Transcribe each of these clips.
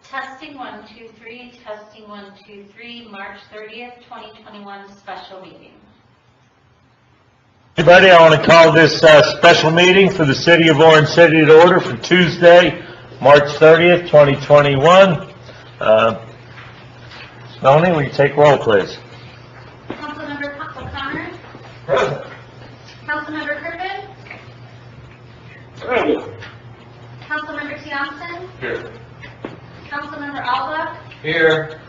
Testing 1, 2, 3. Testing 1, 2, 3. March 30th, 2021 special meeting. Everybody, I want to call this special meeting for the City of Orange City to order for Tuesday, March 30th, 2021. Melanie, will you take roll, please? Councilmember O'Connor? Present. Councilmember Kirkman? Present. Councilmember Thompson? Here. Councilmember Alba? Here.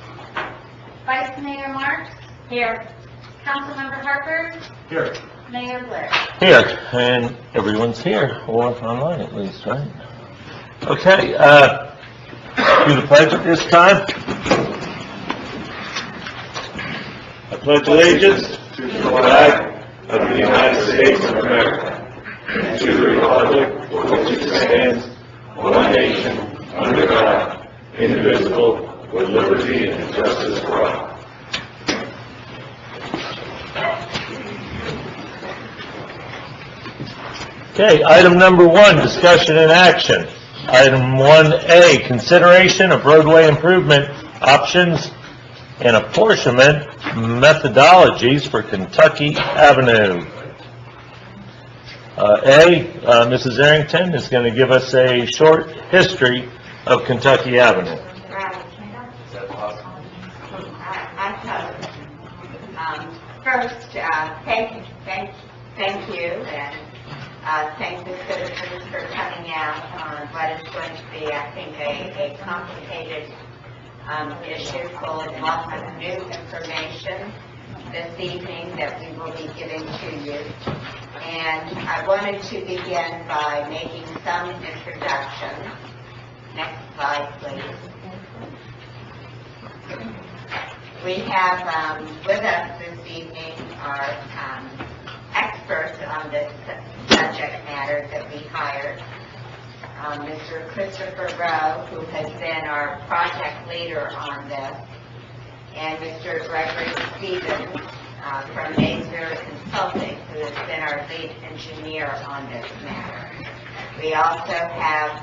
Vice Mayor Marks? Here. Councilmember Harper? Here. Mayor Blair? Here, and everyone's here, or online at least, right? Okay, do the pledge at this time. I pledge allegiance to the flag of the United States of America and to the republic for which it stands, one nation, under God, indivisible, with liberty and justice for all. Okay, item number 1, discussion and action. Item 1A, consideration of roadway improvement options and apportionment methodologies for Kentucky Avenue. Mrs. Arrington is going to give us a short history of Kentucky Avenue. First, thank you, and thank the citizens for coming out on what is going to be, I think, a complicated issue full of lots of new information this evening that we will be giving to you. And I wanted to begin by making some introductions. Next slide, please. We have with us this evening our experts on this subject matter that we hired. Mr. Christopher Rowe, who has been our project leader on this, and Mr. Gregory Stevens from Maysville Consulting, who has been our lead engineer on this matter. We also have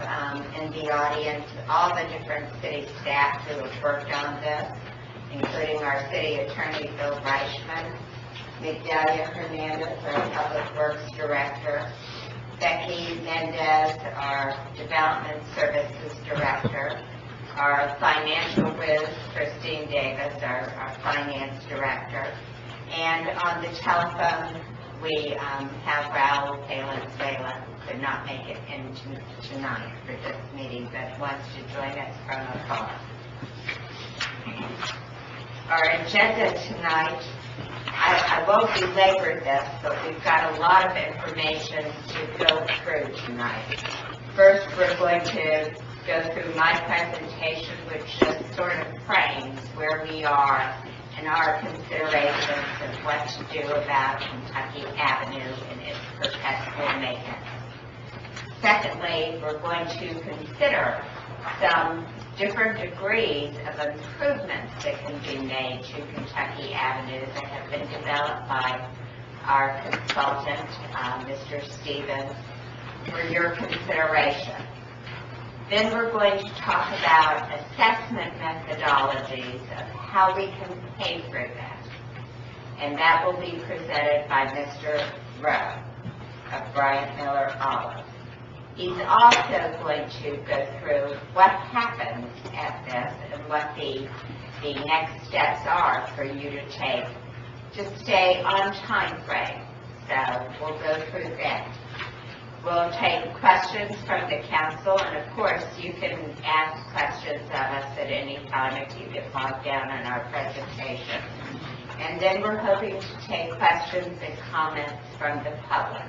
in the audience all the different city staff who have worked on this, including our city attorney, Bill Reichman, Migdalia Hernandez, our Public Works Director, Becky Mendez, our Development Services Director, our Financial Whiz, Christine Davis, our Finance Director, and on the telephone we have Raul Valenzuela, who could not make it in tonight for this meeting, but wants to join us from afar. Our agenda tonight, I won't belabor this, but we've got a lot of information to go through tonight. First, we're going to go through my presentation, which just sort of frames where we are in our considerations of what to do about Kentucky Avenue and its perpetual maintenance. Secondly, we're going to consider some different degrees of improvements that can be made to Kentucky Avenue that have been developed by our consultant, Mr. Stevens, for your consideration. Then we're going to talk about assessment methodologies of how we can pay for that. And that will be presented by Mr. Rowe of Bryant Miller Olive. He's also going to go through what happens at this and what the next steps are for you to take to stay on time frame. So we'll go through that. We'll take questions from the council, and of course you can ask questions of us at any time if you get bogged down in our presentation. And then we're hoping to take questions and comments from the public.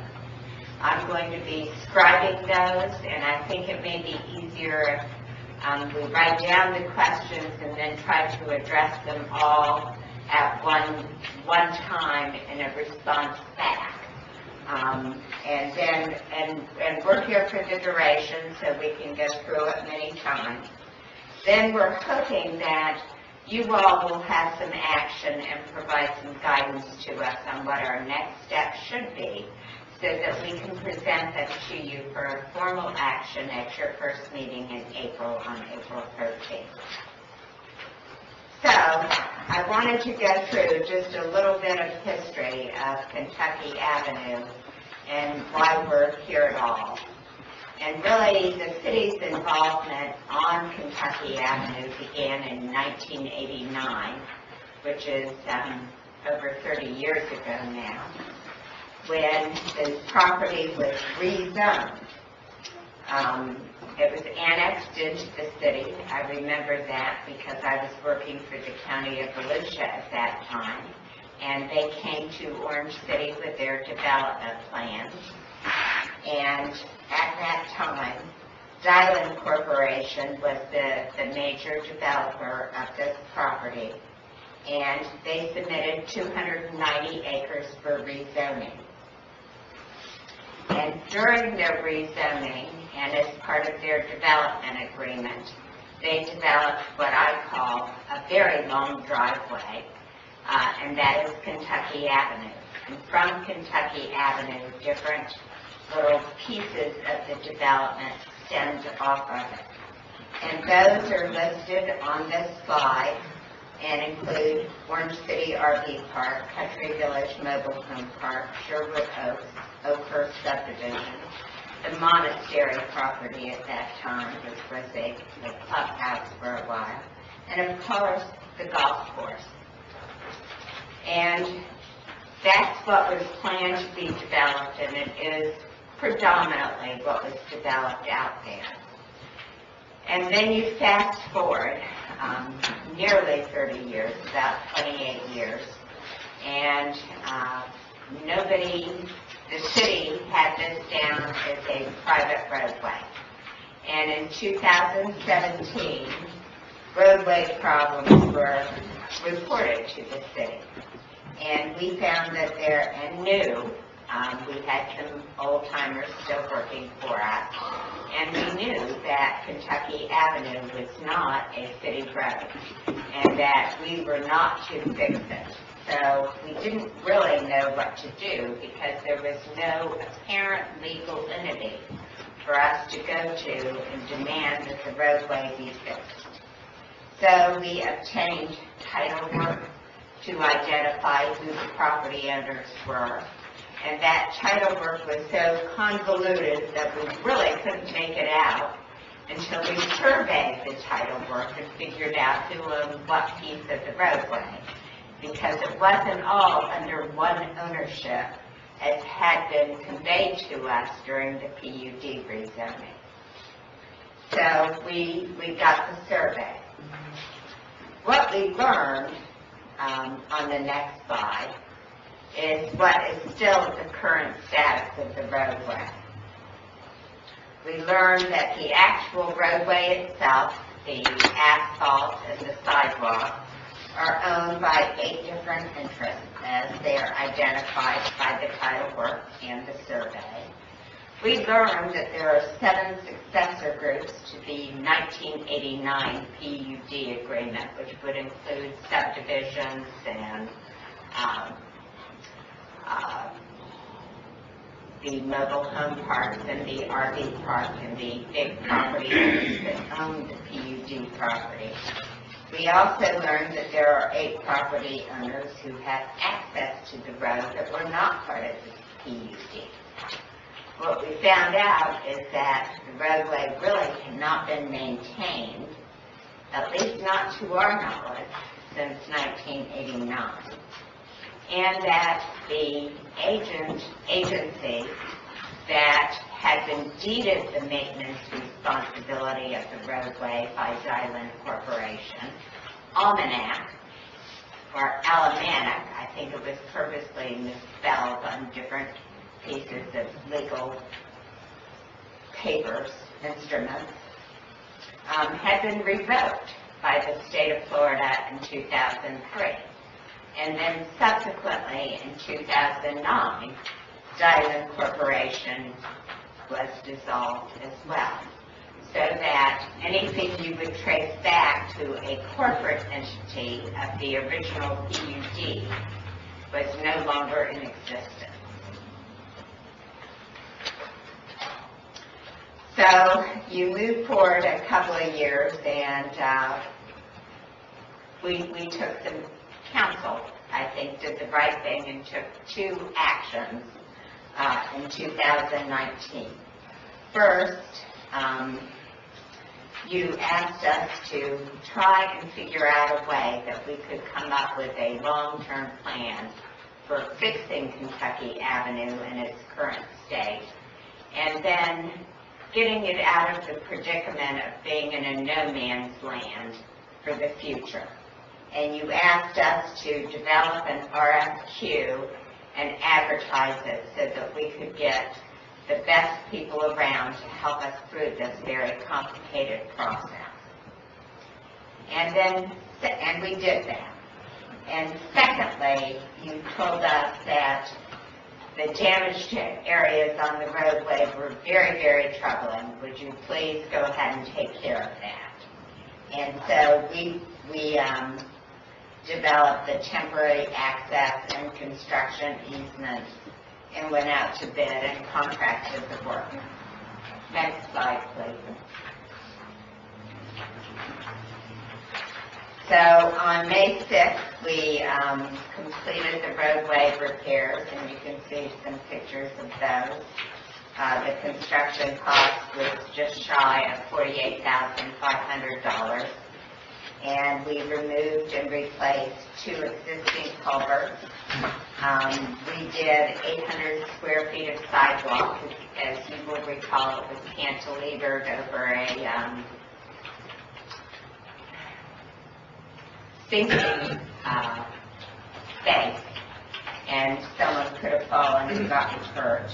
I'm going to be scribing those, and I think it may be easier if we write down the questions and then try to address them all at one time in a response back. And we're here for the duration, so we can go through it many times. Then we're hoping that you all will have some action and provide some guidance to us on what our next steps should be, so that we can present them to you for a formal action at your first meeting in April, on April 13th. So, I wanted to go through just a little bit of history of Kentucky Avenue and why we're here at all. And really, the city's involvement on Kentucky Avenue began in 1989, which is over 30 years ago now, when the property was rezoned. It was annexed into the city. I remember that because I was working for the County of Volusia at that time, and they came to Orange City with their development plans. And at that time, Dylan Corporation was the major developer of this property, and they submitted 290 acres for rezoning. And during their rezoning, and as part of their development agreement, they developed what I call a very long driveway, and that is Kentucky Avenue. And from Kentucky Avenue, different little pieces of the development stemmed off of it. And those are listed on this slide and include Orange City RV Park, Country Village Mobile Home Park, Sherwood Oaks, Oakhurst Subdivision, the monastery property at that time, which was a clubhouse for a while, and of course the golf course. And that's what was planned to be developed, and it is predominantly what was developed out there. And then you fast forward nearly 30 years, about 28 years, and the city had this down as a private roadway. And in 2017, roadway problems were reported to the city. And we found that we had some old-timers still working for us, and we knew that Kentucky Avenue was not a city road, and that we were not to fix it. So we didn't really know what to do because there was no apparent legal entity for us to go to and demand that the roadway be fixed. So we obtained title work to identify who the property owners were. And that title work was so convoluted that we really couldn't make it out until we surveyed the title work and figured out who owned what piece of the roadway, because it wasn't all under one ownership as had been conveyed to us during the PUD rezoning. So we got the survey. What we learned on the next slide is what is still the current status of the roadway. We learned that the actual roadway itself, the asphalt and the sidewalk, are owned by 8 different interests as they are identified by the title work and the survey. We learned that there are 7 successor groups to the 1989 PUD agreement, which would include subdivisions and the mobile home parks and the RV park and the big property owners that own the PUD property. We also learned that there are 8 property owners who have access to the road that were not part of the PUD. What we found out is that the roadway really had not been maintained, at least not to our knowledge, since 1989. And that the agency that had been deeded the maintenance responsibility of the roadway by Dylan Corporation, Almanac, or Almanac, I think it was purposely misspelled on different pieces of legal papers, instruments, had been revoked by the state of Florida in 2003. And then subsequently in 2009, Dylan Corporation was dissolved as well. So that anything you would trace back to a corporate entity of the original PUD was no longer in existence. So you move forward a couple of years, and we took some counsel, I think, did the right thing and took 2 actions in 2019. First, you asked us to try and figure out a way that we could come up with a long-term plan for fixing Kentucky Avenue in its current state, and then getting it out of the predicament of being in a no-man's land for the future. And you asked us to develop an RFQ and advertise it so that we could get the best people around to help us through this very complicated process. And we did that. And secondly, you told us that the damaged areas on the roadway were very, very troubling. Would you please go ahead and take care of that? And so we developed the temporary access and construction easements and went out to bid and contracted the work. Next slide, please. So on May 6th, we completed the roadway repairs, and you can see some pictures of those. The construction cost was just shy of $48,500. And we removed and replaced 2 existing culverts. We did 800 square feet of sidewalk. As you will recall, it was cantilevered over a sinking space, and someone could have fallen and gotten hurt.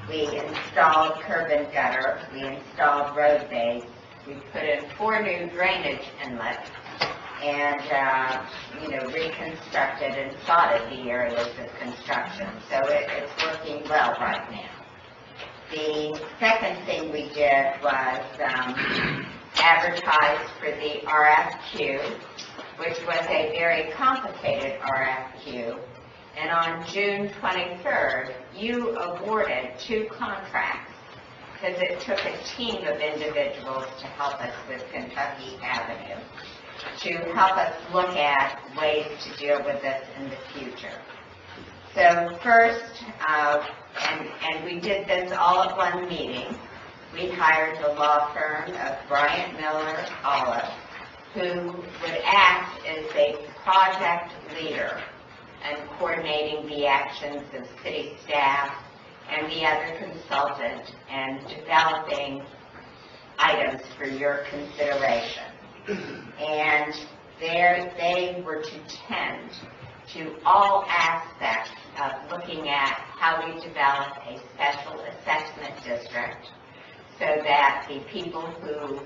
We installed curb and gutter. We installed road base. We put in 4 new drainage inlets and, reconstructed and sodded the areas of construction. So it's working well right now. The second thing we did was advertise for the RFQ, which was a very complicated RFQ. And on June 23rd, you awarded 2 contracts because it took a team of individuals to help us with Kentucky Avenue, to help us look at ways to deal with this in the future. So first, and we did this all at one meeting, we hired the law firm of Bryant Miller Olive, who would act as a project leader and coordinating the actions of city staff and the other consultant and developing items for your consideration. And they were to tend to all aspects of looking at how we develop a special assessment district so that the people who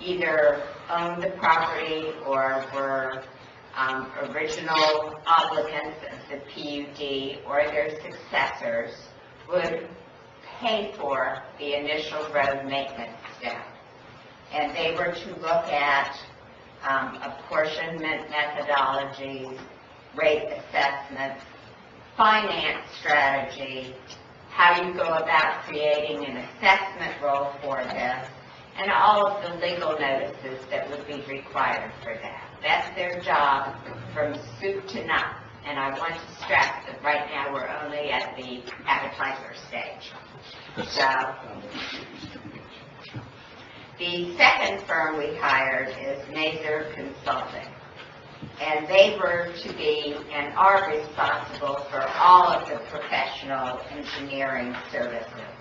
either owned the property or were original obligants of the PUD or their successors would pay for the initial road maintenance step. And they were to look at apportionment methodologies, rate assessments, finance strategy, how you go about creating an assessment role for this, and all of the legal notices that would be required for that. That's their job from soup to nuts. And I want to stress that right now we're only at the appetizer stage. So the second firm we hired is Mazer Consulting. And they were to be and are responsible for all of the professional engineering services,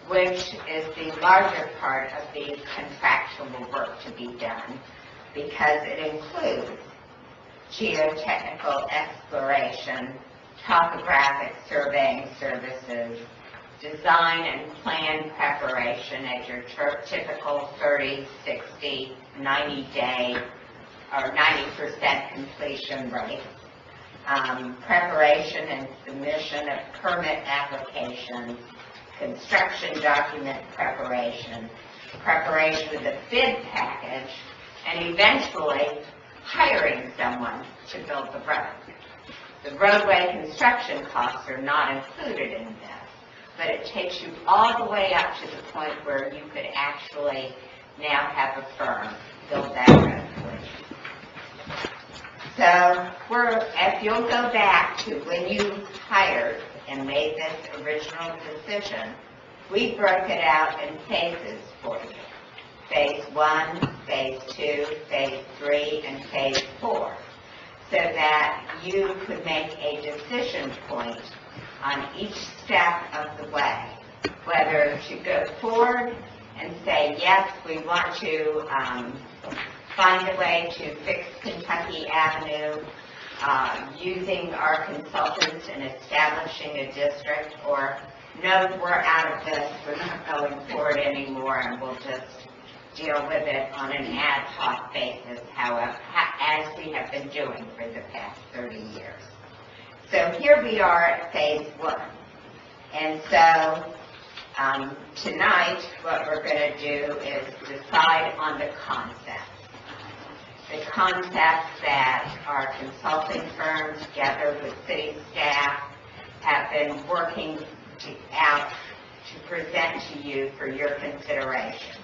which is the larger part of the contractual work to be done, because it includes geotechnical exploration, topographic surveying services, design and plan preparation at your typical 30, 60, 90-day or 90% completion rate, preparation and submission of permit applications, construction document preparation, preparation of the bid package, and eventually hiring someone to build the road. The roadway construction costs are not included in this, but it takes you all the way up to the point where you could actually now have a firm build that road for you. So if you'll go back to when you hired and made this original decision, we broke it out in phases for you. Phase 1, Phase 2, Phase 3, and Phase 4, so that you could make a decision point on each step of the way, whether to go forward and say, yes, we want to find a way to fix Kentucky Avenue using our consultants and establishing a district, or no, we're out of this, we're not going forward anymore, and we'll just deal with it on an ad hoc basis, however, as we have been doing for the past 30 years. So here we are at Phase 1. And so tonight, what we're going to do is decide on the concepts. The concepts that our consulting firm, together with city staff, have been working out to present to you for your consideration.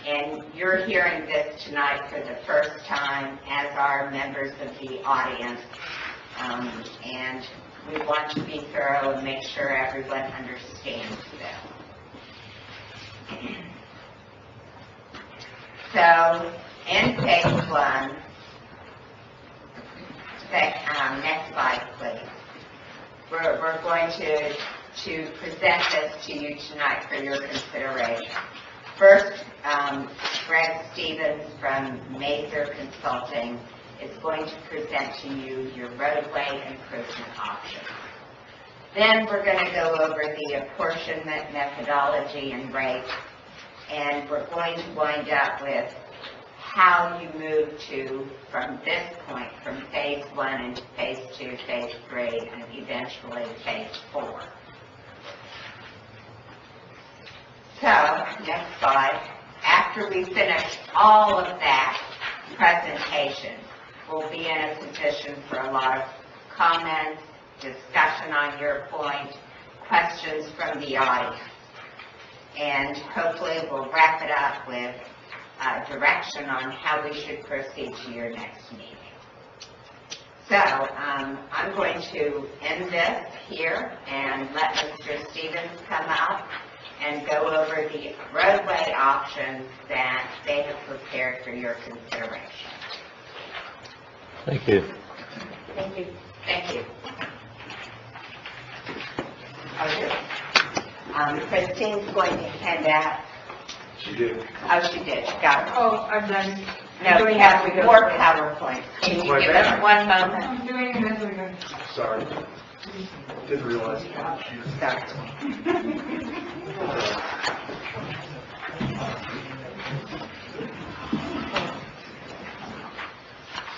And you're hearing this tonight for the first time as our members of the audience, and we want to be thorough and make sure everyone understands them. So, in Phase 1, next slide, please. We're going to present this to you tonight for your consideration. First, Greg Stevens from Mazer Consulting is going to present to you your roadway improvement options. Then we're going to go over the apportionment methodology and rates, and we're going to wind up with how you move from this point, from Phase 1 into Phase 2, Phase 3, and eventually Phase 4. So, next slide. After we finish all of that presentation, we'll be in a position for a lot of comments, discussion on your point, questions from the audience. And hopefully we'll wrap it up with direction on how we should proceed to your next meeting. So I'm going to end this here and let Mr. Stevens come up and go over the roadway options that they have prepared for your consideration. Thank you. Thank you. Thank you. Christine's going to hand out. She did. Oh, she did. She got it. Oh, I'm done. No, we have more PowerPoint. Can you give us one moment? I'm doing it as we go. Sorry. Didn't realize. Sorry.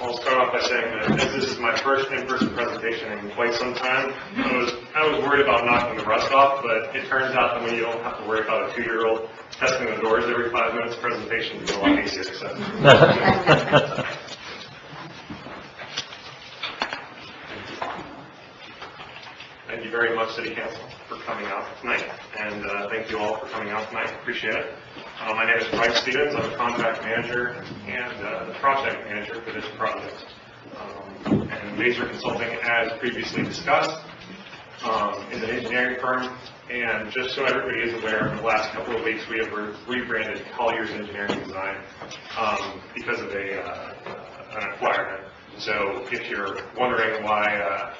I'll start off by saying that as this is my first in-person presentation in quite some time, I was worried about knocking the rust off, but it turns out that when you don't have to worry about a 2-year-old testing the doors every 5 minutes, presentation is a lot easier. So. Thank you very much, City Council, for coming out tonight, and thank you all for coming out tonight. Appreciate it. My name is Mike Stevens. I'm the contract manager and the project manager for this project. And Mazer Consulting, as previously discussed, is an engineering firm. And just so everybody is aware, in the last couple of weeks we have rebranded Collier's Engineering Design because of an acquirement. So if you're wondering why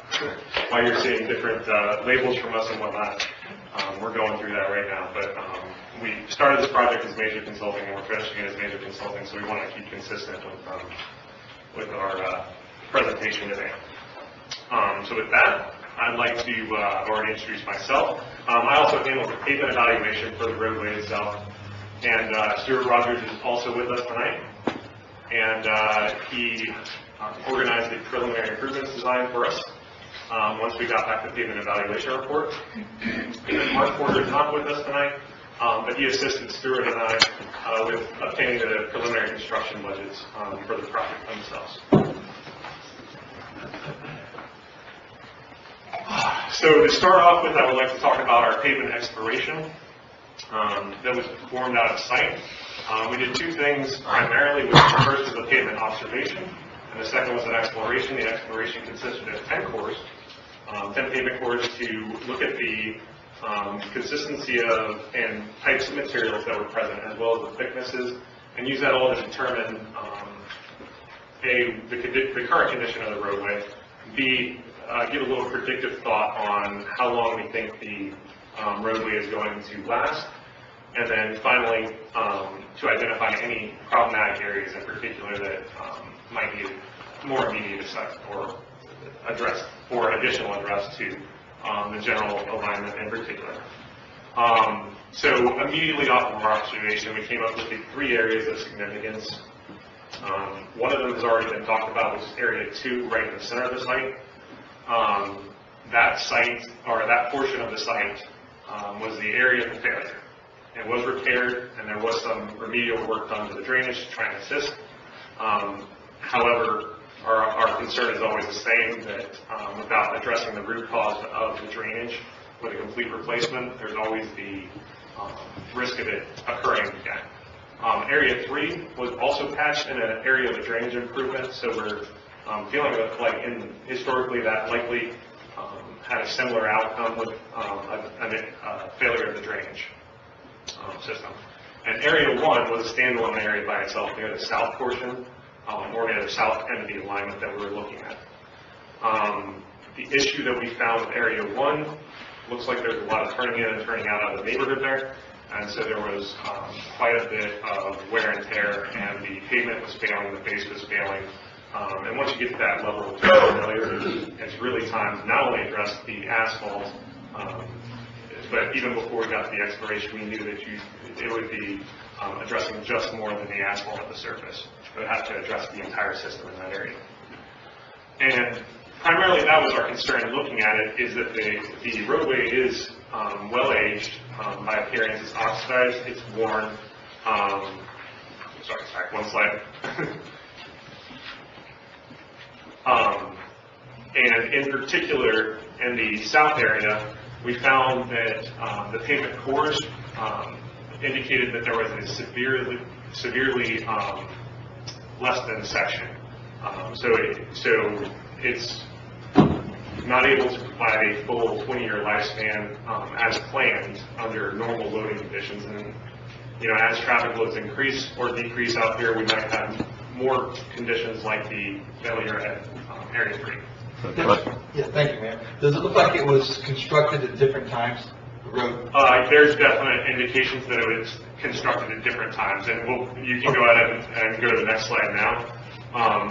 you're seeing different labels from us and whatnot, we're going through that right now. But we started this project as Mazer Consulting, and we're finishing it as Mazer Consulting, so we want to keep consistent with our presentation today. So with that, I'd like to already introduce myself. I also handle the pavement evaluation for the roadway itself, and Stuart Rogers is also with us tonight, and he organized the preliminary improvements design for us once we got back the pavement evaluation report. And Mark Porter is not with us tonight, but he assisted Stuart and I with obtaining the preliminary construction budgets for the project themselves. So to start off with, I would like to talk about our pavement exploration that was performed out of site. We did two things primarily. The first was a pavement observation, and the second was an exploration. The exploration consisted of 10 cores, 10 pavement cores to look at the consistency of and types of materials that were present, as well as the thicknesses, and use that all to determine the current condition of the roadway. B, give a little predictive thought on how long we think the roadway is going to last. And then finally, to identify any problematic areas in particular that might need more immediate assessment or address, or additional address to the general alignment in particular. So immediately off of our observation, we came up with the 3 areas of significance. One of them has already been talked about, which is Area 2, right in the center of the site. That site, or that portion of the site, was the area of failure. It was repaired, and there was some remedial work done to the drainage to try and assist. However, our concern is always the same, that without addressing the root cause of the drainage with a complete replacement, there's always the risk of it occurring again. Area 3 was also patched in an area of a drainage improvement, so we're feeling like historically that likely had a similar outcome with a failure of the drainage system. And Area 1 was a standalone area by itself near the south portion, or near the south end of the alignment that we were looking at. The issue that we found with Area 1, looks like there's a lot of turning in and turning out of the neighborhood there, and so there was quite a bit of wear and tear, and the pavement was failing, the base was failing. And once you get to that level of failure, it's really time to not only address the asphalt, but even before we got to the exploration, we knew that it would be addressing just more than the asphalt at the surface. It would have to address the entire system in that area. And primarily that was our concern looking at it, is that the roadway is well aged. By appearance, it's oxidized, it's worn. Sorry, one slide. And in particular, in the south area, we found that the pavement cores indicated that there was a severely less than section. So it's not able to provide a full 20-year lifespan as planned under normal loading conditions. And as traffic loads increase or decrease out here, we might have more conditions like the failure at Area 3. Yeah, thank you, ma'am. Does it look like it was constructed at different times, the road? There's definite indications that it was constructed at different times, and you can go ahead and go to the next slide now.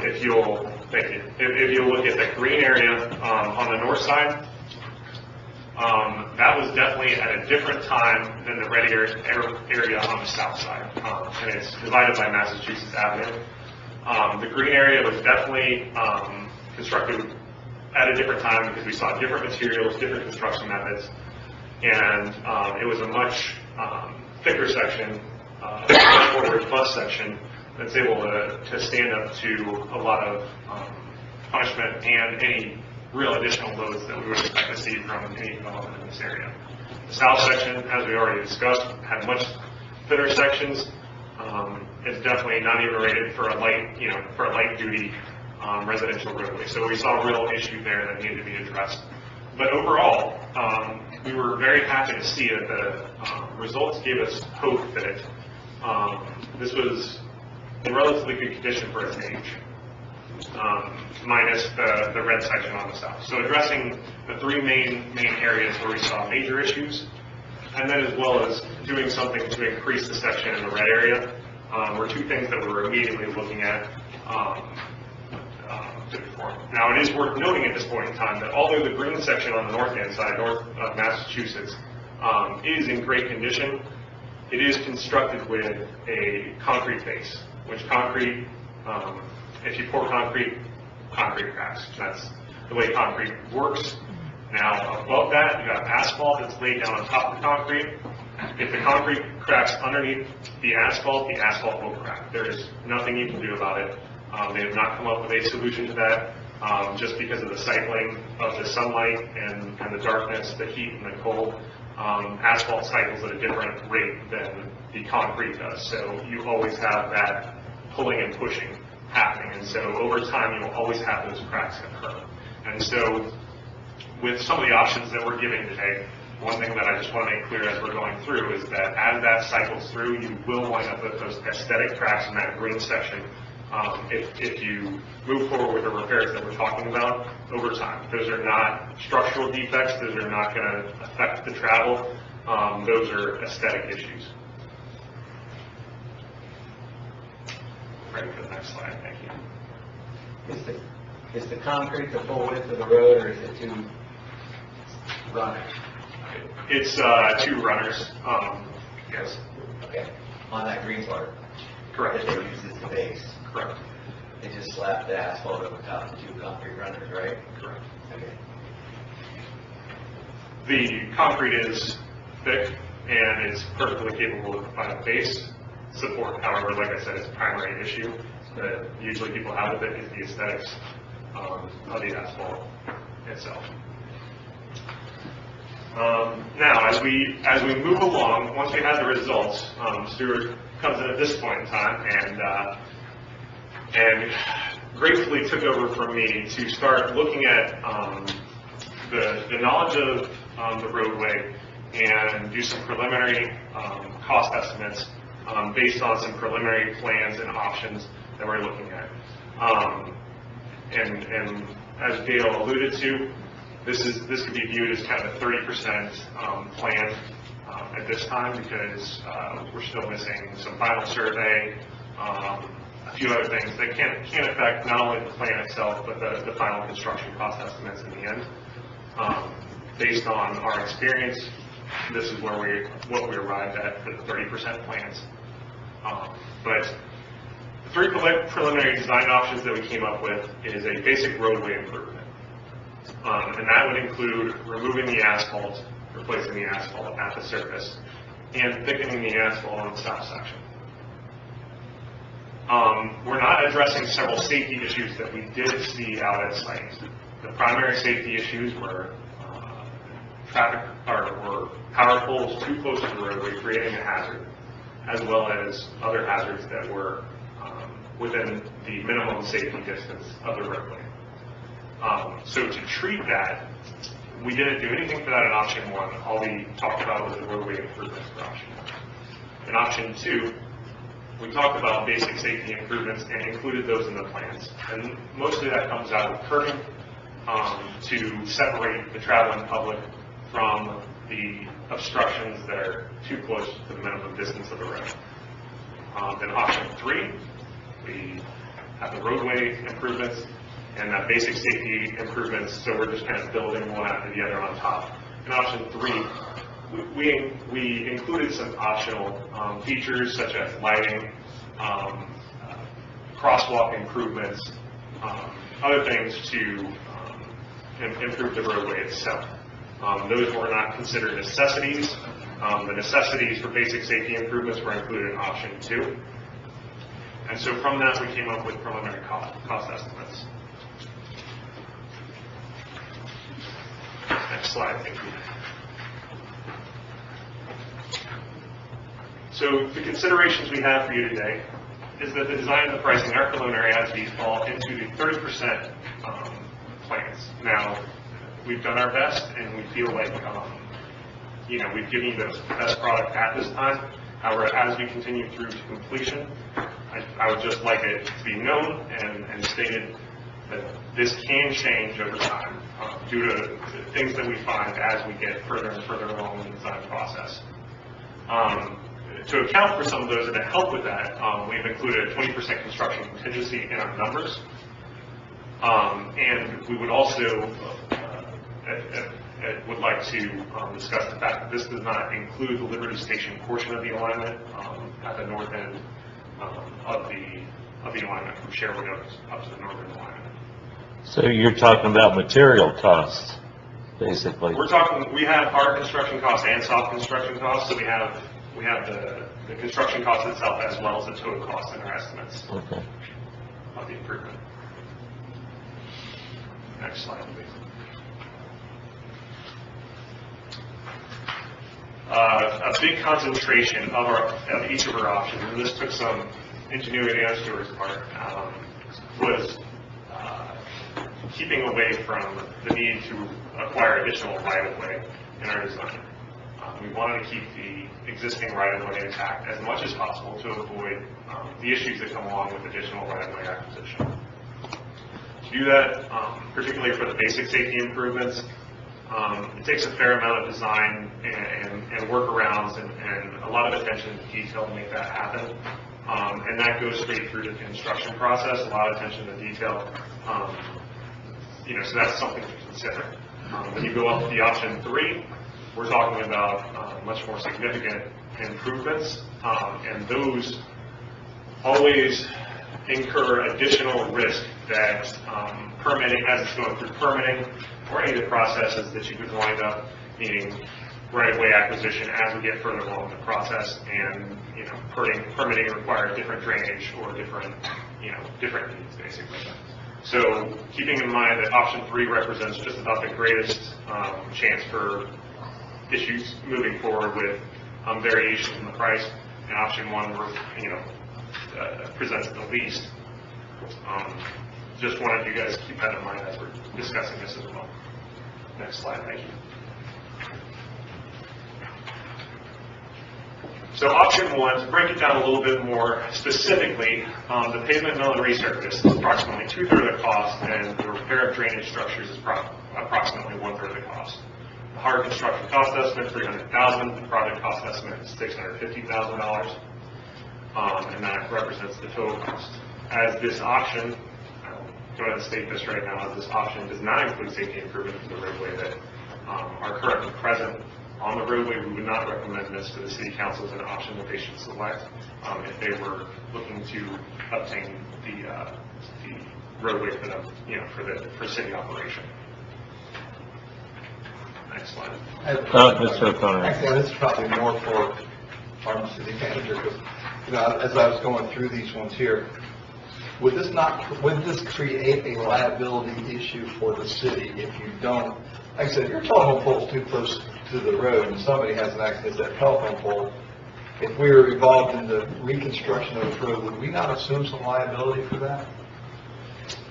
If you'll look at the green area on the north side, that was definitely at a different time than the red area on the south side, and it's divided by Massachusetts Avenue. The green area was definitely constructed at a different time because we saw different materials, different construction methods, and it was a much thicker section, much more robust section that's able to stand up to a lot of punishment and any real additional loads that we would expect to see from any development in this area. The south section, as we already discussed, had much thinner sections. It's definitely not even rated for a light duty residential roadway. So we saw a real issue there that needed to be addressed. But overall, we were very happy to see that the results gave us hope that this was in relatively good condition for its age, minus the red section on the south. So addressing the 3 main areas where we saw major issues, and then as well as doing something to increase the section in the red area, were 2 things that we were immediately looking at to perform. Now, it is worth noting at this point in time that although the green section on the north-hand side, north of Massachusetts, is in great condition, it is constructed with a concrete base, which concrete, if you pour concrete cracks. That's the way concrete works. Now, above that, you have asphalt that's laid down on top of the concrete. If the concrete cracks underneath the asphalt will crack. There is nothing you can do about it. They have not come up with a solution to that. just because of the cycling of the sunlight and the darkness, the heat and the cold. Asphalt cycles at a different rate than the concrete does, so you always have that pulling and pushing happening, and so over time you'll always have those cracks occur. And so with some of the options that we're giving today, one thing that I just want to make clear as we're going through is that as that cycles through, you will wind up with those aesthetic cracks in that green section if you move forward with the repairs that we're talking about over time. Those are not structural defects. Those are not going to affect the travel. Those are aesthetic issues. Ready for the next slide. Thank you. Is the concrete the full width of the road, or is it two runners? It's 2 runners. Yes. Okay. On that green part? Correct. That they use as the base? Correct. They just slap the asphalt over top of 2 concrete runners, right? Correct. Okay. The concrete is thick and it's perfectly capable of providing base support. However, like I said, it's a primary issue that usually people have with it is the aesthetics of the asphalt itself. Now, as we move along, once we have the results, Stuart comes in at this point in time and gratefully took over from me to start looking at the knowledge of the roadway and do some preliminary cost estimates based on some preliminary plans and options that we're looking at. And as Dale alluded to, this could be viewed as kind of a 30% plan at this time because we're still missing some final survey, a few other things that can affect not only the plan itself but the final construction cost estimates in the end. Based on our experience, this is what we arrived at for the 30% plans. But the 3 preliminary design options that we came up with is a basic roadway improvement. And that would include removing the asphalt, replacing the asphalt at the surface, and thickening the asphalt on the south section. We're not addressing several safety issues that we did see out at site. The primary safety issues were were power poles too close to the roadway, creating a hazard, as well as other hazards that were within the minimum safety distance of the roadway. So to treat that, we didn't do anything for that in option 1. All we talked about was the roadway improvements for option 1. In option 2, we talked about basic safety improvements and included those in the plans. And mostly that comes out of curbing to separate the traveling public from the obstructions that are too close to the minimum distance of the road. In option 3, we have the roadway improvements and basic safety improvements, so we're just kind of building one after the other on top. In option 3, we included some optional features such as lighting, crosswalk improvements, other things to improve the roadway itself. Those were not considered necessities. The necessities for basic safety improvements were included in option 2. And so from that, we came up with preliminary cost estimates. Next slide, thank you. So the considerations we have for you today is that the design and the pricing, our preliminary as these fall into the 30% plans. Now, we've done our best, and we feel like we've given you the best product at this time. However, as we continue through to completion, I would just like it to be known and stated that this can change over time due to things that we find as we get further and further along in the design process. To account for some of those and to help with that, we've included a 20% construction contingency in our numbers. And we would also would like to discuss the fact that this does not include the Liberty Station portion of the alignment at the north end of the alignment from Sherwood up to the northern alignment. So you're talking about material costs, basically. We have hard construction costs and soft construction costs, so we have the construction cost itself as well as the total cost in our estimates Okay. of the improvement. Next slide, please. A big concentration of each of our options, and this took some ingenuity on Stuart's part, was keeping away from the need to acquire additional right-of-way in our design. We wanted to keep the existing right-of-way intact as much as possible to avoid the issues that come along with additional right-of-way acquisition. To do that, particularly for the basic safety improvements, it takes a fair amount of design and workarounds and a lot of attention to detail to make that happen. And that goes straight through to the construction process, a lot of attention to detail. So that's something to consider. When you go up to the option 3, we're talking about much more significant improvements, and those always incur additional risk that permitting, as it's going through permitting, or any of the processes that you could wind up needing right-of-way acquisition as we get further along in the process, and permitting requires different drainage or different needs basically. So keeping in mind that option 3 represents just about the greatest chance for issues moving forward with variations in the price, and option 1 presents the least. Just wanted you guys to keep that in mind as we're discussing this as well. Next slide, thank you. So option 1, to break it down a little bit more specifically, the pavement mill and resurface is approximately 2/3 of the cost, and the repair of drainage structures is approximately 1/3 of the cost. The hard construction cost estimate, $300,000. The project cost estimate is $650,000, and that represents the total cost. As this option, I'll go ahead and state this right now, as this option does not include safety improvements to the roadway that are currently present on the roadway, we would not recommend this to the City Council as an option that they should select if they were looking to obtain the roadway for them, for city operation. Next slide. Mr. O'Connor. Actually, this is probably more for our city manager, because, as I was going through these ones here, would this create a liability issue for the city if you don't, like I said, if your telephone pole is too close to the road and somebody has an accident at that telephone pole, if we were involved in the reconstruction of the road, would we not assume some liability for that?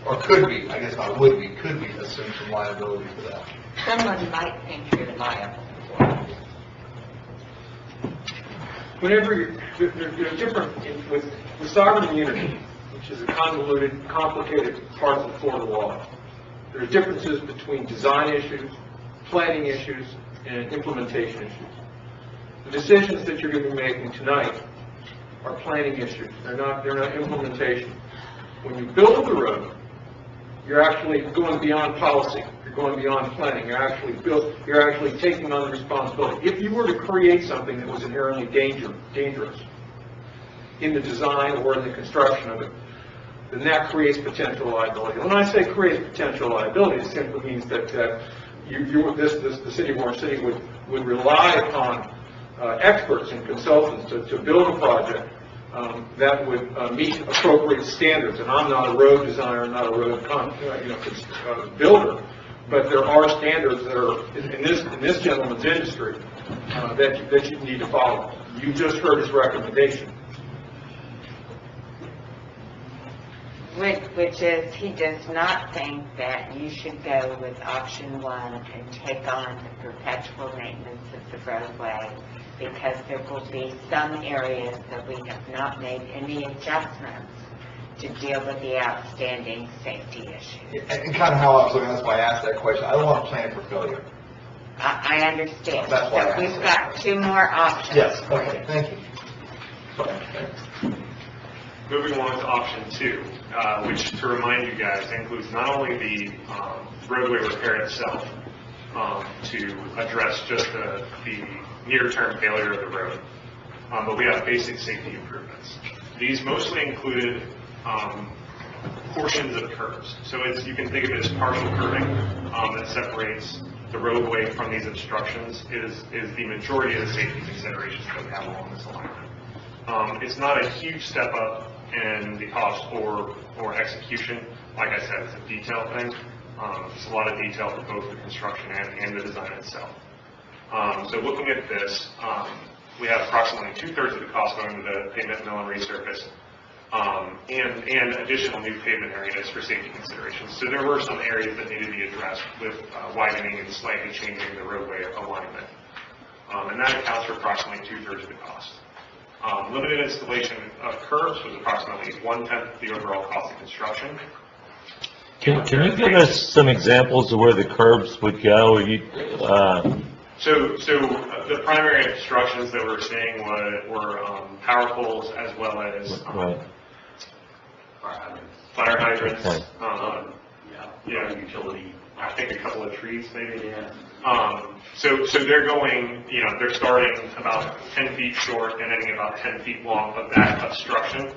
Or could we, I guess not would we, could we assume some liability for that? Someone might think you're liable for it. Whenever there's different, with sovereign immunity, which is a convoluted, complicated part of the Florida law, there are differences between design issues, planning issues, and implementation issues. The decisions that you're going to be making tonight are planning issues. They're not implementation. When you build the road, you're actually going beyond policy. You're going beyond planning. You're actually taking on the responsibility. If you were to create something that was inherently dangerous in the design or in the construction of it, then that creates potential liability. When I say creates potential liability, it simply means that the city of Orange City would rely upon experts and consultants to build a project that would meet appropriate standards. And I'm not a road designer, I'm not a road builder, but there are standards that are in this gentleman's industry that you need to follow. You just heard his recommendation. Which is, he does not think that you should go with option 1 and take on the perpetual maintenance of the roadway, because there will be some areas that we have not made any adjustments to deal with the outstanding safety issues. And kind of how I was looking, that's why I asked that question. I don't want to plan for failure. I understand. That's why I So we've asked got 2 more options. Yes, for okay, you. thank you. Sorry, thanks. Moving on to option 2, which, to remind you guys, includes not only the roadway repair itself to address just the near-term failure of the road, but we have basic safety improvements. These mostly included portions of curbs. So you can think of it as partial curbing that separates the roadway from these obstructions is the majority of the safety considerations that we have along this alignment. It's not a huge step up in the cost or execution. Like I said, it's a detail thing. It's a lot of detail for both the construction and the design itself. So looking at this, we have approximately 2/3 of the cost going to the pavement mill and resurface, and additional new pavement areas for safety considerations. So there were some areas that needed to be addressed with widening and slightly changing the roadway alignment. And that accounts for approximately 2/3 of the cost. Limited installation of curbs was approximately 1/10 of the overall cost of construction. Can you give us some examples of where the curbs would go? So the primary obstructions that we're seeing were power poles as well as Right. fire hydrants. Okay. Yeah, utility. I think a couple of trees maybe. Yeah. So they're going, they're starting about 10 feet short and ending about 10 feet long of that obstruction,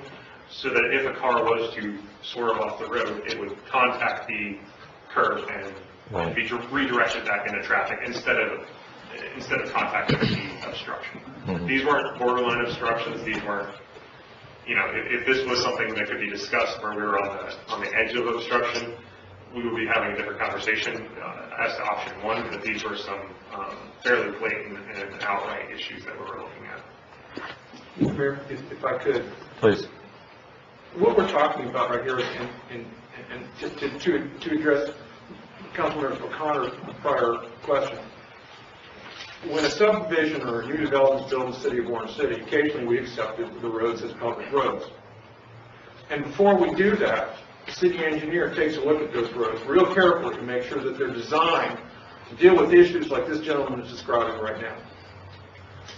so that if a car was to swerve off the road, it would contact the curb and Right. be redirected back into traffic instead of contacting the obstruction. Mhm. These weren't borderline obstructions. These weren't, if this was something that could be discussed where we were on the edge of obstruction, we would be having a different conversation as to option one, but these were some fairly blatant and outright issues that we were looking at. Mayor, if I could, Please. what we're talking about right here is, and just to address Councilmember O'Connor's prior question, when a subdivision or a new development is built in the city of Orange City, occasionally we accept the roads as public roads. And before we do that, the city engineer takes a look at those roads real carefully to make sure that they're designed to deal with issues like this gentleman is describing right now.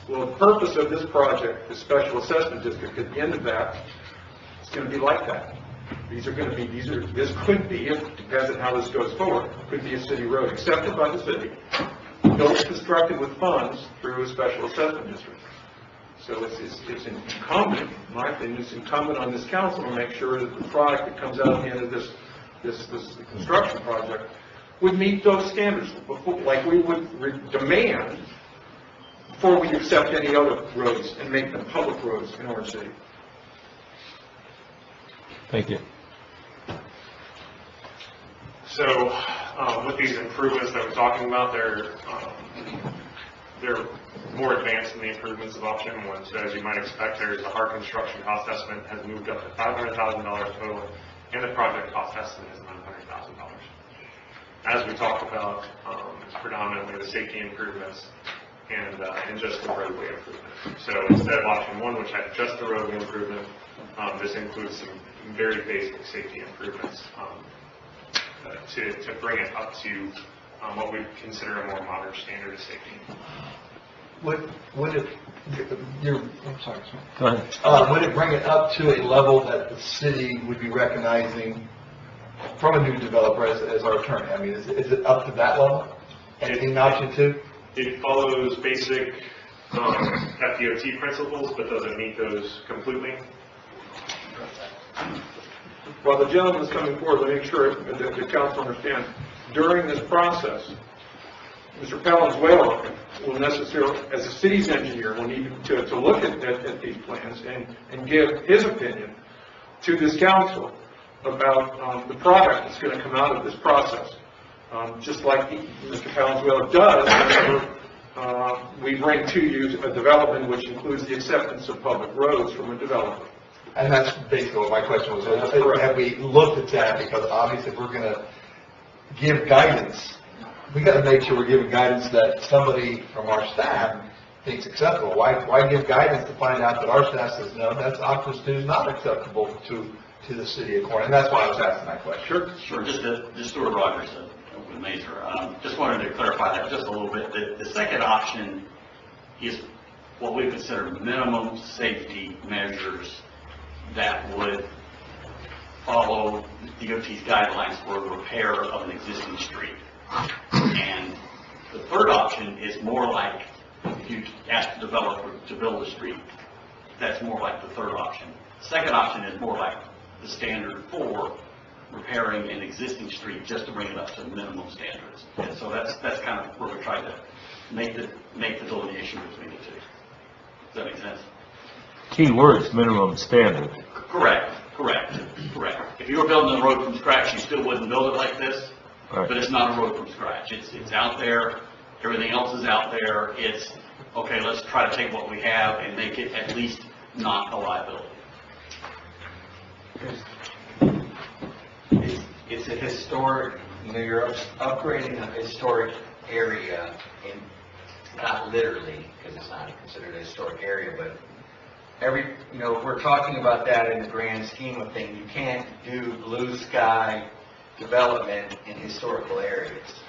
Well, the purpose of this project, the special assessment district, at the end of that, it's going to be like that. This could be, if depends on how this goes forward, could be a city road accepted by the city, built, constructed with funds through a special assessment district. So it's incumbent, in my opinion, it's incumbent on this council to make sure that the product that comes out at the end of this construction project would meet those standards, like we would demand before we accept any other roads and make them public roads in Orange City. Thank you. So with these improvements that we're talking about, they're more advanced than the improvements of option one. So as you might expect, there's a hard construction cost estimate has moved up to $500,000 total, and the project cost estimate is $900,000. As we talked about, it's predominantly the safety improvements and just the roadway improvement. So instead of option one, which had just the roadway improvement, this includes some very basic safety improvements to bring it up to what we consider a more modern standard of safety. Would it, I'm sorry, sir. Go ahead. Would it bring it up to a level that the city would be recognizing from a new developer as our attorney? I mean, is it up to that level? In option two? It follows basic FDOT principles, but doesn't meet those completely. While the gentleman is coming forward, let me make sure that the council understands, during this process, Mr. Valenzuela will necessarily, as a city's engineer, will need to look at these plans and give his opinion to this council about the product that's going to come out of this process. Just like Mr. Valenzuela does whenever we bring to you a development which includes the acceptance of public roads from a developer. And that's basically what my question was. That's correct. Have we looked at that? Because obviously if we're going to give guidance, we got to make sure we're giving guidance that somebody from our staff thinks acceptable. Why give guidance to find out that our staff says, no, that's option two is not acceptable to the city of Corning? And that's why I was asking that question. Sure. Just Stuart Rogers, with Mazer. Just wanted to clarify that just a little bit. The second option is what we consider minimum safety measures that would follow DOT's guidelines for the repair of an existing street. And the third option is more like, if you ask the developer to build a street, that's more like the third option. The second option is more like the standard for repairing an existing street just to bring it up to minimum standards. And so that's kind of where we're trying to make the delineation between the two. Does that make sense? Key words, minimum standard. Correct. If you were building the road from scratch, you still wouldn't build it like this. Right. but it's not a road from scratch. It's out there, everything else is out there. It's, okay, let's try to take what we have and make it at least not a liability. It's a historic, you're upgrading a historic area, and not literally, because it's not considered a historic area, but we're talking about that in the grand scheme of things. You can't do blue sky development in historical areas.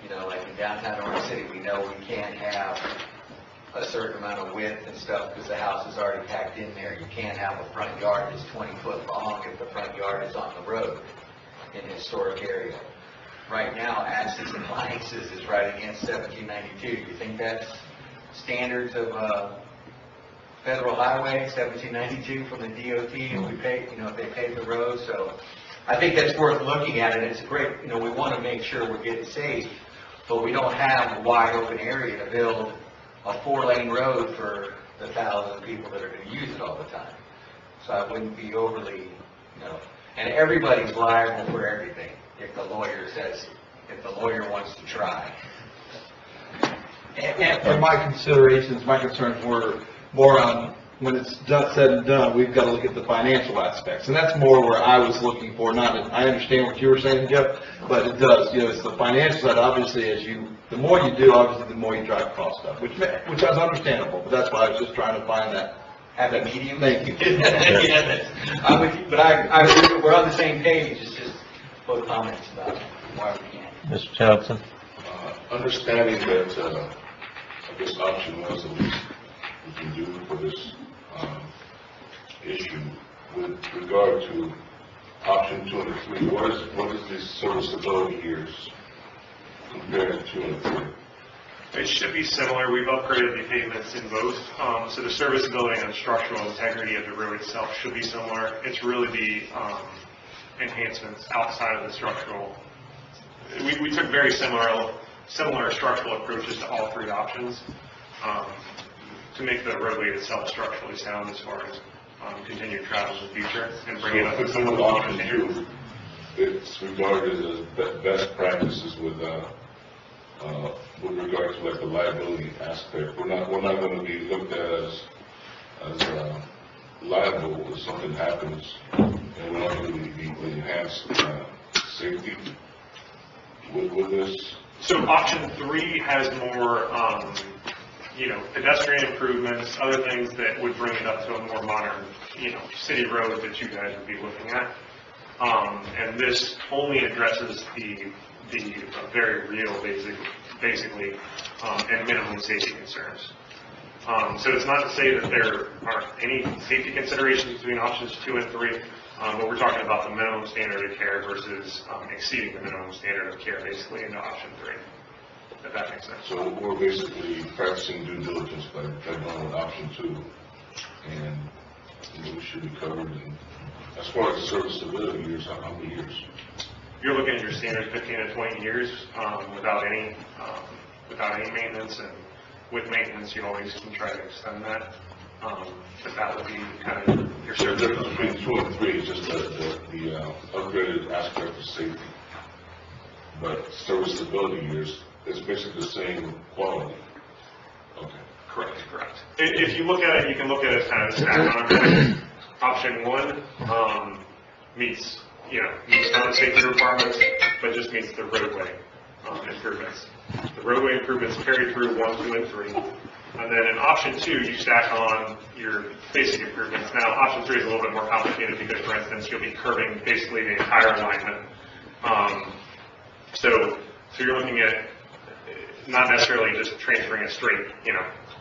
Like in downtown Orange City, we know we can't have a certain amount of width and stuff because the house is already packed in there. You can't have a front yard that's 20 foot long if the front yard is on the road in a historic area. Right now, Access Appliances is right against 1792. You think that's standards of federal highway, 1792 from the DOT, and we pay, if they pave the road? So I think that's worth looking at, and it's great. We want to make sure we're getting safe, but we don't have a wide open area to build a 4-lane road for the 1,000 people that are going to use it all the time. So I wouldn't be overly, and everybody's liable for everything if the lawyer wants to try. And my concerns were more on, when it's done, said and done, we've got to look at the financial aspects. And that's more where I was looking for, I understand what you were saying, Jeff, but it does, it's the financial side. Obviously, the more you do, obviously, the more you drive costs up, which is understandable, but that's why I was just trying to find that. Have a medium? Thank you. I'm with you, but we're on the same page. It's just both comments about why we can't. Mr. Johnson? Understanding that, I guess option one is the least we can do for this issue. With regard to option 2 and 3, what is the serviceability years compared to 2 and 3? It should be similar. We've upgraded the pavements in both. So the serviceability and structural integrity of the road itself should be similar. It's really the enhancements outside of the structural. We took very similar structural approaches to all 3 options to make the roadway itself structurally sound as far as continued travel in the future and bring it up to some of the option 2. It's regarded as best practices with regard to like the liability aspect. We're not going to be looked at as liable if something happens, and we're not going to be enhanced safety with this. So option 3 has more, pedestrian improvements, other things that would bring it up to a more modern, city road that you guys would be looking at. And this only addresses the very real, basically, and minimum safety concerns. So it's not to say that there aren't any safety considerations between options 2 and 3, but we're talking about the minimum standard of care versus exceeding the minimum standard of care, basically, into option 3, if that makes sense. So we're basically practicing due diligence by going with option 2, and we should be covered. And as far as serviceability years, how many years? You're looking at your standard 15 to 20 years without any maintenance, and with maintenance, you always can try to extend that. But that would be kind of your So the service. difference between 2 and 3 is just the upgraded aspect of safety. But serviceability years is basically the same quality. Okay. Correct. If you look at it, you can look at it as kind of stacked on. Option 1 meets non-safety requirements, but just meets the roadway improvements. The roadway improvements carry through 1, 2, and 3. And then in option 2, you stack on your basic improvements. Now, option 3 is a little bit more complicated because, for instance, you'll be curving basically the entire alignment. So you're looking at not necessarily just transferring it straight,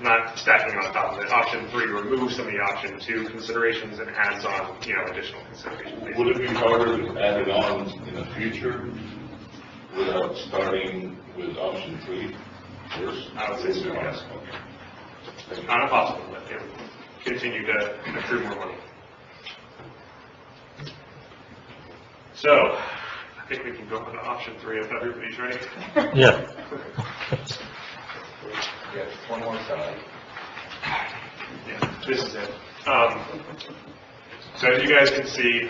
not stacking on top of it. Option 3 removes some of the option 2 considerations and adds on, additional considerations. Would it be harder to add it on in the future without starting with option 3 first? I would say so, yes. Okay. Not impossible, but it would continue to accrue more money. So, I think we can go on to option 3 if everybody's ready. Yeah. Yes, one more side. Yeah, this is it. So as you guys can see,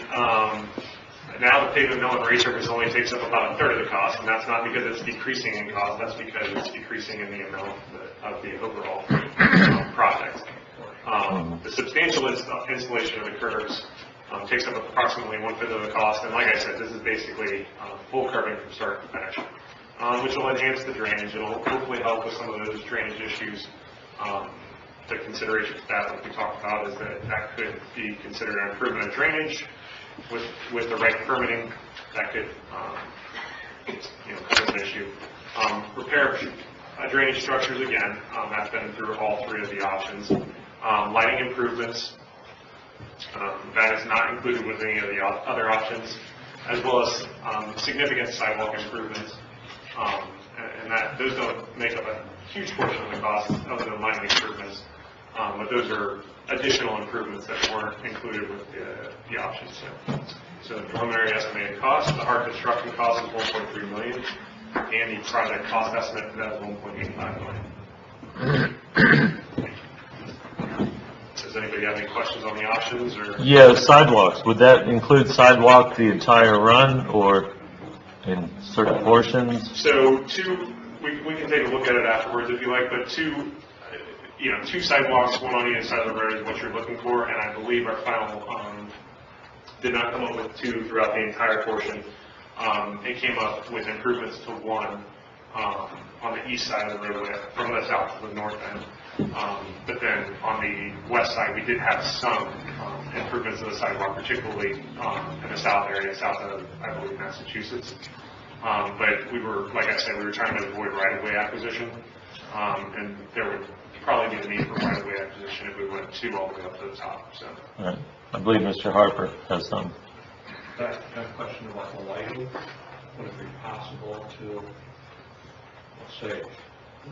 Now the pavement mill and resurface only takes up about a third of the cost, and that's not because it's decreasing in cost, that's because it's decreasing in the amount of the overall project. The substantial installation of the curbs takes up approximately 1/5 of the cost, and like I said, this is basically full curbing from start to finish, which will enhance the drainage. It'll hopefully help with some of those drainage issues. The consideration that, like we talked about, is that could be considered an improvement of drainage with the right permitting. That could, cause an issue. Repair drainage structures again. That's been through all three of the options. Lighting improvements. That is not included with any of the other options, as well as significant sidewalk improvements. And those don't make up a huge portion of the cost other than lighting improvements. But those are additional improvements that weren't included with the options. So the preliminary estimated cost, the hard construction cost is $1.3 million, and the project cost estimate for that is $1.85 million. Does anybody have any questions on the options? Or Yeah, sidewalks. Would that include sidewalk the entire run or in certain portions? So we can take a look at it afterwards if you like, but two sidewalks, one on either side of the road is what you're looking for, and I believe our final did not come up with two throughout the entire portion. It came up with improvements to one on the east side of the roadway, from the south to the north end. But then on the west side, we did have some improvements to the sidewalk, particularly in the south area, south of, I believe, Massachusetts. But we were, like I said, we were trying to avoid right-of-way acquisition, and there would probably be the need for right-of-way acquisition if we went all the way up to the top. So. All right. I believe Mr. Harper has some. Got a question about the lighting. Would it be possible to, let's say,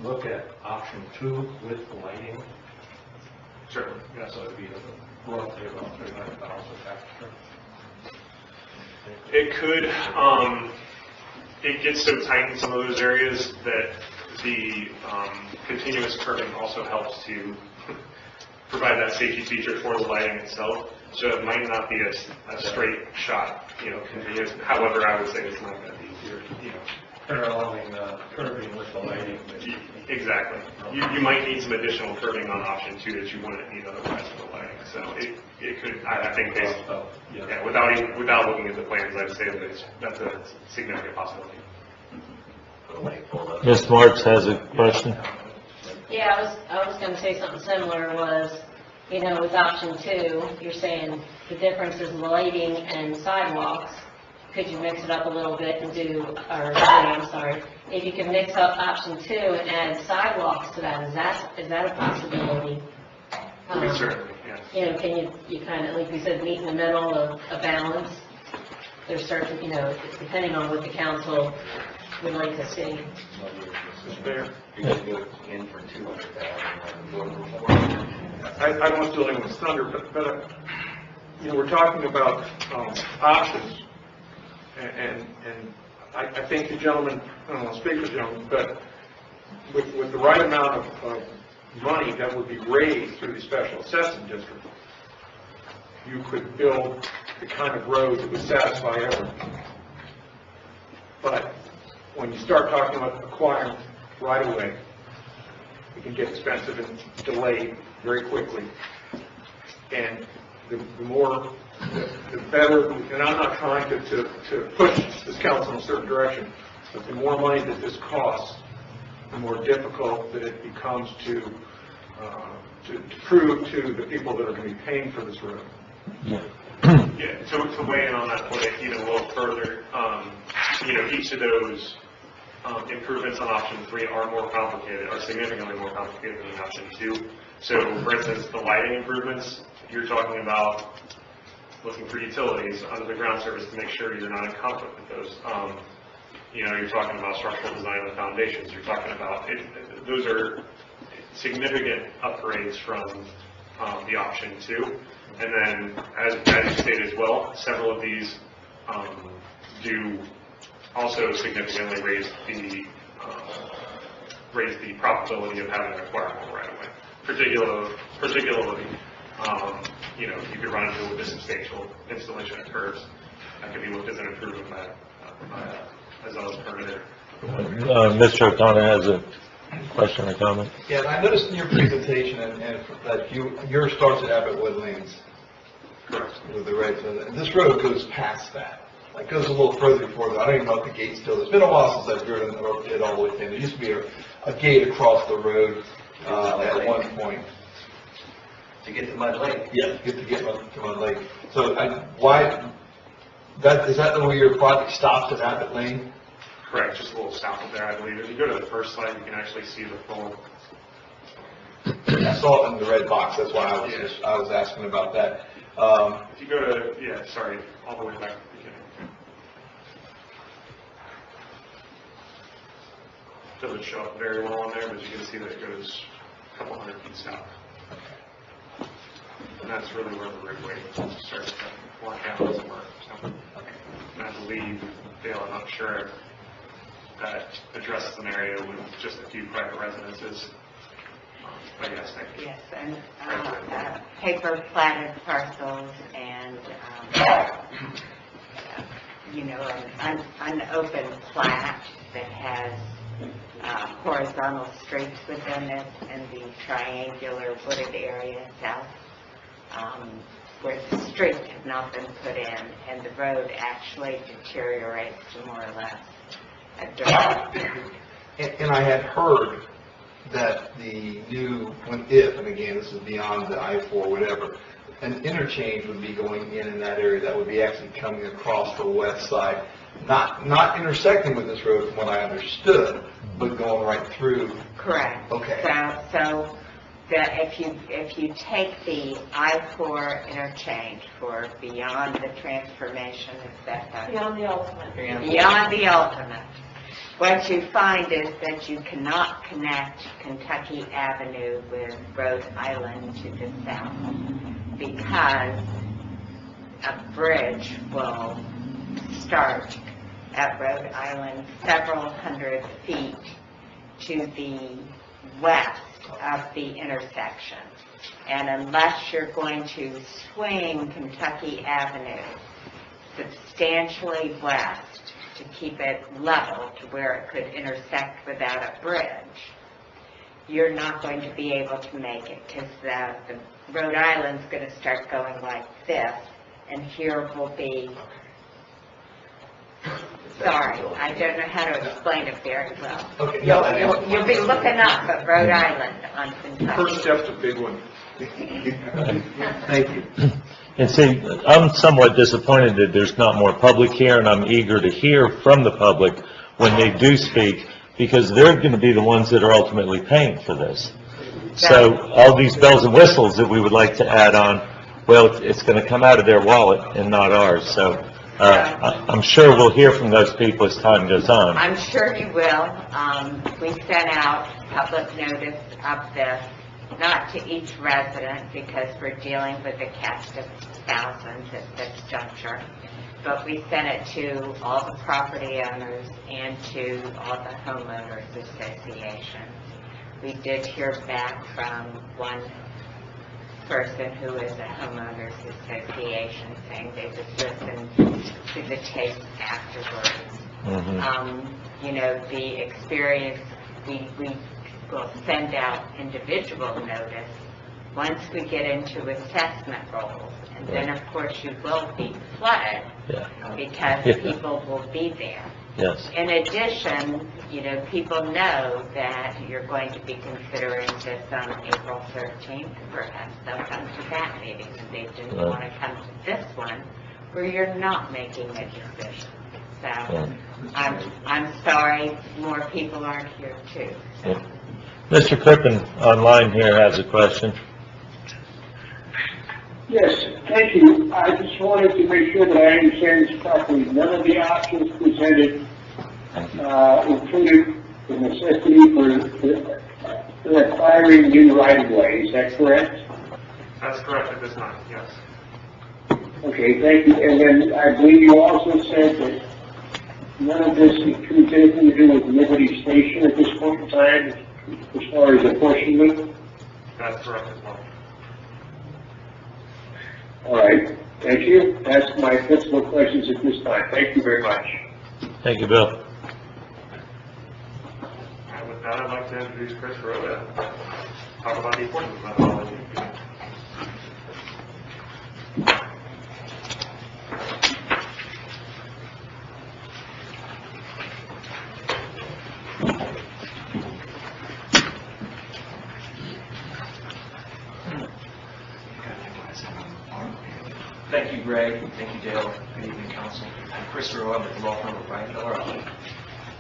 look at option 2 with the lighting? Certainly. Yeah, so it'd be roughly about $300,000 extra. It could. It gets so tight in some of those areas that the continuous curbing also helps to provide that safety feature for the lighting itself. So it might not be a straight shot, continuous. However, I would say it's not going to be, Paralleling the curbing with the lighting. Exactly. You might need some additional curbing on option 2 that you wouldn't need otherwise for the lighting. So it could, I think, without looking at the plans, I'd say that's a significant possibility. Ms. Marks has a question. Yeah, I was going to say something similar. Was, with option 2, you're saying the difference is lighting and sidewalks. Could you mix it up a little bit and if you can mix up option 2 and add sidewalks to that, is that a possibility? Certainly, yes. Can you kind of, like you said, meet in the middle of a balance? There's certain, depending on what the council would like to see. In for $200,000. I don't want to steal anyone's thunder, but we're talking about options, and I think the gentleman, I don't want to speak for the gentleman, but with the right amount of money that would be raised through the special assessment district, you could build the kind of road that would satisfy everyone. But when you start talking about acquiring right-of-way, it can get expensive and delayed very quickly. And the better, and I'm not trying to push this council in a certain direction, but the more money that this costs, the more difficult that it becomes to prove to the people that are going to be paying for this road. Yeah, to weigh in on that point even a little further, each of those improvements on option 3 are more complicated, are significantly more complicated than option 2. So, for instance, the lighting improvements, you're talking about looking for utilities under the ground surface to make sure you're not in conflict with those. You're talking about structural design of the foundations. You're talking about, those are significant upgrades from the option 2. And then, as you stated as well, several of these do also significantly raise the probability of having an acquirable right away. Particularly, you could run into a substantial installation of curbs. that could be looked as an improvement as well as permitted. Mr. O'Connor has a question or comment? Yeah, and I noticed in your presentation and that yours starts at Abbott Wood Lanes Correct. with the red, and this road goes past that. Like goes a little further before that. I don't even know if the gate's still, it's been a while since I've driven it all the way in. There used to be a gate across the road, at one point. To get to Mud Lake. Yeah, to get to Mud Lake. So is that the way your project stops at Abbott Lane? Correct, just a little south of there, I believe. If you go to the first slide, you can actually see the full. I saw it in the red box, that's why I was asking about that. If you go to, all the way back to the beginning. Doesn't show up very well on there, but you can see that it goes a couple hundred feet south. And that's really where the roadway starts to walk out somewhere. So, and I believe, Dale, I'm not sure if that addresses an area with just a few private residences. But yes, thank you. Yes, and paper platted parcels and, an open plat that has horizontal streets within it and the triangular wooded area south, where the streets have not been put in and the road actually deteriorates to more or less a dirt. And I had heard that the new, and again, this is beyond the I-4, whatever, an interchange would be going in that area that would be actually coming across the west side, not intersecting with this road from what I understood, but going right through. Correct. Okay. So that if you take the I-4 interchange for beyond the transformation, is that Beyond the ultimate. beyond the ultimate, what you find is that you cannot connect Kentucky Avenue with Rhode Island to the south because a bridge will start at Rhode Island several hundred feet to the west of the intersection. And unless you're going to swing Kentucky Avenue substantially west to keep it level to where it could intersect without a bridge, you're not going to be able to make it because the Rhode Island's going to start going like this, and here will be, sorry, I don't know how to explain it very well. Okay. You'll be looking up at Rhode Island on Kentucky. First step's a big one. Thank you. And see, I'm somewhat disappointed that there's not more public here, and I'm eager to hear from the public when they do speak, because they're going to be the ones that are ultimately paying for this. So all these bells and whistles that we would like to add on, well, it's going to come out of their wallet and not ours. So I'm sure we'll hear from those people as time goes on. I'm sure you will. We sent out public notice of this, not to each resident because we're dealing with a cast of thousands at this juncture, but we sent it to all the property owners and to all the homeowners associations. We did hear back from one person who is a homeowners association saying they would listen to the tape afterwards. The experience, we will send out individual notice once we get into assessment roles. And then, of course, you will be flooded because people will be there. Yes. In addition, people know that you're going to be considering this on April 13th. Perhaps they'll come to that meeting, and they didn't want to come to this one where you're not making a decision. So I'm sorry more people aren't here, too. So. Mr. Crippen online here has a question. Yes, thank you. I just wanted to make sure that I understand this properly. None of the options presented included the necessity for acquiring new right-of-way. Is that correct? That's correct at this time, yes. Okay, thank you. And then I believe you also said that none of this includes anything to do with Liberty Station at this point in time, as far as apportionment? That's correct as well. All right. Thank you. That's my principal questions at this time. Thank you very much. Thank you, Bill. And with that, I'd like to introduce Chris Rowe to talk about the importance of methodology. Thank you, Greg. Thank you, Dale. Good evening, council. I'm Chris Rowe. I'm with the law firm of Brian Keller.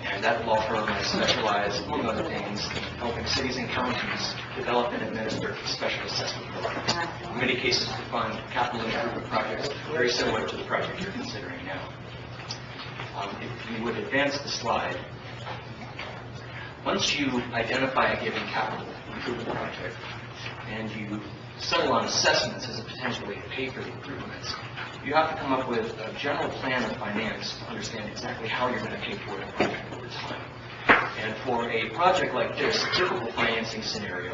And that law firm has specialized, among other things, in helping cities and counties develop and administer special assessment programs. In many cases, to fund capital improvement projects very similar to the project you're considering now. If you would advance the slide, once you identify a given capital improvement project and you settle on assessments as a potential way to pay for the improvements, you have to come up with a general plan of finance to understand exactly how you're going to pay for the project over time. And for a project like this, a typical financing scenario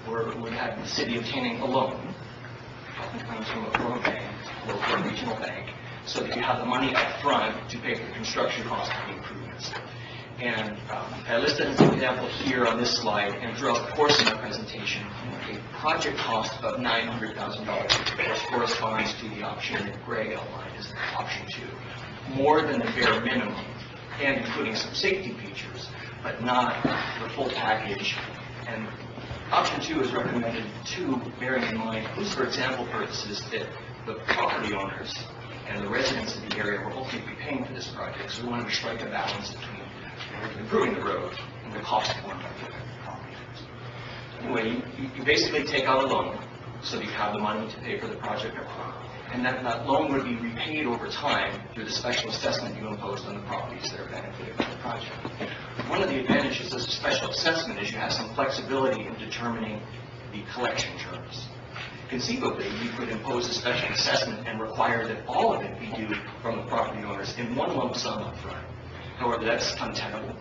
would have the city obtaining a loan, often comes from a foreign bank, local or regional bank, so that you have the money up front to pay for the construction cost of the improvements. And I listed as an example here on this slide and throughout the course of my presentation, a project cost of $900,000, which corresponds to the option that Greg outlined as option 2. More than the bare minimum, and including some safety features, but not the full package. And option 2 is recommended too, bearing in mind, at least for example purposes, that the property owners and the residents of the area will ultimately be paying for this project, so we wanted to strike a balance between improving the road and the cost borne by the affected property owners. Anyway, you basically take out a loan so that you have the money to pay for the project up front, and that loan would be repaid over time through the special assessment you imposed on the properties that are benefited by the project. One of the advantages of a special assessment is you have some flexibility in determining the collection terms. Conceivably, you could impose a special assessment and require that all of it be due from the property owners in one lump sum up front. However, that's untenable.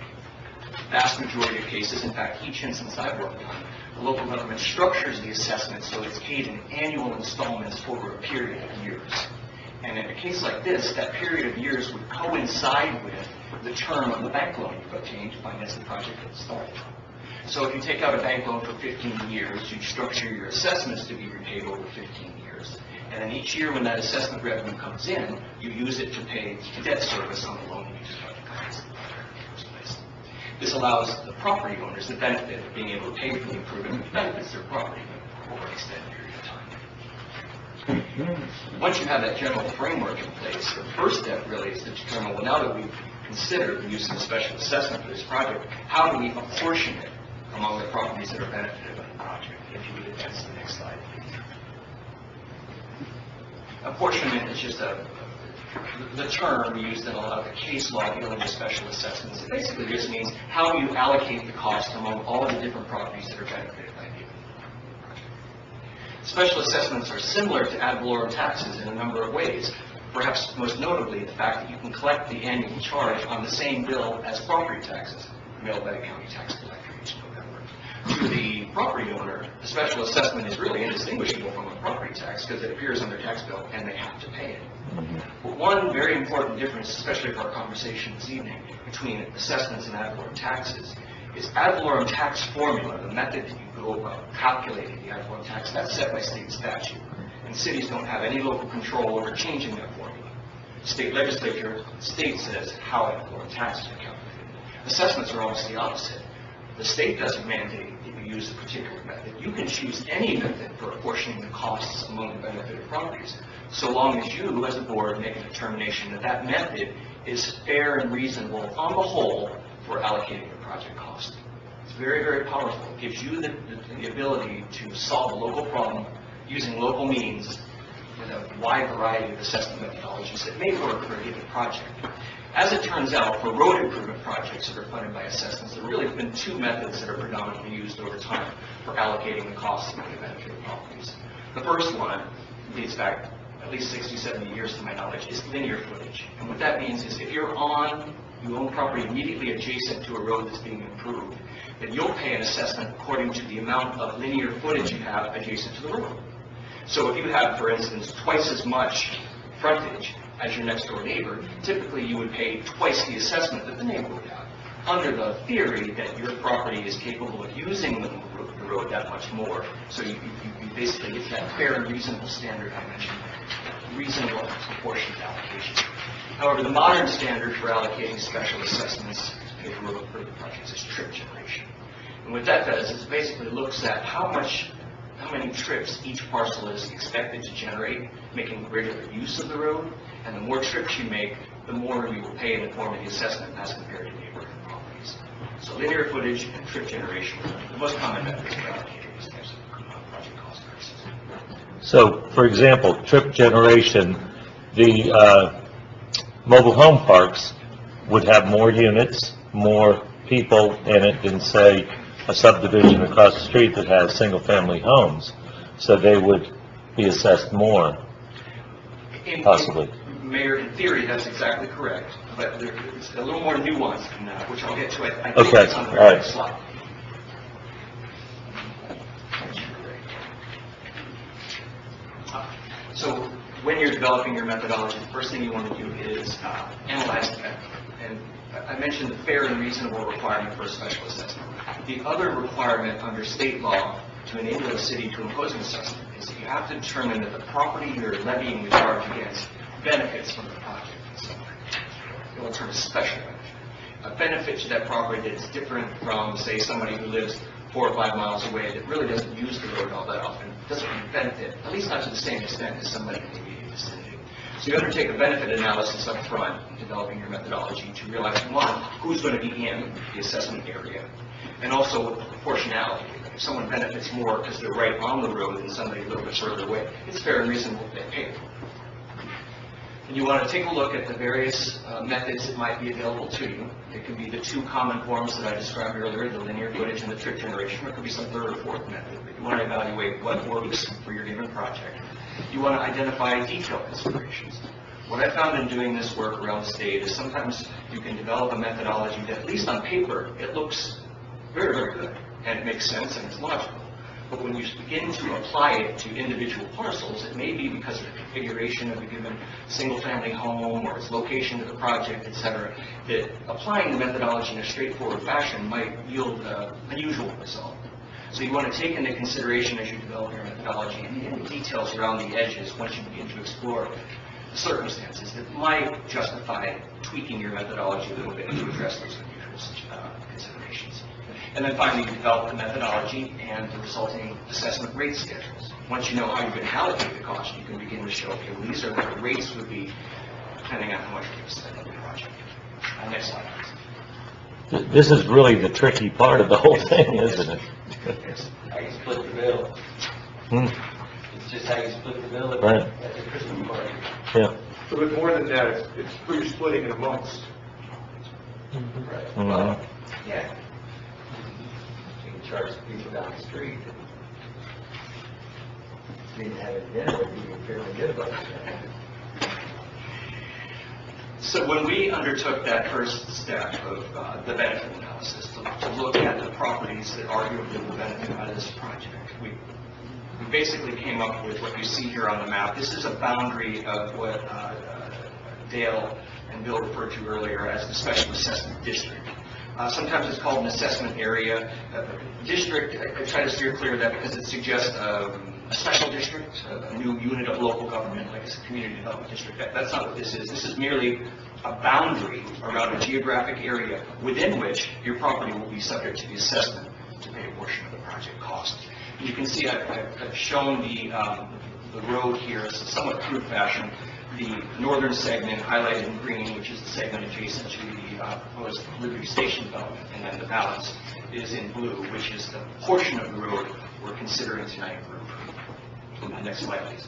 Vast majority of cases, in fact, each instance I've worked on, the local government structures the assessment so it's paid in annual installments over a period of years. And in a case like this, that period of years would coincide with the term of the bank loan you've obtained to finance the project at the start. So if you take out a bank loan for 15 years, you structure your assessments to be repaid over 15 years. And then each year when that assessment revenue comes in, you use it to pay the debt service on the loan you used to finance the project in the first place. This allows the property owners the benefit of being able to pay for the improvement, which benefits their property over an extended period of time. Once you have that general framework in place, the first step really is to determine, well, now that we've considered the use of a special assessment for this project, how do we apportion it among the properties that are benefited by the project? If you would advance to the next slide, please. Apportionment is just the term used in a lot of the case law dealing with special assessments. It basically just means how you allocate the cost among all of the different properties that are benefited by the project. Special assessments are similar to ad valorem taxes in a number of ways. Perhaps most notably, the fact that you can collect the annual charge on the same bill as property taxes mailed by the county tax collector each November. To the property owner, the special assessment is really indistinguishable from a property tax because it appears on their tax bill and they have to pay it. But one very important difference, especially for our conversation this evening, between assessments and ad valorem taxes is ad valorem tax formula, the method that you go about calculating the ad valorem tax, that's set by state statute. And cities don't have any local control over changing that formula. The state legislature, the state says how ad valorem taxes are calculated. Assessments are almost the opposite. The state doesn't mandate that you use a particular method. You can choose any method for apportioning the costs among the benefited properties, so long as you, as a board, make a determination that that method is fair and reasonable on the whole for allocating the project cost. It's very, very powerful. It gives you the ability to solve a local problem using local means with a wide variety of assessment methodologies that may work for a given project. As it turns out, for road improvement projects that are funded by assessments, there really have been two methods that are predominantly used over time for allocating the costs among the benefited properties. The first one dates back at least 60, 70 years to my knowledge, is linear footage. And what that means is if you own property immediately adjacent to a road that's being improved, then you'll pay an assessment according to the amount of linear footage you have adjacent to the road. So if you have, for instance, twice as much frontage as your next door neighbor, typically you would pay twice the assessment that the neighbor would have, under the theory that your property is capable of using the road that much more. So you basically get that fair and reasonable standard I mentioned, reasonable proportionate allocation. However, the modern standard for allocating special assessments to pay for road improvement projects is trip generation. And what that does is basically looks at how many trips each parcel is expected to generate, making regular use of the road, and the more trips you make, the more you will pay in the form of the assessment as compared to neighboring properties. So linear footage and trip generation are the most common methods for allocating these types of project cost prices. So, for example, trip generation, the mobile home parks would have more units, more people in it than, say, a subdivision across the street that has single-family homes. So they would be assessed more, possibly. Mayor, in theory, that's exactly correct, but it's a little more nuanced than that, which I'll get to. I think Okay, it's on the all right. next slide. So when you're developing your methodology, the first thing you want to do is analyze the benefit. And I mentioned the fair and reasonable requirement for a special assessment. The other requirement under state law to enable a city to impose an assessment is that you have to determine that the property you're levying the charge against benefits from the project in some way. It will turn a special benefit. A benefit to that property that is different from, say, somebody who lives 4 or 5 miles away that really doesn't use the road all that often, doesn't really benefit, at least not to the same extent as somebody in the immediate vicinity. So you undertake a benefit analysis up front in developing your methodology to realize, one, who's going to be in the assessment area, and also proportionality. If someone benefits more because they're right on the road than somebody a little bit further away, it's fair and reasonable to pay. And you want to take a look at the various methods that might be available to you. It could be the 2 common forms that I described earlier, the linear footage and the trip generation, or it could be some third or fourth method. But you want to evaluate what works for your given project. You want to identify detail considerations. What I found in doing this work around the state is sometimes you can develop a methodology that, at least on paper, it looks very, very good, and it makes sense and it's logical. But when you begin to apply it to individual parcels, it may be because of the configuration of a given single-family home or its location of the project, etc., that applying the methodology in a straightforward fashion might yield an unusual result. So you want to take into consideration as you develop your methodology any details around the edges once you begin to explore the circumstances that might justify tweaking your methodology a little bit to address those unusual considerations. And then finally, you develop the methodology and the resulting assessment rate schedules. Once you know how you're going to allocate the cost, you can begin to show, okay, well, these are what the rates would be depending on how much we're going to spend on the project. Next slide, please. This is really the tricky part of the whole thing, isn't it? Yes. How you split the bill. It's just how you split the bill Right. at the Christmas party. Yeah. So but more than that, it's who you're splitting it amongst. Right. Mhm. Well, yeah. You can charge people down the street. Need to have it dinner, you can fairly good about it. So when we undertook that first step of the benefit analysis, to look at the properties that arguably will benefit out of this project, we basically came up with what you see here on the map. This is a boundary of what Dale and Bill referred to earlier as the special assessment district. Sometimes it's called an assessment area. District, I try to steer clear of that because it suggests a special district, a new unit of local government, like a community development district. That's not what this is. This is merely a boundary around a geographic area within which your property will be subject to the assessment to pay a portion of the project cost. You can see I've shown the road here in a somewhat crude fashion. The northern segment highlighted in green, which is the segment adjacent to the proposed Liberty Station development, and then the balance is in blue, which is the portion of the road we're considering tonight for improvement. Next slide, please.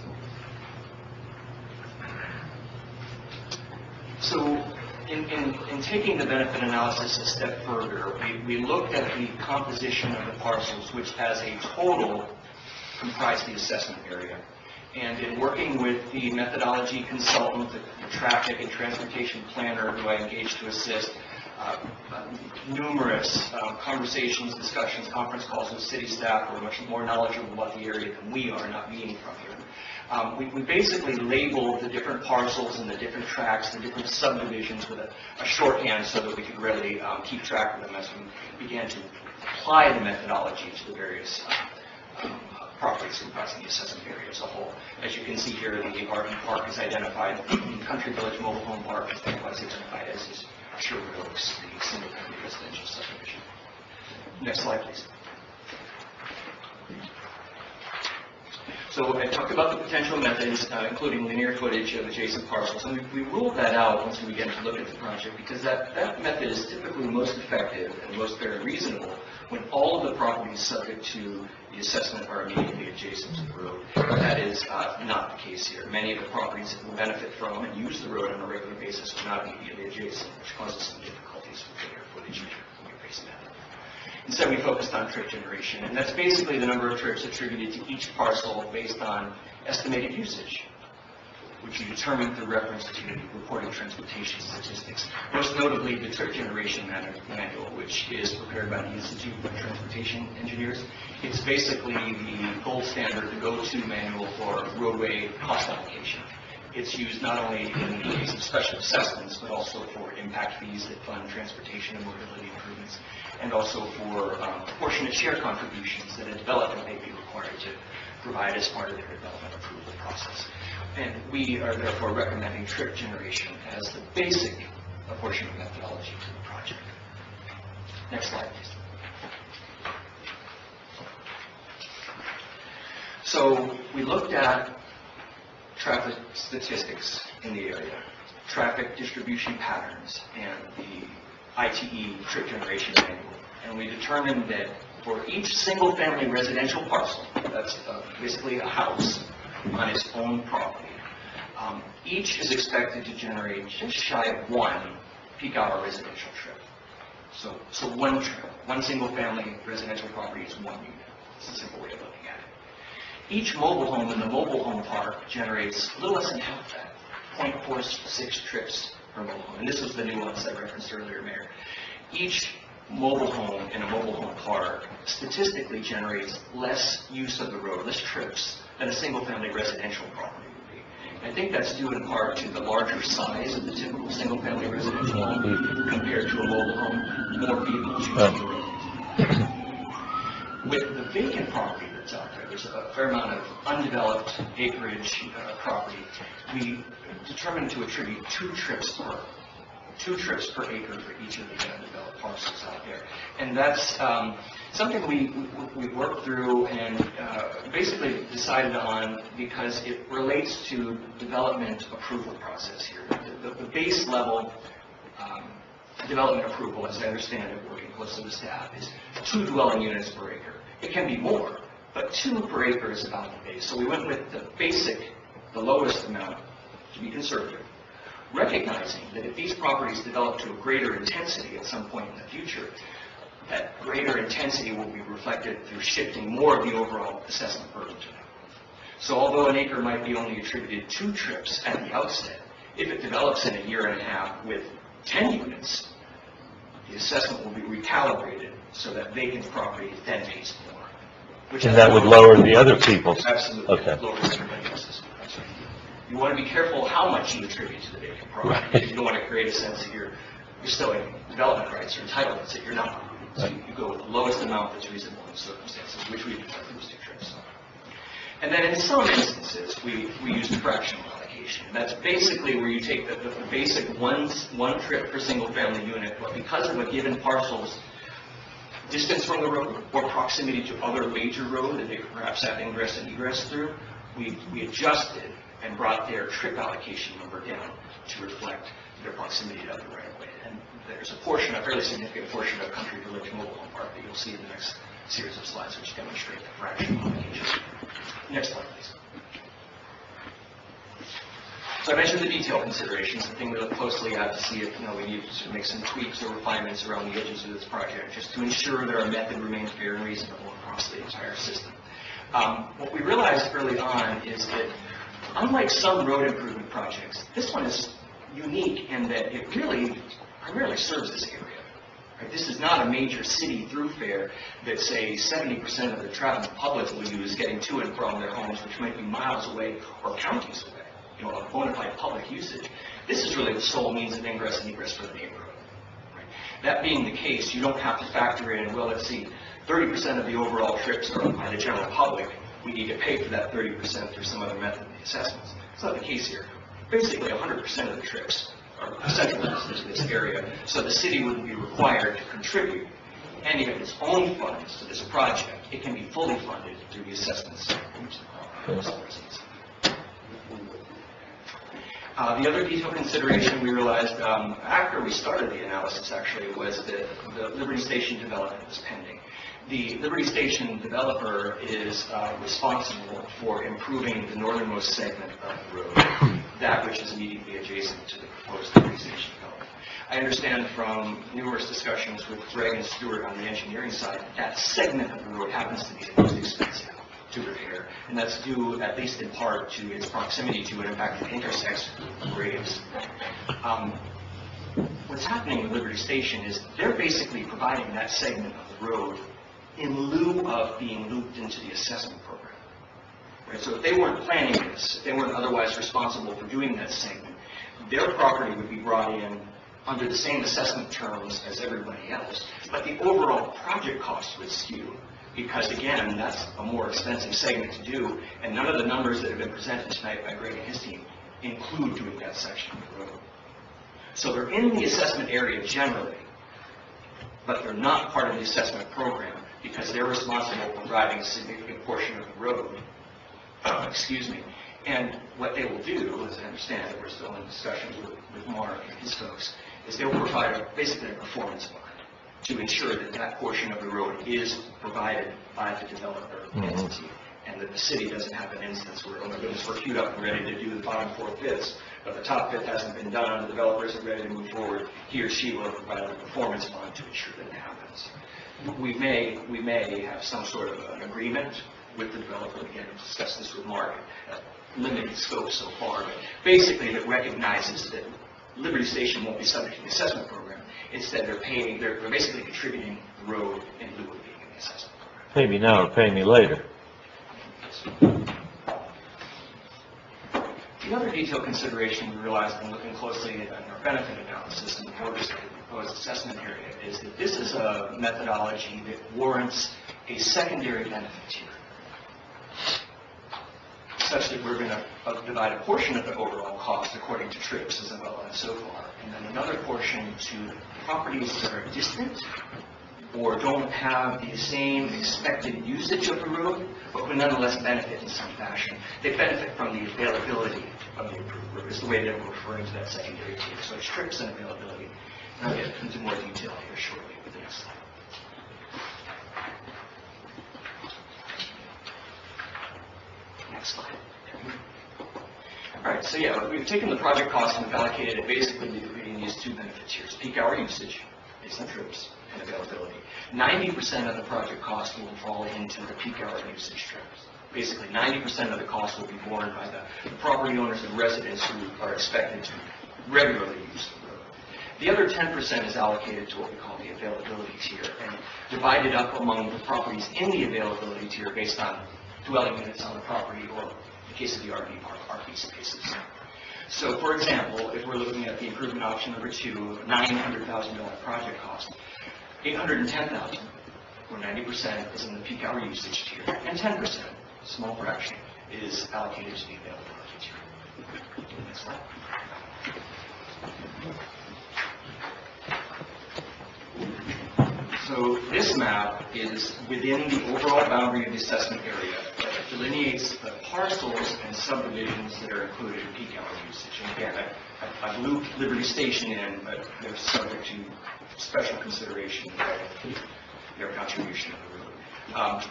So in taking the benefit analysis a step further, we looked at the composition of the parcels, which as a total comprise the assessment area. And in working with the methodology consultant, the traffic and transportation planner who I engaged to assist, numerous conversations, discussions, conference calls with city staff who are much more knowledgeable about the area than we are, not being from here. We basically labeled the different parcels and the different tracts, the different subdivisions with a shorthand so that we could readily keep track of them as we began to apply the methodology to the various properties comprising the assessment area as a whole. As you can see here, the RV Park is identified, Country Village Mobile Home Park is identified as is Sherwood Oaks, the single-family residential subdivision. Next slide, please. So I talked about the potential methods, including linear footage of adjacent parcels, and we ruled that out once we began to look at the project because that method is typically most effective and most very reasonable when all of the properties subject to the assessment are immediately adjacent to the road. That is not the case here. Many of the properties that will benefit from and use the road on a regular basis are not immediately adjacent, which causes some difficulties with linear footage based method. Instead, we focused on trip generation, and that's basically the number of trips attributed to each parcel based on estimated usage, which you determine through reference to reported transportation statistics. Most notably, the trip generation manual, which is prepared by the Institute of Transportation Engineers. It's basically the gold standard, the go-to manual for roadway cost allocation. It's used not only in the case of special assessments, but also for impact fees that fund transportation and mobility improvements, and also for proportionate share contributions that a development may be required to provide as part of their development approval process. And we are therefore recommending trip generation as the basic apportionment methodology for the project. Next slide, please. So we looked at traffic statistics in the area, traffic distribution patterns, and the ITE trip generation manual. And we determined that for each single-family residential parcel, that's basically a house on its own property, each is expected to generate just shy of one peak hour residential trip. So one trip, one single-family residential property is one unit. It's a simple way of looking at it. Each mobile home in the mobile home park generates a little less than half that, 0.46 trips per mobile home. And this was the nuance I referenced earlier, Mayor. Each mobile home in a mobile home park statistically generates less use of the road, less trips, than a single-family residential property would be. I think that's due in part to the larger size of the typical single-family residential home compared to a mobile home, more vehicles using the road. With the vacant property that's out there, there's a fair amount of undeveloped acreage property. We determined to attribute two trips per acre for each of the undeveloped parcels out there. And that's something we worked through and basically decided on because it relates to development approval process here. The base level development approval, as I understand it, working closely with staff, is 2 dwelling units per acre. It can be more, but 2 per acre is about the base. So we went with the basic, the lowest amount, to be conservative, recognizing that if these properties develop to a greater intensity at some point in the future, that greater intensity will be reflected through shifting more of the overall assessment burden to them. So although an acre might be only attributed 2 trips at the outset, if it develops in a year and a half with 10 units, the assessment will be recalibrated so that vacant property then pays more. And that would lower the other people's? Absolutely. Okay. Lower the rental system. That's right. You want to be careful how much you attribute to the vacant property. Right. You don't want to create a sense that you're stealing development rights or entitlements that you're not. So Right. you go with the lowest amount that's reasonable in circumstances, which we determined was 2 trips. And then in some instances, we use fractional allocation. That's basically where you take the basic one trip per single family unit, but because of a given parcel's distance from the road or proximity to other major road that they perhaps have ingress and egress through, we adjusted and brought their trip allocation number down to reflect their proximity to other right-of-way. And there's a fairly significant portion of Country Village Mobile Home Park that you'll see in the next series of slides which demonstrate the fractional allocation. Next slide, please. So I mentioned the detail considerations, the thing we look closely at to see if we need to make some tweaks or refinements around the edges of this project, just to ensure that our method remains fair and reasonable across the entire system. What we realized early on is that unlike some road improvement projects, this one is unique in that it really primarily serves this area. Right? This is not a major city thoroughfare that, say, 70% of the traveling public will use getting to and from their homes, which might be miles away or counties away, you know, a bona fide public usage. This is really the sole means of ingress and egress for the neighborhood. Right? That being the case, you don't have to factor in, well, let's see, 30% of the overall trips are by the general public. We need to pay for that 30% through some other method of the assessments. It's not the case here. Basically, 100% of the trips are centralized into this area, so the city wouldn't be required to contribute any of its own funds to this project. It can be fully funded through the assessments. The other detailed consideration we realized after we started the analysis actually was that the Liberty Station development was pending. The Liberty Station developer is responsible for improving the northernmost segment of the road, that which is immediately adjacent to the proposed Liberty Station development. I understand from numerous discussions with Greg and Stuart on the engineering side, that segment of the road happens to be the most expensive to repair, and that's due, at least in part, to its proximity to and in fact it intersects grades. What's happening with Liberty Station is they're basically providing that segment of the road in lieu of being looped into the assessment program. Right? So if they weren't planning this, if they weren't otherwise responsible for doing that segment, their property would be brought in under the same assessment terms as everybody else, but the overall project cost would skew. Because again, that's a more expensive segment to do, and none of the numbers that have been presented tonight by Greg and his team include doing that section of the road. So they're in the assessment area generally, but they're not part of the assessment program because they're responsible for driving a significant portion of the road. Excuse me. And what they will do, as I understand it, we're still in discussions with Mark and his folks, is they will provide basically a performance bond to ensure that that portion of the road is provided by the developer entity, and that the city doesn't have an instance where, oh my goodness, we're queued up and ready to do the bottom 4 fifths, but the top fifth hasn't been done, the developer isn't ready to move forward, he or she will provide a performance bond to ensure that it happens. We may have some sort of an agreement with the developer, again, we've discussed this with Mark, limited scope so far, but basically it recognizes that Liberty Station won't be subject to the assessment program. Instead, they're basically contributing the road in lieu of being in the assessment program. Pay me now or pay me later. The other detailed consideration we realized in looking closely at our benefit analysis and the proposed assessment area is that this is a methodology that warrants a secondary benefit tier, such that we're going to divide a portion of the overall cost according to trips, as well as so far, and then another portion to properties that are distant or don't have the same expected usage of the road, but would nonetheless benefit in some fashion. They benefit from the availability of the improved road, is the way that we're referring to that secondary tier. So it's trips and availability. And I'll get into more detail here shortly with the next slide. Next slide. All right, so yeah, we've taken the project cost and we've allocated it basically between these 2 benefit tiers, peak hour usage, based on trips, and availability. 90% of the project cost will fall into the peak hour usage trips. Basically, 90% of the cost will be borne by the property owners and residents who are expected to regularly use the road. The other 10% is allocated to what we call the availability tier and divided up among the properties in the availability tier based on dwelling units on the property, or in the case of the RV park, RV spaces. So, for example, if we're looking at the improvement option number 2, $900,000 project cost, $810,000, or 90%, is in the peak hour usage tier, and 10%, small fraction, is allocated to the availability tier. Next slide. So this map is within the overall boundary of the assessment area. It delineates the parcels and subdivisions that are included in peak hour usage. And again, I've looped Liberty Station in, but they're subject to special consideration by their contribution to the road.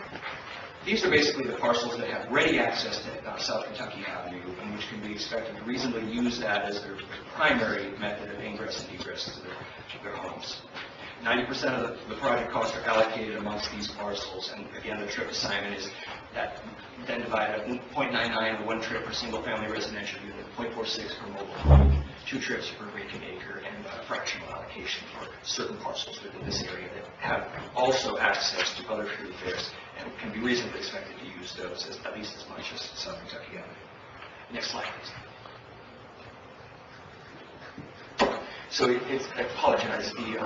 These are basically the parcels that have ready access to South Kentucky Avenue, and which can be expected to reasonably use that as their primary method of ingress and egress to their homes. 90% of the project costs are allocated amongst these parcels, and again, the trip assignment is that then divided at 0.99 one trip per single-family residential unit, 0.46 per mobile home, 2 trips per vacant acre and a fractional allocation for certain parcels within this area that have also access to other thoroughfares and can be reasonably expected to use those at least as much as South Kentucky Avenue. Next slide, please. So I apologize, the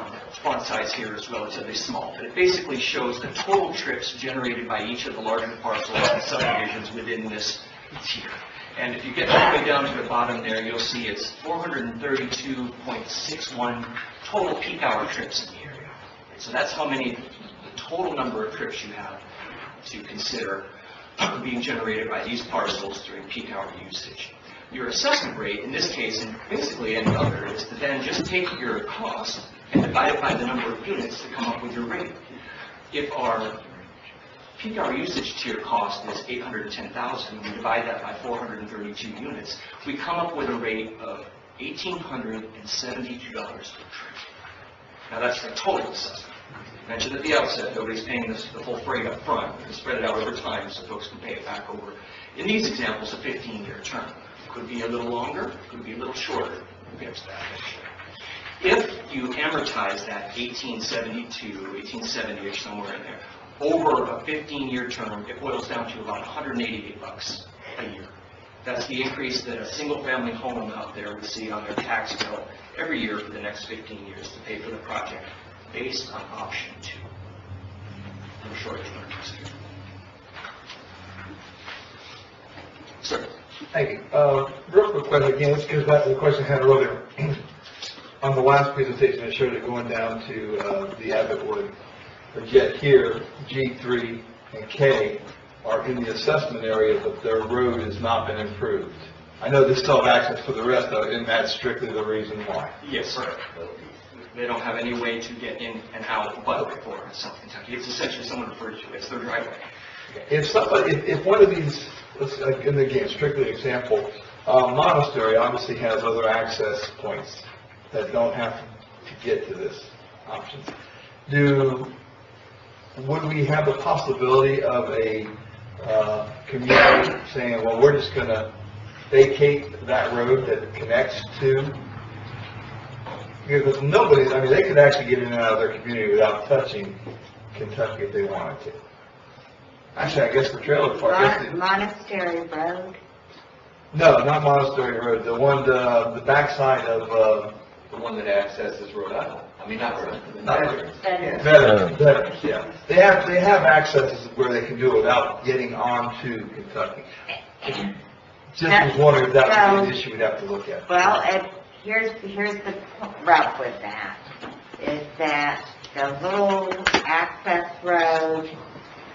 font size here is relatively small, but it basically shows the total trips generated by each of the larger parcels and subdivisions within this tier. And if you get all the way down to the bottom there, you'll see it's 432.61 total peak hour trips in the area. So that's how many, the total number of trips you have to consider being generated by these parcels during peak hour usage. Your assessment rate, in this case, and basically any other, is to then just take your cost and divide it by the number of units to come up with your rate. If our peak hour usage tier cost is $810,000, and we divide that by 432 units, we come up with a rate of $1,872 per trip. Now that's the total assessment. I mentioned at the outset, nobody's paying the full freight up front. We can spread it out over time so folks can pay it back over, in these examples, a 15-year term. Could be a little longer, could be a little shorter. We'll get to that eventually. If you amortize that 1870-ish, somewhere in there, over a 15-year term, it boils down to about $188 a year. That's the increase that a single-family home out there would see on their tax bill every year for the next 15 years to pay for the project, based on option 2. No shortage of interest. Sir. Thank you. Real quick question, again, this goes back to the question I had earlier. On the last presentation, I showed it going down to the Abbott Wood, but yet here, G3 and K are in the assessment area, but their road has not been improved. I know they still have access for the rest of it, and that's strictly the reason why. Yes, sir. They don't have any way to get in and out but for South Kentucky. It's essentially someone referred to as their driveway. If somebody, if one of these, and again, strictly example, Monastery obviously has other access points that don't have to get to this option. Would we have the possibility of a community saying, well, we're just going to vacate that road that connects to? Because nobody, I mean, they could actually get in and out of their community without touching Kentucky if they wanted to. Actually, I guess the trailer park. Monastery Road? No, not Monastery Road. The one, the backside of, The one that accesses Rhode Island. I mean, not Rhode Island. Veterans, yeah. They have accesses where they can do it without getting onto Kentucky. Just was wondering if that would be an issue we'd have to look at. Well, here's the rub with that, is that the little access road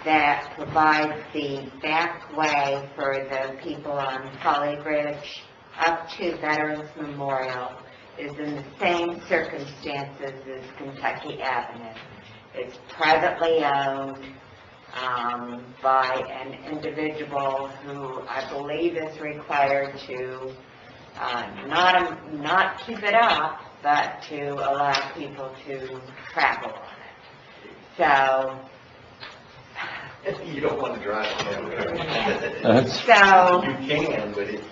that provides the back way for the people on Holly Ridge up to Veterans Memorial is in the same circumstances as Kentucky Avenue. It's privately owned by an individual who I believe is required to not keep it up, but to allow people to travel on it. So You don't want to drive on it. So, You can, but it...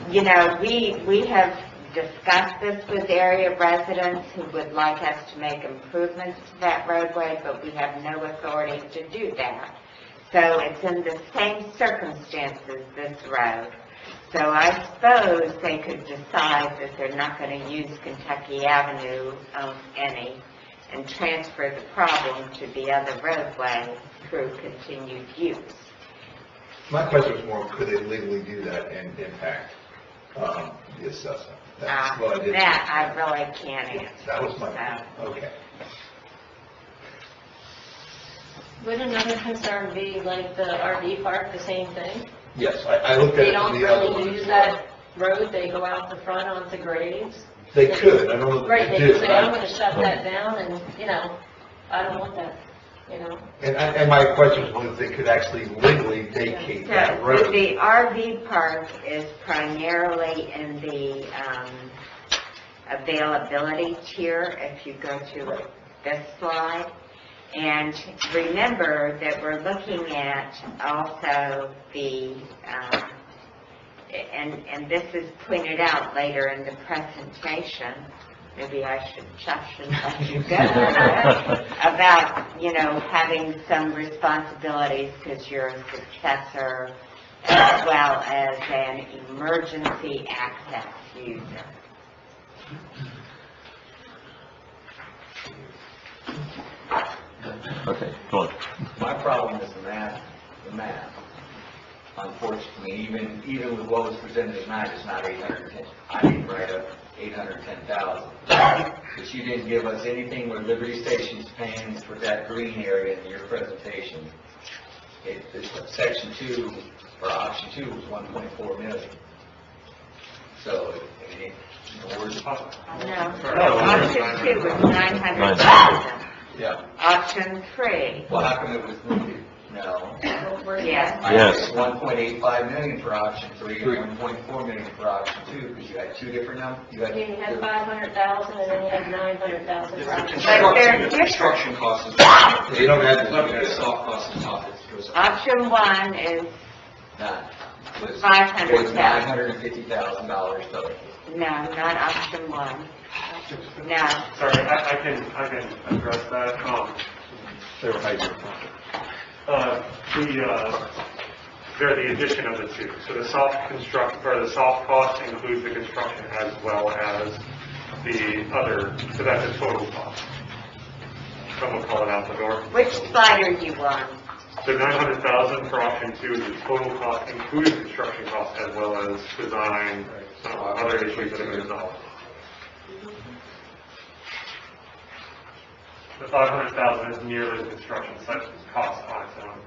you know, we have discussed this with area residents who would like us to make improvements to that roadway, but we have no authority to do that. So it's in the same circumstances, this road. So I suppose they could decide that they're not going to use Kentucky Avenue any and transfer the problem to the other roadway through continued use. My question was more, could they legally do that and impact the assessment? That's what I did. That I really can't answer. That was my, okay. Would another concern be like the RV park, the same thing? Yes, I looked at They it don't from the other really one use as well. that road, they go out the front onto grades. They could, I don't know Right, if they they could do. say, I'm gonna shut that down and, you know, I don't want that, you know. And my question was if they could actually legally vacate that So road. the RV park is primarily in the availability tier, if you go to this slide. And remember that we're looking at also the and this is pointed out later in the presentation, maybe I should shush and let you go, about, having some responsibilities because you're a successor as well as an emergency access user. Okay, go on. My problem is the math. Unfortunately, even with what was presented tonight, it's not 810. I didn't write up 810,000. But you didn't give us anything where Liberty Station's paying for that green area in your presentation. Section 2, or option 2 was 1.4 million. So, where's the problem? No, option 2 was 900,000. Yeah. Option 3. Well, how come it was moved? No. Yes. Yes. 1.85 million for option 3 and 1.4 million for option 2, because you had two different numbers. You had 500,000 and then you had 900,000 for option. The construction cost is, You don't have the soft cost is top, it goes up. Option 1 is was $500,000. $950,000 total. No, not option 1. No. Sorry, I can address that. They were hiding. They're the addition of the two. So the soft cost includes the construction as well as the other, so that's a total cost. Someone call it out the door. Which slide are you on? So 900,000 for option 2 is the total cost, including construction costs as well as design, other issues that have been resolved. The 500,000 is nearly the construction site cost on its own.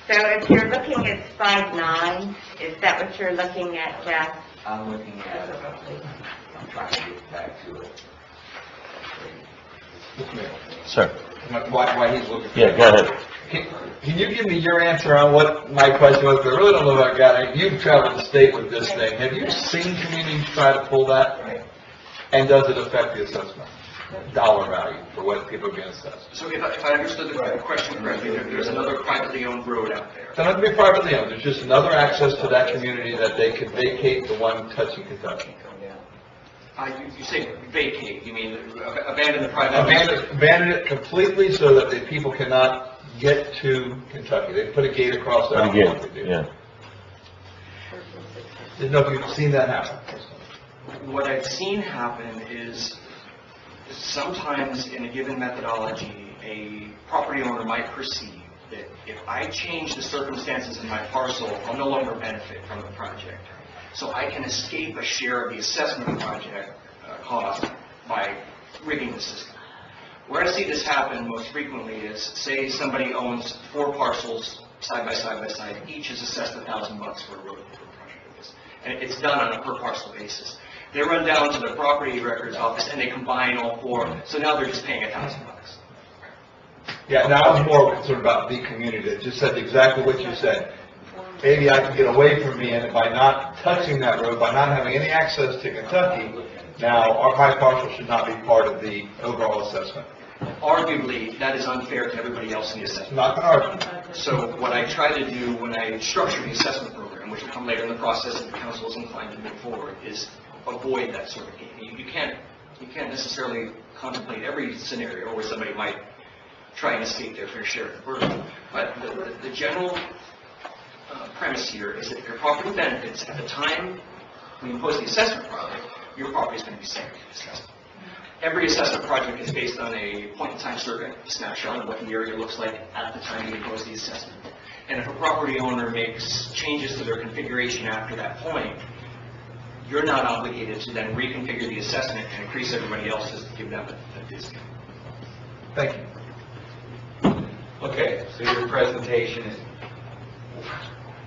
So if you're looking at slide 9, is that what you're looking at, Jeff? I'm looking at it. I'm trying to get back to it. Sir. Why he's looking. Yeah, go ahead. Can you give me your answer on what my question was? Because I really don't know if I got it. You've traveled the state with this thing. Have you seen communities try to pull that? And does it affect the assessment? Dollar value for what people are being assessed? So if I understood the question correctly, there's another privately owned road out there. It doesn't have to be privately owned. There's just another access to that community that they could vacate the one touching Kentucky. You say vacate, you mean abandon the private? Abandon it completely so that the people cannot get to Kentucky. They put a gate across there. Yeah. Didn't know if you've seen that happen. What I've seen happen is sometimes in a given methodology, a property owner might perceive that if I change the circumstances in my parcel, I'll no longer benefit from the project. So I can escape a share of the assessment project cost by rigging the system. Where I see this happen most frequently is, say somebody owns 4 parcels side by side, each is assessed $1,000 for a road project like this. And it's done on a per parcel basis. They run down to the property records office and they combine all 4, so now they're just paying $1,000. Yeah, now I was more concerned about the community that just said exactly what you said. Maybe I can get away from being, by not touching that road, by not having any access to Kentucky, now my parcel should not be part of the overall assessment. Arguably, that is unfair to everybody else in the assessment. Not going to argue. So what I try to do when I structure the assessment program, which will come later in the process if the council is inclined to move forward, is avoid that sort of game. You can't necessarily contemplate every scenario where somebody might try and escape their fair share of the burden. But the general premise here is that if your property benefits at the time we impose the assessment project, your property is going to be subject to assessment. Every assessment project is based on a point-in-time survey, a snapshot of what the area looks like at the time you impose the assessment. And if a property owner makes changes to their configuration after that point, you're not obligated to then reconfigure the assessment and increase everybody else's to give them a discount. Thank you. Okay, so your presentation is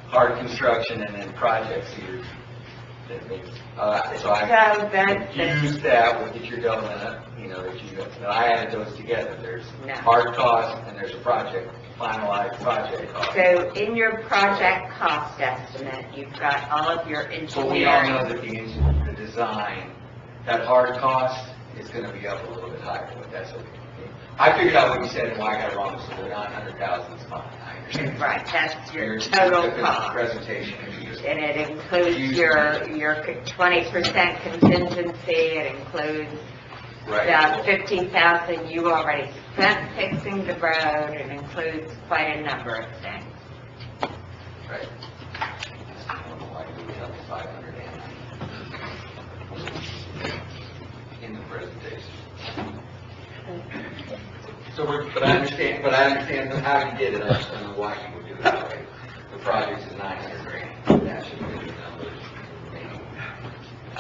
hard construction and then projects here. So I used that with that you're going to, I added those together. There's hard cost and there's a project, finalized project cost. So in your project cost estimate, you've got all of your engineering. So we all know that the design, that hard cost it's gonna be up a little bit higher, but that's okay. I figured out what you said and why I got it wrong, so the 900,000 is fine, I understand. Right, that's your Your total specific cost. Presentation, if you just. And it includes your 20% contingency, it includes Right. the 50,000 you already spent fixing the road, it includes quite a number of things. Right. I don't know why you would tell me 500 in the presentation. So but I understand how you did it, I just don't know why you would do it that way. The project is 900 grand, that should be the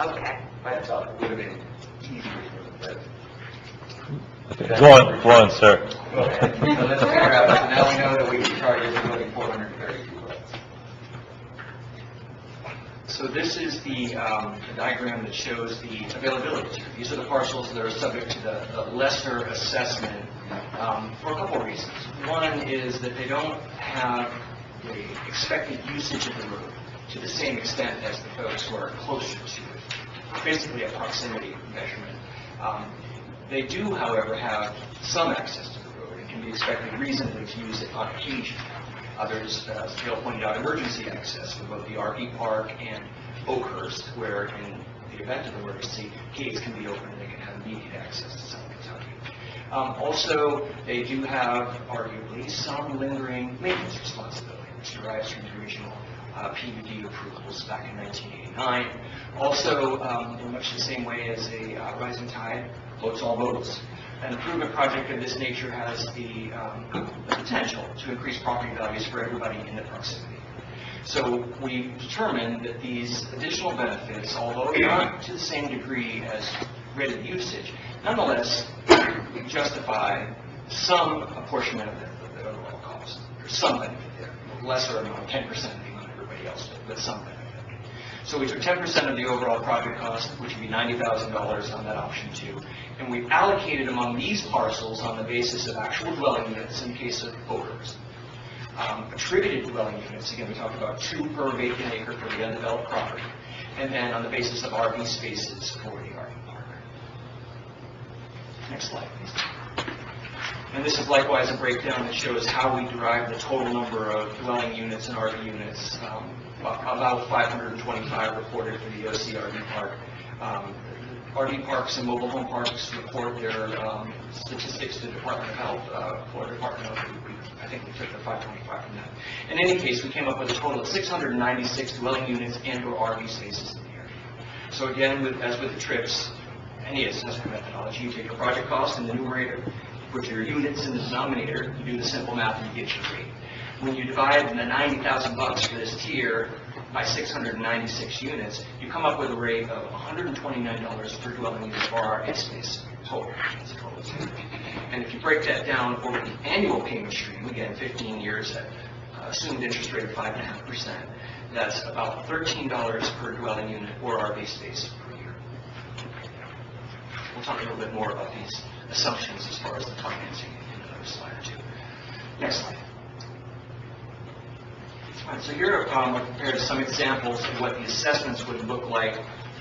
number. Okay. That's all, it would have been easier for the president. Go on, sir. Okay, so let's figure out, so now we know that we can charge everybody 432 bucks. So this is the diagram that shows the availability. These are the parcels that are subject to the lesser assessment for a couple of reasons. One is that they don't have the expected usage of the road to the same extent as the folks who are closer to it. Basically a proximity measurement. They do, however, have some access to the road and can be expected reasonably to use it on occasion. Others, as Gail pointed out, emergency access for both the RV park and Oakhurst, where in the event of emergency, gates can be opened and they can have immediate access to South Kentucky. Also, they do have arguably some lingering maintenance responsibility, which derives from the original PUD approvals back in 1989. Also, in much the same way as a rising tide floats all boats. An improvement project of this nature has the potential to increase property values for everybody in the proximity. So we determined that these additional benefits, although not to the same degree as rated usage, nonetheless justify some apportionment of the overall cost. There's some benefit there, lesser amount, 10% beyond everybody else, but some benefit. So we took 10% of the overall project cost, which would be $90,000 on that option 2, and we allocated among these parcels on the basis of actual dwelling units in case of Oakhurst. Attributed dwelling units, again, we talked about 2 per vacant acre for the undeveloped property, and then on the basis of RV spaces for the RV park. Next slide, please. And this is likewise a breakdown that shows how we derive the total number of dwelling units and RV units. About 525 reported for the OCRV park. RV parks and mobile home parks report their statistics to the Department of Health, Florida Department of Health. I think we took the 525 from that. In any case, we came up with a total of 696 dwelling units and or RV spaces in the area. So again, as with the trips, any assessment methodology, you take your project cost in the numerator, put your units in the denominator, you do the simple math, and you get your rate. When you divide the $90,000 for this tier by 696 units, you come up with a rate of $129 per dwelling unit for RV space total. That's total. And if you break that down over the annual payment stream, again, 15 years at assumed interest rate of 5.5%, that's about $13 per dwelling unit or RV space per year. We'll talk a little bit more about these assumptions as far as the financing in another slide or two. Next slide. All right, so here I've prepared some examples of what the assessments would look like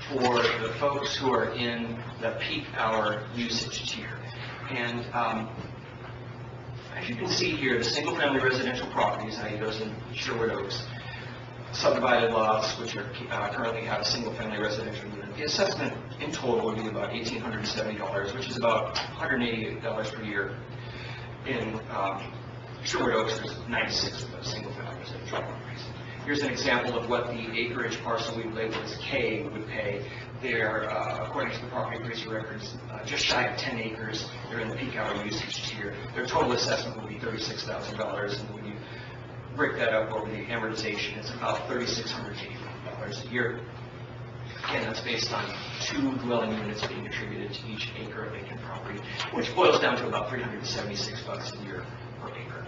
for the folks who are in the peak hour usage tier. And as you can see here, the single-family residential properties, Aidos and Sherwood Oaks, subdivided lots, which are currently have a single-family residential unit. The assessment in total would be about $1,870, which is about $188 per year. In Sherwood Oaks, there's 96 of those single-family residential properties. Here's an example of what the acreage parcel we've labeled as K would pay. They're, according to the property appraiser records, just shy of 10 acres. They're in the peak hour usage tier. Their total assessment would be $36,000, and when you break that up over the amortization, it's about $3,680 a year. Again, that's based on 2 dwelling units being attributed to each acre of vacant property, which boils down to about $376 a year per acre.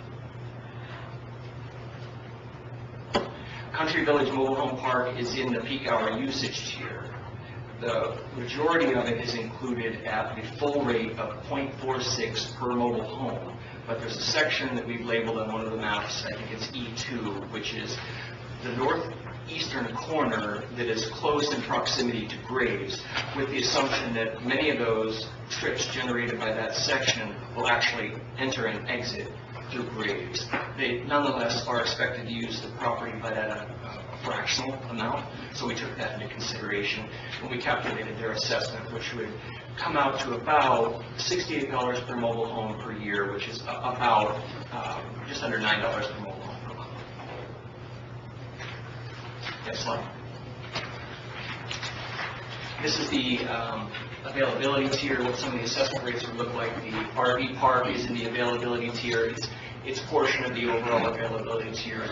Country Village Mobile Home Park is in the peak hour usage tier. The majority of it is included at the full rate of 0.46 per mobile home, but there's a section that we've labeled on one of the maps, I think it's E2, which is the eastern corner that is close in proximity to graves, with the assumption that many of those trips generated by that section will actually enter and exit through graves. They nonetheless are expected to use the property, but at a fractional amount, so we took that into consideration when we calculated their assessment, which would come out to about $68 per mobile home per year, which is about just under $9 per mobile home per month. Next slide. This is the availability tier, what some of the assessment rates would look like. The RV park is in the availability tier. Its portion of the overall availability tier,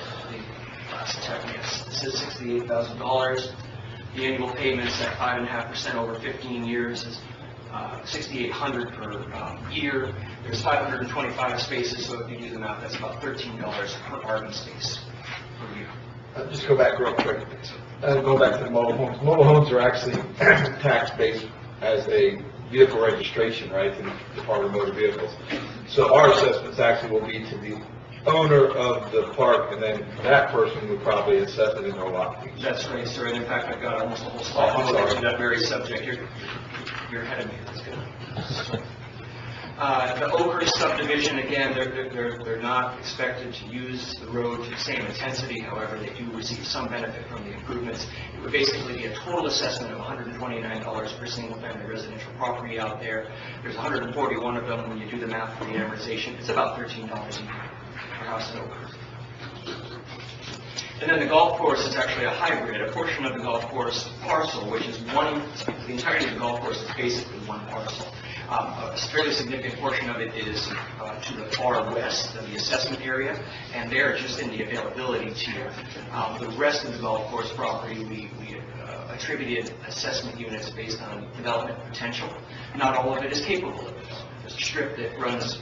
yes, this is $68,000. The annual payments at 5.5% over 15 years is $6,800 per year. There's 525 spaces, so if you do the math, that's about $13 per RV space per year. Just go back real quick. Go back to the mobile homes. Mobile homes are actually tax-based as a vehicle registration, right, in the Department of Motor Vehicles. So our assessments actually will be to the owner of the park, and then that person would probably assess it in their lot fees. That's right, sir. And in fact, I've got almost a whole slide on that very subject. You're ahead of me. That's good. The Oakhurst subdivision, again, they're not expected to use the road to the same intensity. However, they do receive some benefit from the improvements. It would basically be a total assessment of $129 per single-family residential property out there. There's 141 of them. When you do the math for the amortization, it's about $13 a year per house in Oakhurst. And then the golf course is actually a hybrid. A portion of the golf course parcel, which is the entirety of the golf course is basically one parcel. A fairly significant portion of it is to the far west of the assessment area, and they're just in the availability tier. The rest of the golf course property, we attributed assessment units based on development potential. Not all of it is capable of development. There's a strip that runs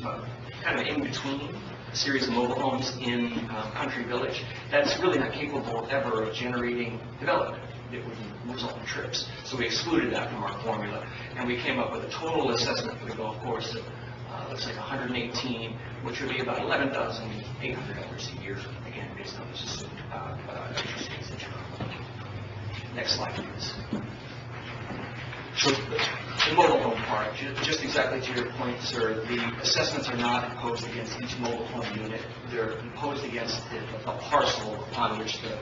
kind of in between a series of mobile homes in Country Village. That's really not capable ever of generating development. It would result in trips. So we excluded that from our formula, and we came up with a total assessment for the golf course of looks like 118, which would be about $11,800 a year, again, based on this assumed interest rates that you're on. Next slide, please. So the mobile home park, just exactly to your point, sir, the assessments are not imposed against each mobile home unit. They're imposed against the parcel upon which the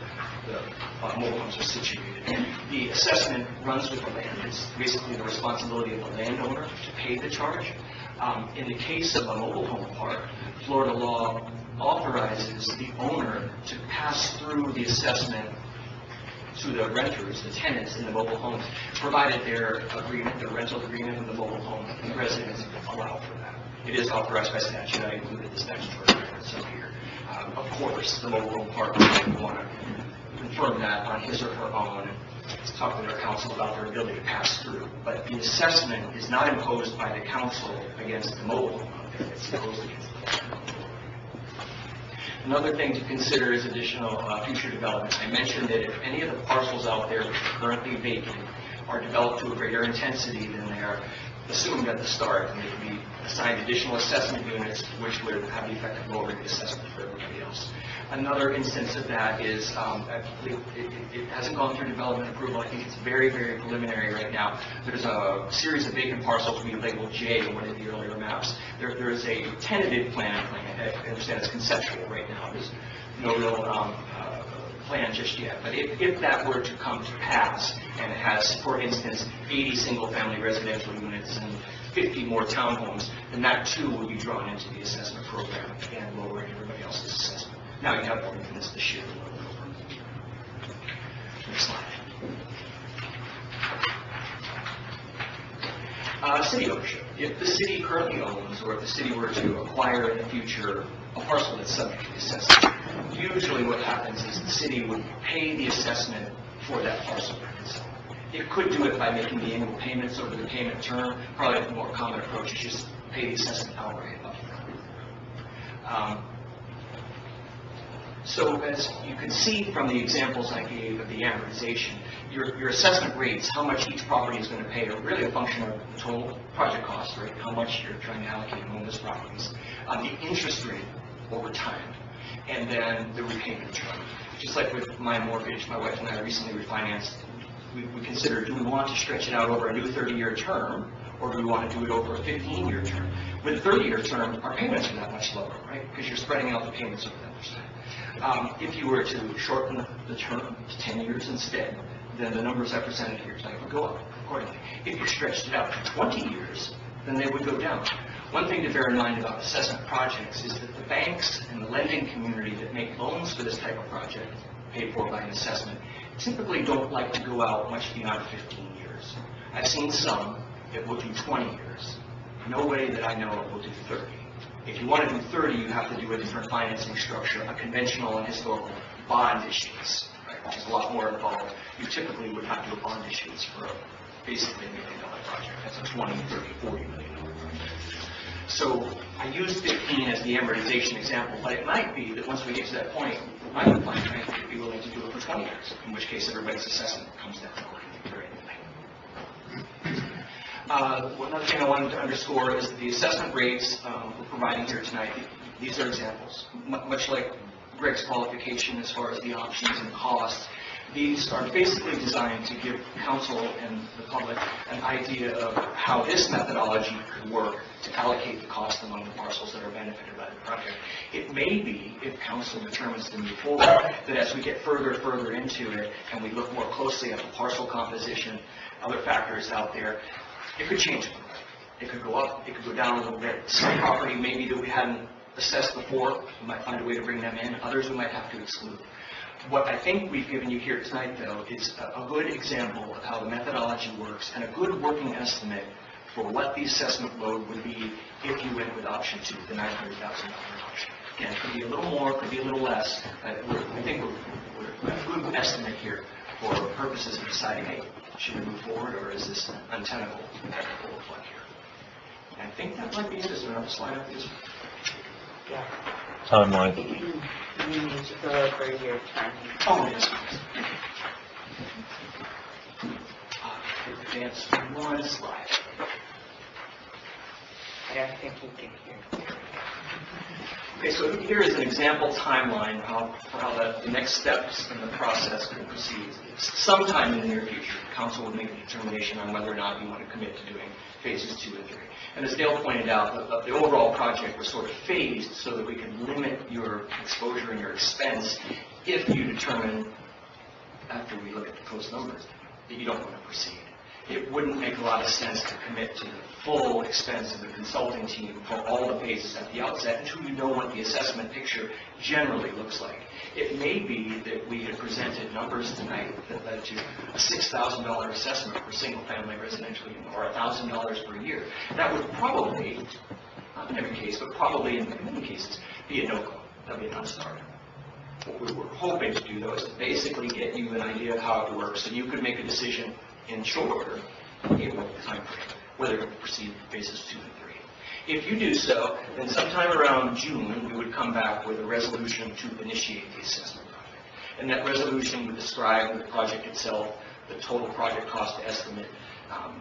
mobile homes are situated. The assessment runs with the land. It's basically the responsibility of the landowner to pay the charge. In the case of a mobile home park, Florida law authorizes the owner to pass through the assessment to the renters, the tenants in the mobile homes, provided their rental agreement with the mobile home residents allow for that. It is authorized by statute. I included the statutory reference up here. Of course, the mobile home park would want to confirm that on his or her own and talk to their council about their ability to pass through. But the assessment is not imposed by the council against the mobile home out there. It's imposed against the landowner. Another thing to consider is additional future development. I mentioned that if any of the parcels out there which are currently vacant are developed to a greater intensity than they are assumed at the start, and they can be assigned additional assessment units, which would have the effect of lowering the assessment for everybody else. Another instance of that is, it hasn't gone through development approval. I think it's very, very preliminary right now. There's a series of vacant parcels we labeled J in one of the earlier maps. There is a tentative plan. I understand it's conceptual right now. There's no real plan just yet. But if that were to come to pass, and it has, for instance, 80 single-family residential units and 50 more townhomes, then that too would be drawn into the assessment program, again, lowering everybody else's assessment. Now you have more evidence to share. Next slide. City ownership. If the city currently owns, or if the city were to acquire in the future a parcel that's subject to the assessment, usually what happens is the city would pay the assessment for that parcel. It could do it by making the annual payments over the payment term. Probably the more common approach is just pay the assessment outright up front. So as you can see from the examples I gave of the amortization, your assessment rates, how much each property is going to pay, are really a function of the total project cost, right? How much you're trying to allocate among those properties. The interest rate over time. and then the repayment term. Just like with my mortgage, my wife and I recently refinanced, we considered, do we want to stretch it out over a new 30-year term, or do we want to do it over a 15-year term? With a 30-year term, our payments are that much lower, right? Because you're spreading out the payments over that percent. If you were to shorten the term to 10 years instead, then the numbers I presented here tonight would go up accordingly. If you stretched it out to 20 years, then they would go down. One thing to bear in mind about assessment projects is that the banks and the lending community that make loans for this type of project, paid for by an assessment, typically don't like to go out much beyond 15 years. I've seen some that will do 20 years. No way that I know of will do 30. If you want to do 30, you have to do a different financing structure, a conventional and historical bond issuance, right, which is a lot more involved. You typically would have to do a bond issuance for basically $1 million project. That's a 20, 30, $40 million project. So I use 15 as the amortization example, but it might be that once we get to that point, my client would be willing to do it for 20 years, in which case everybody's assessment comes down very anyway. Another thing I wanted to underscore is that the assessment rates we're providing here tonight, these are examples. Much like Greg's qualification as far as the options and costs, these are basically designed to give council and the public an idea of how this methodology could work to allocate the cost among the parcels that are benefited by the project. It may be, if council determines to move forward, that as we get further into it and we look more closely at the parcel composition, other factors out there, it could change. It could go up, it could go down a little bit. Some property maybe that we hadn't assessed before, we might find a way to bring them in. Others we might have to exclude. What I think we've given you here tonight, though, is a good example of how the methodology works and a good working estimate for what the assessment load would be if you went with option 2, the $900,000 option. Again, it could be a little more, could be a little less. I think we're a good estimate here for purposes of deciding, hey, should we move forward, or is this untenable here? And I think that might be it. Is there another slide up this? Yeah. Timeline. You need to go over your time. Oh, yes. Advance one slide. I don't think you can hear. Okay, so here is an example timeline for how the next steps in the process can proceed. Sometime in the near future, council would make a determination on whether or not you want to commit to doing phases 2 and 3. And as Dale pointed out, the overall project was sort of phased so that we could limit your exposure and your expense if you determine, after we look at the close numbers, that you don't want to proceed. It wouldn't make a lot of sense to commit to the full expense of the consulting team for all the phases at the outset until you know what the assessment picture generally looks like. It may be that we had presented numbers tonight that led to a $6,000 assessment for single-family residential unit, or $1,000 per year. That would probably, not in every case, but probably in many cases, be a no-go. That would be a non-starter. What we were hoping to do, though, is to basically get you an idea of how it works, so you could make a decision in short order, in what time frame, whether to proceed with phases 2 and 3. If you do so, then sometime around June, we would come back with a resolution to initiate the assessment project. And that resolution would describe the project itself, the total project cost estimate,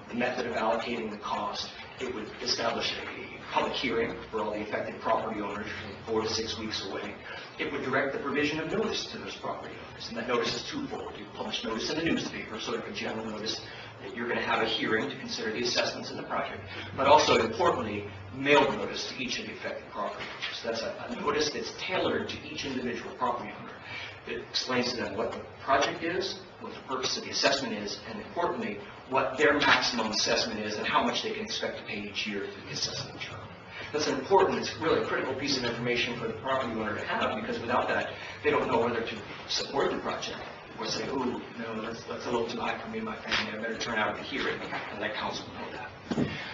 the method of allocating the cost. It would establish a public hearing for all the affected property owners from 4 to 6 weeks away. It would direct the provision of notice to those property owners, and that notice is twofold. You publish notice in the newspaper, sort of a general notice that you're going to have a hearing to consider the assessments in the project, but also, importantly, mail notice to each of the affected property owners. So that's a notice that's tailored to each individual property owner. It explains to them what the project is, what the purpose of the assessment is, and importantly, what their maximum assessment is and how much they can expect to pay each year through the assessment term. That's important. It's really a critical piece of information for the property owner to have, because without that, they don't know whether to support the project or say, ooh, no, that's a little too high for me and my family. I better turn out at the hearing and let council know that.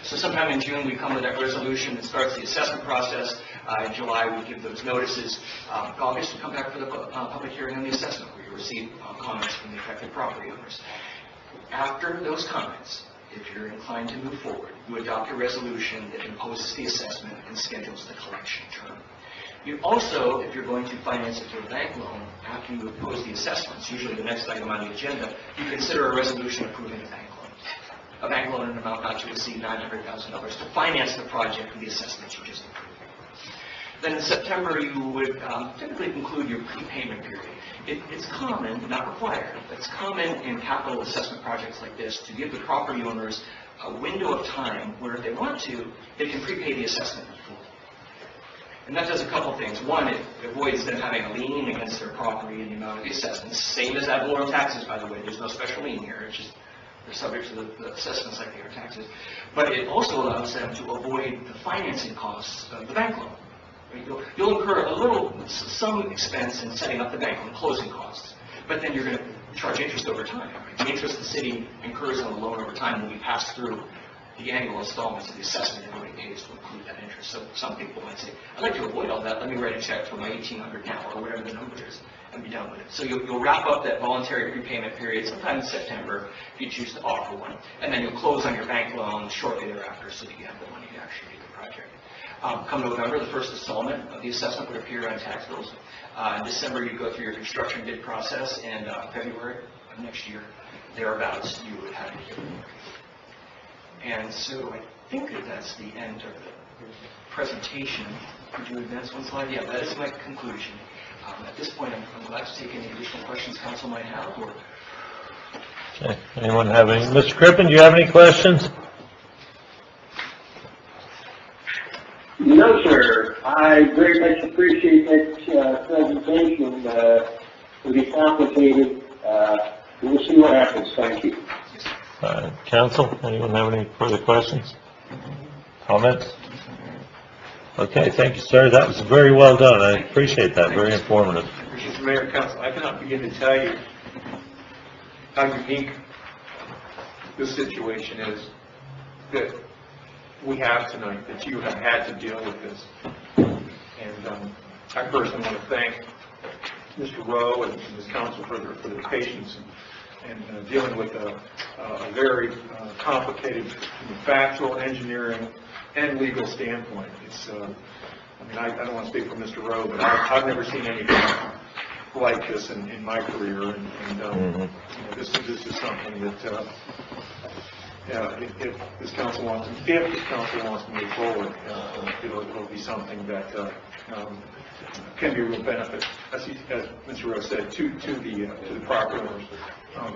So sometime in June, we come with that resolution that starts the assessment process. In July, we give those notices. August, we come back for the public hearing on the assessment, where you receive comments from the affected property owners. After those comments, if you're inclined to move forward, you adopt a resolution that imposes the assessment and schedules the collection term. You also, if you're going to finance it through a bank loan, after you impose the assessments, usually the next item on the agenda, you consider a resolution approving a bank loan. A bank loan in an amount not to exceed $900,000 to finance the project with the assessments you just approved. Then in September, you would typically conclude your prepayment period. It's common, not required, but it's common in capital assessment projects like this to give the property owners a window of time where if they want to, they can prepay the assessment in full. And that does a couple things. One, it avoids them having a lien against their property and the amount of the assessments. Same as ad valorem taxes, by the way. There's no special lien here. It's just they're subject to the assessments like they are taxes. But it also allows them to avoid the financing costs of the bank loan. You'll incur some expense in setting up the bank loan, closing costs. But then you're going to charge interest over time. Right? The interest the city incurs on the loan over time will be passed through the annual installments of the assessment everybody pays to include that interest. So some people might say, I'd like to avoid all that. Let me write a check for my $1,800 now, or whatever the number is, and be done with it. So you'll wrap up that voluntary prepayment period sometime in September if you choose to offer one. And then you'll close on your bank loan shortly thereafter so that you have the money to actually do the project. Come November, the first installment of the assessment would appear on tax bills. In December, you go through your construction bid process, and February of next year, thereabouts, you would have your And so I think that's the end of the presentation. Could you advance one slide? Yeah, that is my conclusion. At this point, I'm glad to take any additional questions council might have. Or Okay. Anyone have any? Mr. Crippen, do you have any questions? No, sir. I very much appreciate that presentation. It'll be complicated. We'll see what happens. Thank you. Council, anyone have any further questions? Comments? Okay, thank you, sir. That was very well done. I appreciate that. Very informative. Mr. Mayor, Council, I cannot begin to tell you how unique this situation is that we have tonight, that you have had to deal with this. And I personally want to thank Mr. Rowe and his council for their patience and dealing with a very complicated factual, engineering, and legal standpoint. It's, I mean, I don't want to speak for Mr. Rowe, but I've never seen anything like this in my career, and you know, this is something that if this council wants to move forward, it'll be something that can be a real benefit, as Mr. Rowe said, to the property owners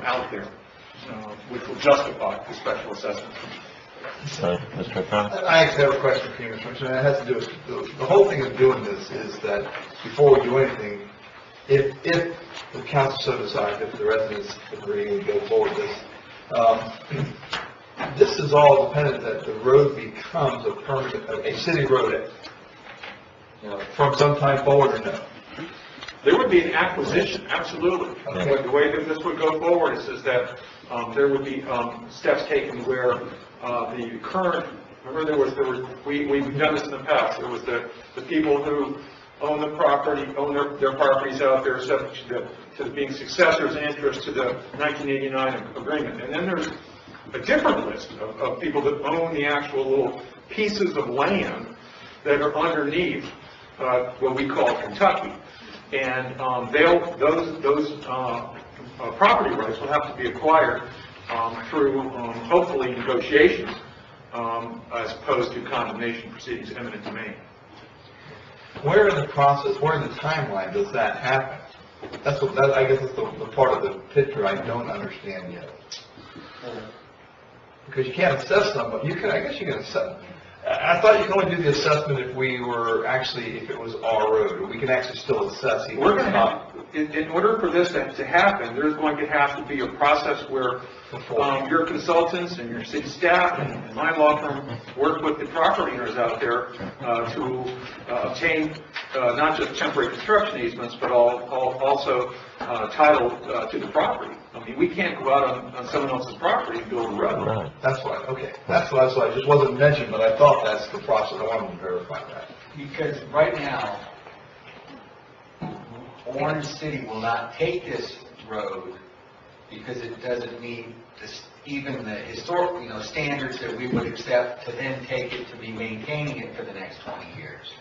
out there, which will justify the special assessment. Mr. O'Connor? I actually have a question for you, Mr. Richardson. It has to do with, the whole thing of doing this is that before we do anything, if the council so decides, if the residents agree and go forward with this, this is all dependent that the road becomes a permanent, a city road, from some time forward or no? There would be an acquisition, absolutely. Okay. The way that this would go forward is that there would be steps taken where the current, remember we've done this in the past, there was the people who own the property, own their properties out there subject to being successors in interest to the 1989 agreement. And then there's a different list of people that own the actual little pieces of land that are underneath what we call Kentucky. And those property rights will have to be acquired through hopefully negotiations as opposed to condemnation proceedings, eminent domain. Where in the process, where in the timeline does that happen? That's what, I guess that's the part of the picture I don't understand yet. Because you can't assess somebody, I guess you can assess. I thought you could only do the assessment if we were actually, if it was our road. We can actually still assess. We're going to have, in order for this to happen, there's going to have to be a process where your consultants and your city staff and my law firm work with the property owners out there to obtain not just temporary construction easements, but also title to the property. I mean, we can't go out on someone else's property and build a road. Right. That's why, okay. That's why it just wasn't mentioned, but I thought that's the process. I wanted to verify that. Because right now, Orange City will not take this road because it doesn't meet even the historic, standards that we would accept to then take it to be maintaining it for the next 20 years.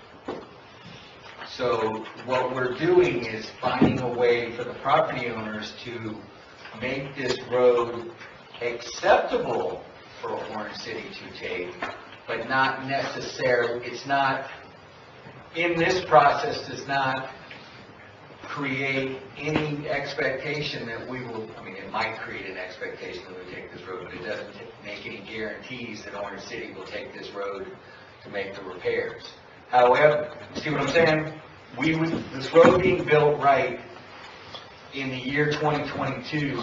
So what we're doing is finding a way for the property owners to make this road acceptable for Orange City to take, but not necessarily, it's not in this process does not create any expectation that we will, I mean, it might create an expectation that we take this road, but it doesn't make any guarantees that Orange City will take this road to make the repairs. However, see what I'm saying? This road being built right in the year 2022,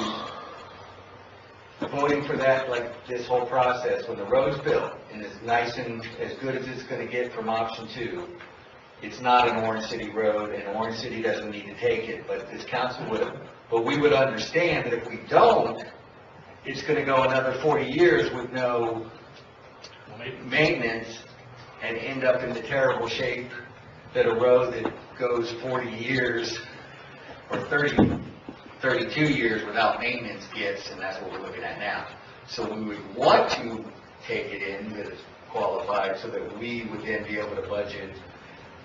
voting for that, like this whole process, when the road's built and it's nice and as good as it's going to get from option 2, it's not an Orange City road, and Orange City doesn't need to take it, but this council would. But we would understand that if we don't, it's going to go another 40 years with no maintenance and end up in the terrible shape that a road that goes 40 years or 32 years without maintenance gets, and that's what we're looking at now. So we would want to take it in that it's qualified so that we would then be able to budget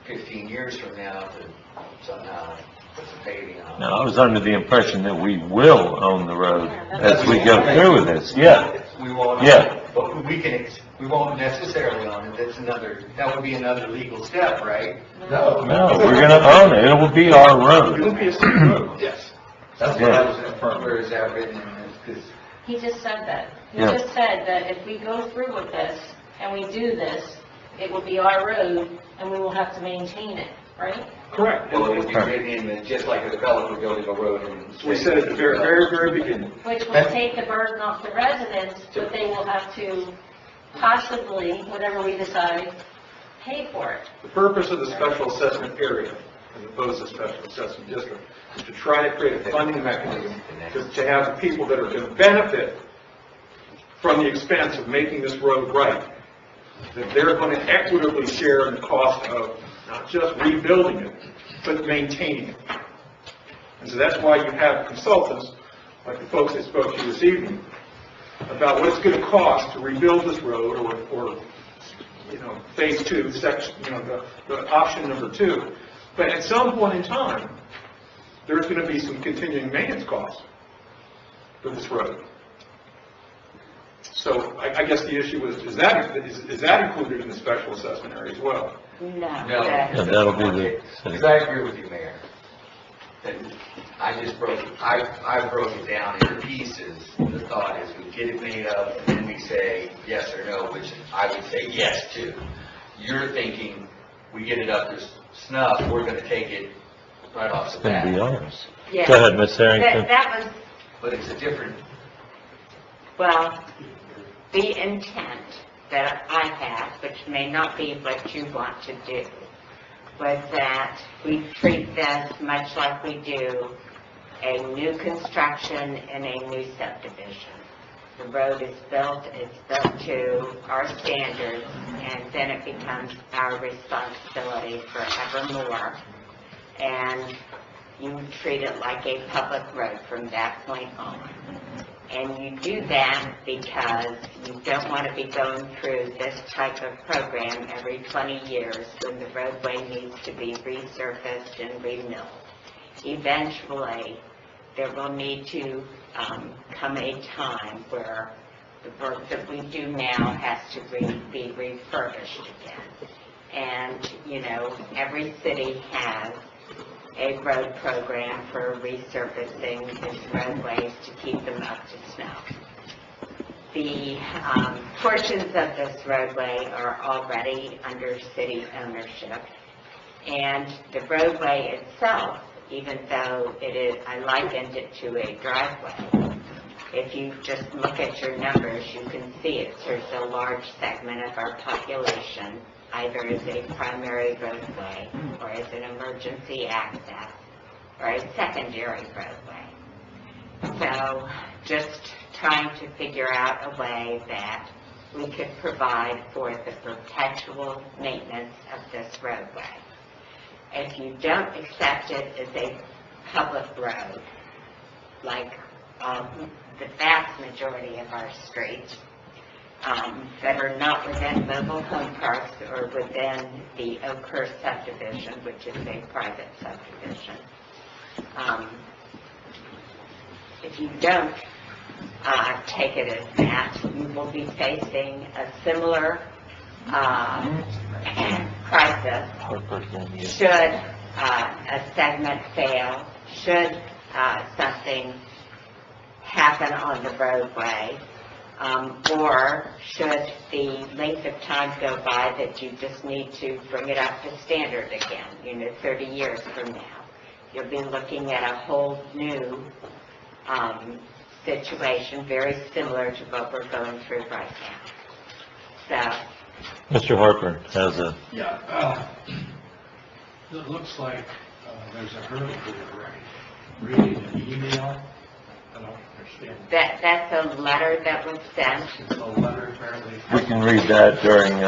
15 years from now to somehow put some paving on it. No, I was under the impression that we will own the road as we go through with this, yeah. We won't, Yeah. but we won't necessarily own it. That would be another legal step, right? No, we're gonna own it, it will be our road. It'll be a city road. Yes. That's what I was confirming. Where is that written in this? 'Cause He just said that. He Yeah. just said that if we go through with this and we do this, it will be our road and we will have to maintain it, right? Correct. Well, it would be written in, that just like a developer building a road in. We said at the very, very, very beginning. Which will take the burden off the residents, but they will have to possibly, whatever we decide, pay for it. The purpose of the special assessment area, as opposed to special assessment district, is to try to create a funding mechanism to have the people that are going to benefit from the expense of making this road right, that they're going to equitably share in the cost of not just rebuilding it, but maintaining it. And so that's why you have consultants, like the folks that spoke to you this evening, about what it's going to cost to rebuild this road, or phase 2, section, the option number 2. But at some point in time, there's going to be some continuing maintenance costs for this road. So I guess the issue is that included in the special assessment area as well? No. And that'll be the Because I agree with you, Mayor. That I broke it down into pieces. The thought is we get it made up and then we say yes or no, which I would say yes to. You're thinking we get it up to snuff, we're going to take it right off the It's gonna be bat. ours. Yeah. Go ahead, Ms. Harrington. That was, But it's a different, well, the intent that I had, which may not be what you want to do, was that we treat this much like we do a new construction in a new subdivision. The road is built, it's built to our standards, and then it becomes our responsibility forevermore. And you treat it like a public road from that point on. And you do that because you don't want to be going through this type of program every 20 years when the roadway needs to be resurfaced and remilled. Eventually, there will need to come a time where the work that we do now has to be refurbished again. And, every city has a road program for resurfacing its roadways to keep them up to snuff. The portions of this roadway are already under city ownership, and the roadway itself, even though I likened it to a driveway, if you just look at your numbers, you can see it serves a large segment of our population, either as a primary roadway or as an emergency access or a secondary roadway. So just trying to figure out a way that we could provide for the perpetual maintenance of this roadway. If you don't accept it as a public road, like the vast majority of our streets, that are not within mobile home parks or within the Oakhurst subdivision, which is a private subdivision. If you don't take it as that, you will be facing a similar price process, should a segment fail, should something happen on the roadway, or should the length of time go by that you just need to bring it up to standard again, 30 years from now. You'll be looking at a whole new situation, very similar to what we're going through right now. So, Mr. Harper has a... Yeah, it looks like there's a hurdle here, right? Reading an email, I don't understand. that's a letter that was sent. It's a letter apparently. We can read that during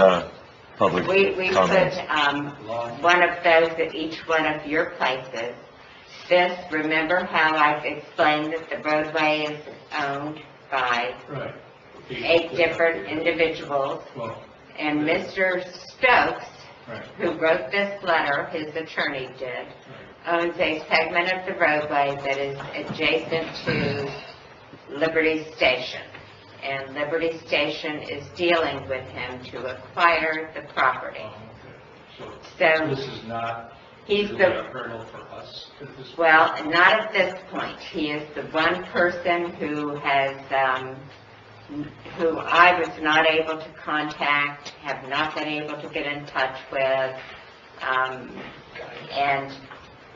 public We comments. put one of those at each one of your places. This, remember how I've explained that the roadway is owned by Right. 8 different individuals, Well, and Mr. Stokes, right. who wrote this letter, his attorney did, owns a segment of the roadway that is adjacent to Liberty Station. And Liberty Station is dealing with him to acquire the property. So So this is not he's really a the, hurdle for us at this point? well, not at this point. He is the one person who has, who I was not able to contact, have not been able to get in touch with,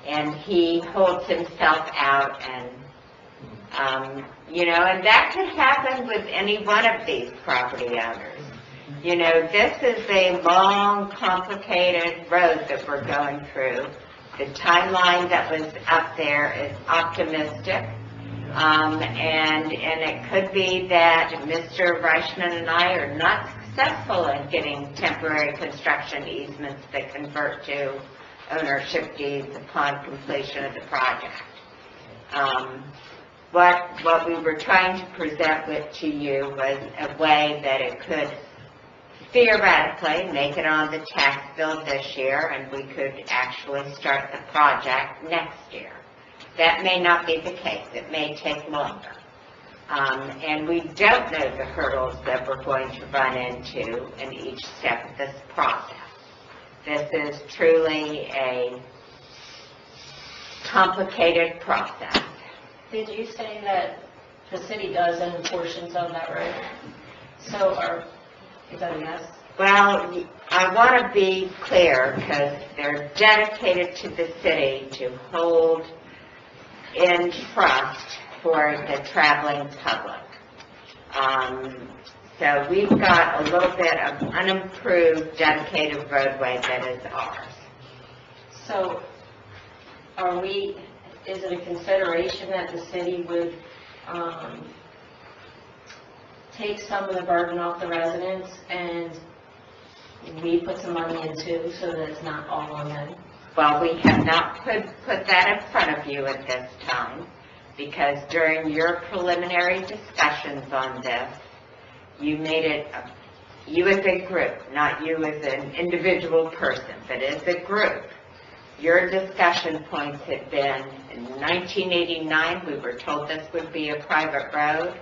and he holds himself out, and and that could happen with any one of these property owners. This is a long, complicated road that we're going through. The timeline that was up there is optimistic, and it could be that Mr. Reichman and I are not successful in getting temporary construction easements that convert to ownership deeds upon completion of the project. What we were trying to present to you was a way that it could theoretically make it on the tax bill this year, and we could actually start the project next year. That may not be the case. It may take longer. And we don't know the hurdles that we're going to run into in each step of this process. This is truly a complicated process. Did you say that the city does own portions of that road? So is that a yes? Well, I want to be clear, because they're dedicated to the city to hold in trust for the traveling public. So we've got a little bit of unimproved dedicated roadway that is ours. So is it a consideration that the city would take some of the burden off the residents, and we put some money in too, so that it's not all on them? Well, we have not put that in front of you at this time, because during your preliminary discussions on this, you made it, you as a group, not you as an individual person, but as a group, your discussion points had been, in 1989, we were told this would be a private road.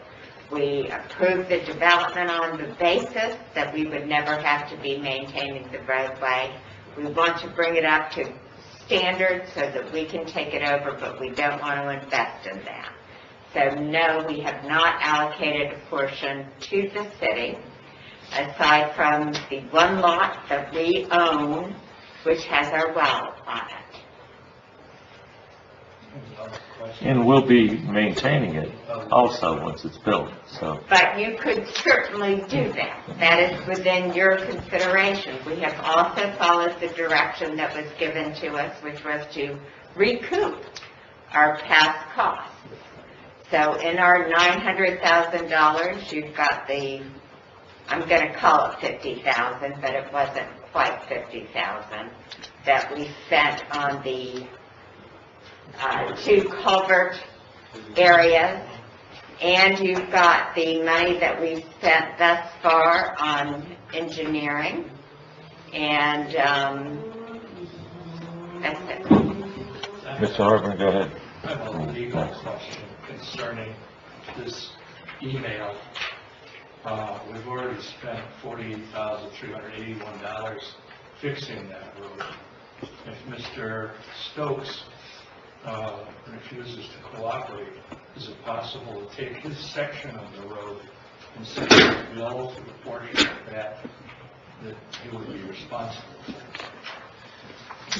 We approved the development on the basis that we would never have to be maintaining the roadway. We want to bring it up to standards so that we can take it over, but we don't want to invest in that. So no, we have not allocated a portion to the city, aside from the one lot that we own, which has our well on it. And we'll be maintaining it also once it's built, so. But you could certainly do that. That is within your consideration. We have also followed the direction that was given to us, which was to recoup our past costs. So in our $900,000, you've got the, I'm going to call it $50,000, but it wasn't quite $50,000, that we spent on the 2 culvert areas, and you've got the money that we've spent thus far on engineering, and that's it. Mr. Harper, go ahead. I have a legal question concerning this email. We've already spent $48,381 fixing that road. If Mr. Stokes refuses to cooperate, is it possible to take his section of the road and send a bill to the portion of that he would be responsible for?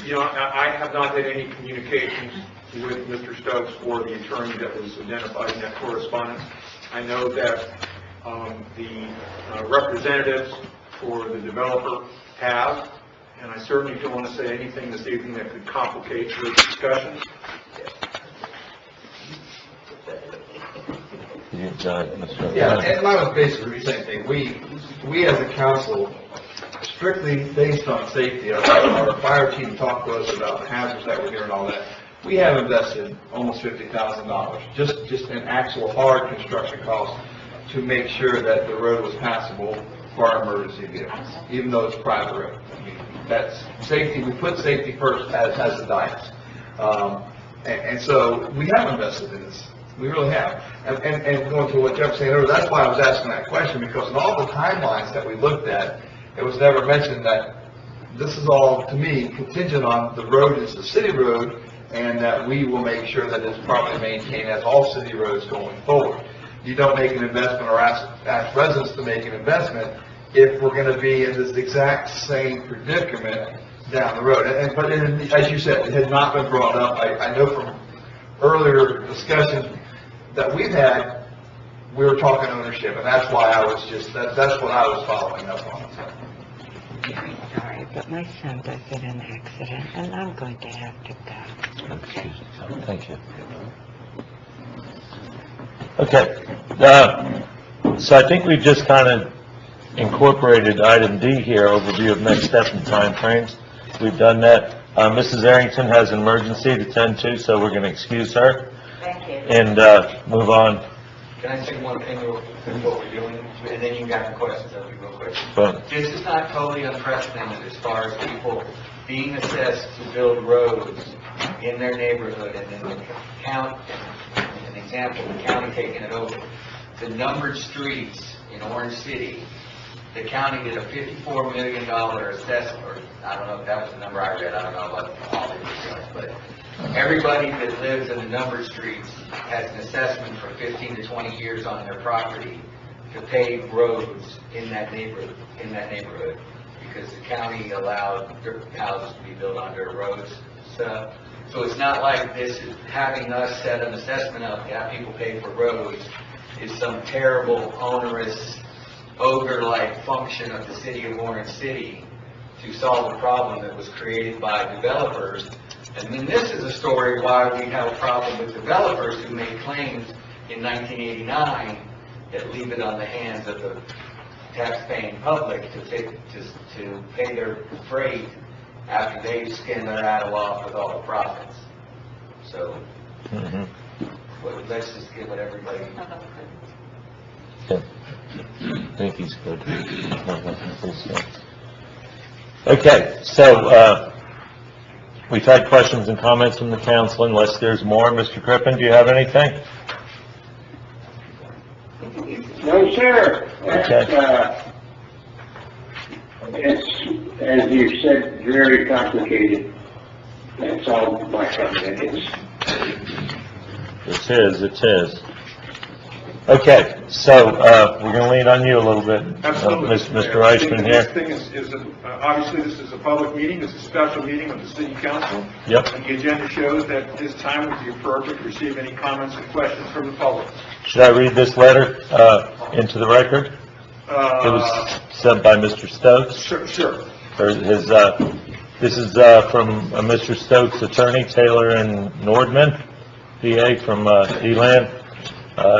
You know, I have not had any communications with Mr. Stokes or the attorney that was identified in that correspondence. I know that the representatives for the developer have, and I certainly don't want to say anything this evening that could complicate your discussions. Yeah, and I was basically the same thing. We as a council, strictly based on safety, our fire team talked to us about the hazards that were here and all that. We have invested almost $50,000, just in actual hard construction costs, to make sure that the road was passable for our emergency vehicles, even though it's private road. I mean, that's safety. We put safety first as a diet. And so we have invested in this. We really have. And going to what Jeff was saying earlier, that's why I was asking that question, because in all the timelines that we looked at, it was never mentioned that this is all, to me, contingent on the road is a city road, and that we will make sure that it's properly maintained as all city roads going forward. You don't make an investment or ask residents to make an investment if we're going to be in this exact same predicament down the road. But as you said, it had not been brought up. I know from earlier discussions that we've had, we were talking ownership, and that's why I was that's what I was following up on. Sorry, but my son got in an accident, and I'm going to have to go. Excuse me. Thank you. Okay. So I think we've just kind of incorporated item D here, overview of next step and timeframes. We've done that. Mrs. Arrington has an emergency to tend to, so we're going to excuse her. Thank you. And move on. Can I say one thing real quick, what we're doing, and then you got the questions, I'll be real quick. But This is not totally unprecedented as far as people being assessed to build roads in their neighborhood, and then the county, an example, the county taking it over. The numbered streets in Orange City, the county did a $54 million assessment, or I don't know if that was the number I read, I don't know about all the details, but everybody that lives in the numbered streets has an assessment for 15 to 20 years on their property to pave roads in that neighborhood, because the county allowed houses to be built on dirt roads. So it's not like this is having us set an assessment up to have people pay for roads is some terrible, onerous, ogre-like function of the city of Orange City to solve a problem that was created by developers. And then this is a story why we have a problem with developers who made claims in 1989 that leave it on the hands of the tax-paying public to pay their freight after they've skinned their adder off with all the profits. So, well, let's just give it everybody. yeah. I think he's good. Okay, so we've had questions and comments from the council. Unless there's more, Mr. Crippen, do you have anything? No, sir. Okay. It's, as you said, very complicated. That's all my comment is. It is. Okay, so we're going to lean on you a little bit. Absolutely. Mr. Eichmann here. The next thing is obviously this is a public meeting, it's a special meeting of the city council. Yep. And the agenda shows that this time would be appropriate to receive any comments and questions from the public. Should I read this letter into the record? It was sent by Mr. Stokes. Sure. Or this is from Mr. Stokes' attorney, Taylor and Nordman, PA from Elan.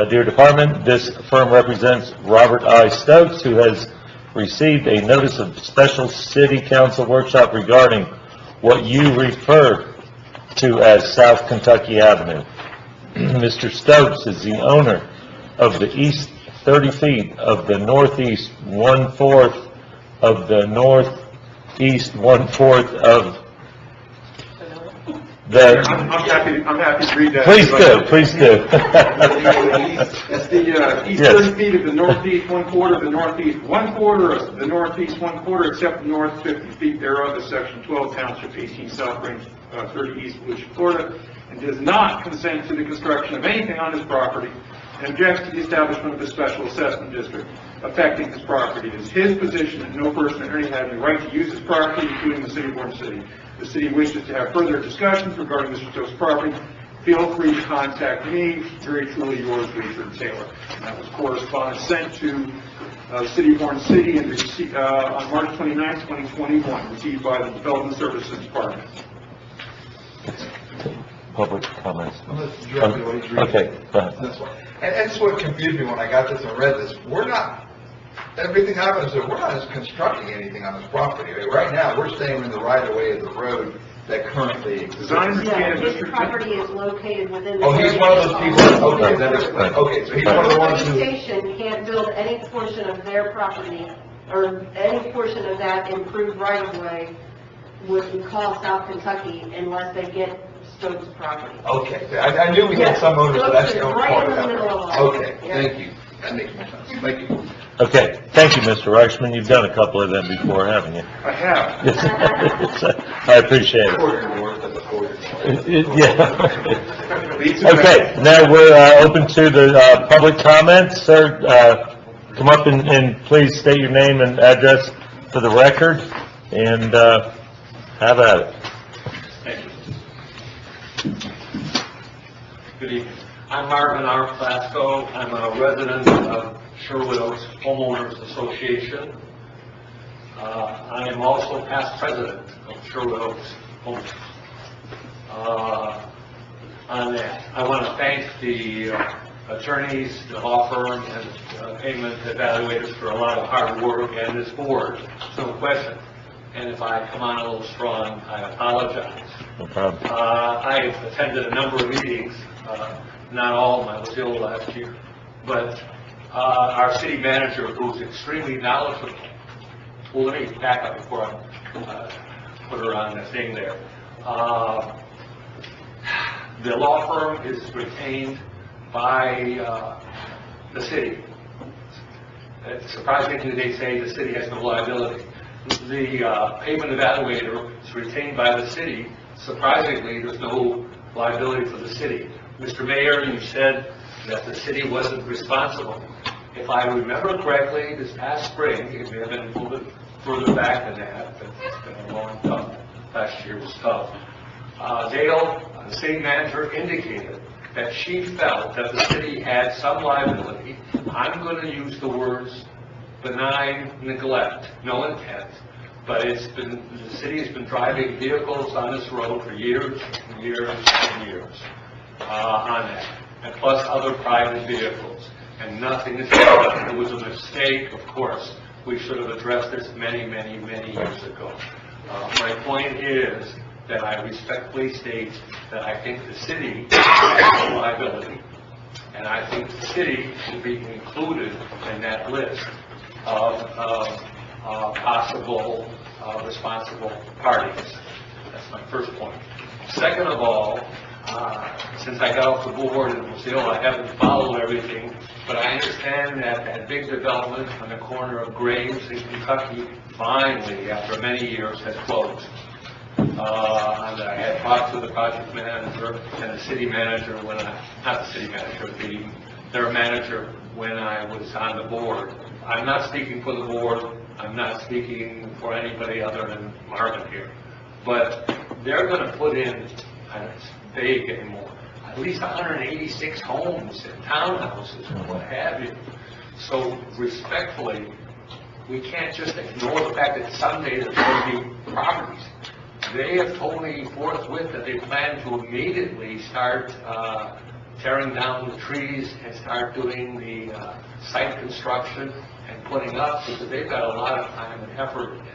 Dear Department, this firm represents Robert I. Stokes, who has received a notice of special city council workshop regarding what you refer to as South Kentucky Avenue. Mr. Stokes is the owner of the east 30 feet of the northeast 1/4 of the northeast 1/4 of I'm happy to read that. Please do, please do. It's the east Yes. 30 feet of the northeast 1/4 of the northeast 1/4 of the northeast 1/4 except the north 50 feet thereof is section 12 township 18 south range 30 east Volusia, Florida, and does not consent to the construction of anything on his property and objects to the establishment of a special assessment district affecting his property. It is his position that no person or entity has the right to use his property, including the city of Orange City. The city wishes to have further discussions regarding Mr. Stokes' property. Feel free to contact me. Very truly yours, Richard Taylor. And that was correspondence sent to the city of Orange City and on March 29, 2021, received by the Development Services Department. Public comments. I'm going to direct you what he's reading. Okay, go ahead. That's why. And that's what confused me when I got this and read this. We're not, everything happens, we're not constructing anything on this property. I mean, right now, we're staying in the right-of-way of the road that currently exists. Yeah, His property is located within the... Oh, he's one of those people, okay, that explains, okay, so he's one of the ones who... Station can't build any portion of their property, or any portion of that improved right-of-way would call South Kentucky unless they get Stokes' property. Okay, I knew we had some owners that actually owned Right part in of the that. middle of all. Okay, Yeah. thank you. That makes more sense. Thank you. Okay, thank you, Mr. Reichman. You've done a couple of them before, haven't you? I have. I appreciate it. Yeah. Okay, now we're open to the public comments. Sir, come up and please state your name and address for the record, and have at it. Good evening. I'm Marvin R. Plasko. I'm a resident of Sherwood Oaks Homeowners Association. I am also past president of Sherwood Oaks Homeowners. On that, I want to thank the attorneys, the law firm, and payment evaluators for a lot of hard work, and this board, no question. And if I come on a little strong, I apologize. No problem. I attended a number of meetings, not all of them, I was ill last year, but our city manager, who's extremely knowledgeable, well, let me back up before I put her on the thing there. The law firm is retained by the city. Surprisingly, they say the city has no liability. The payment evaluator is retained by the city. Surprisingly, there's no liability for the city. Mr. Mayor, you said that the city wasn't responsible. If I remember correctly, this past spring, it may have been a little bit further back than that, but it's been a long time. Last year was tough. Dale, the city manager, indicated that she felt that the city had some liability. I'm going to use the words benign neglect, no intent, but the city has been driving vehicles on this road for years and years and years on that, and plus other private vehicles, and nothing is done. It was a mistake, of course. We should have addressed this many, many, many years ago. My point is that I respectfully state that I think the city has a liability, and I think the city should be included in that list of possible responsible parties. That's my first point. Second of all, since I got off the board and was ill, I haven't followed everything, but I understand that that big development on the corner of Graves in Kentucky finally, after many years, has closed. And I had talked to the project manager and the city manager not the city manager, their manager when I was on the board. I'm not speaking for the board. I'm not speaking for anybody other than Marvin here. But they're going to put in, it's vague anymore, at least 186 homes and townhouses and what have you. So respectfully, we can't just ignore the fact that someday there's going to be properties. They have told me forthwith that they plan to immediately start tearing down the trees and start doing the site construction and putting up, because they've got a lot of time and effort in.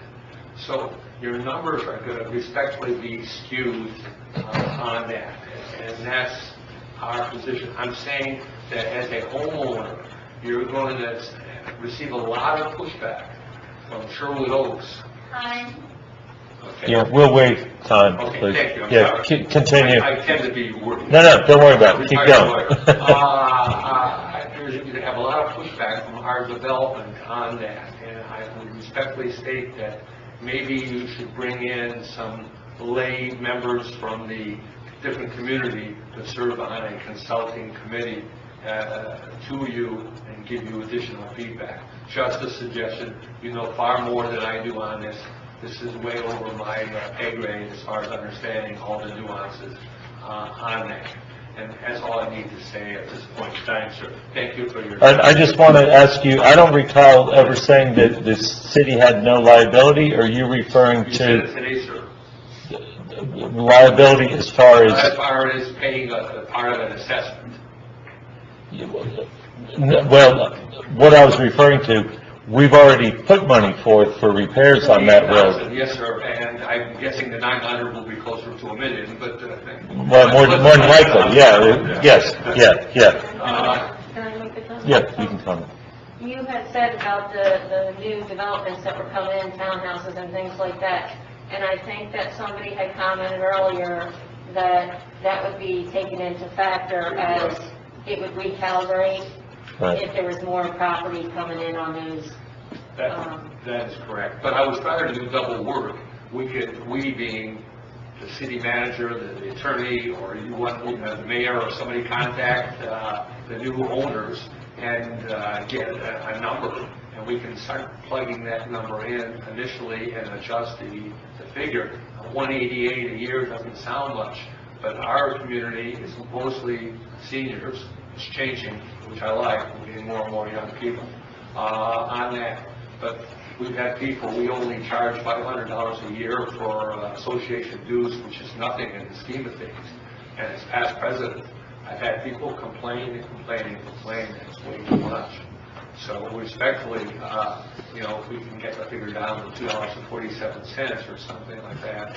So your numbers are going to respectfully be skewed on that, and that's our position. I'm saying that as a homeowner, you're going to receive a lot of pushback from Sherwood Oaks. Hi. Okay. Yeah, we'll wait time, Okay, please. thank you, I'm Yeah, sorry. continue. I tend to be wordy. No, don't worry about it, keep Retired going. lawyer. You're going to have a lot of pushback from our development on that, and I would respectfully state that maybe you should bring in some lay members from the different community to serve on a consulting committee to you and give you additional feedback. Just a suggestion. You know far more than I do on this. This is way over my pay grade as far as understanding all the nuances on that. And that's all I need to say at this point in time, sir. Thank you for your... I just want to ask you, I don't recall ever saying that the city had no liability. Are you referring You said it to today, sir. liability as far as... As far as paying a part of an assessment. Well, what I was referring to, we've already put money forth for repairs on that road. Yes, sir, and I'm guessing the 900 will be closer to $1 million, but... Well, more than likely, yeah, yes, yeah. Can I make a comment? Yeah, you can comment. You had said about the new developments that were coming in, townhouses and things like that, and I think that somebody had commented earlier that that would be taken into factor as it would recalibrate Right. if there was more property coming in on those. That is correct, but I was trying to do double work. We being the city manager, the attorney, or you want the mayor or somebody contact the new owners and get a number, and we can start plugging that number in initially and adjust the figure. 188 a year doesn't sound much, but our community is mostly seniors. It's changing, which I like. We're getting more and more young people on that. But we've had people, we only charge $500 a year for association dues, which is nothing in the scheme of things. And as past president, I've had people complain and complain and complain that it's way too much. So respectfully, if we can get the figure down to $2.47 or something like that.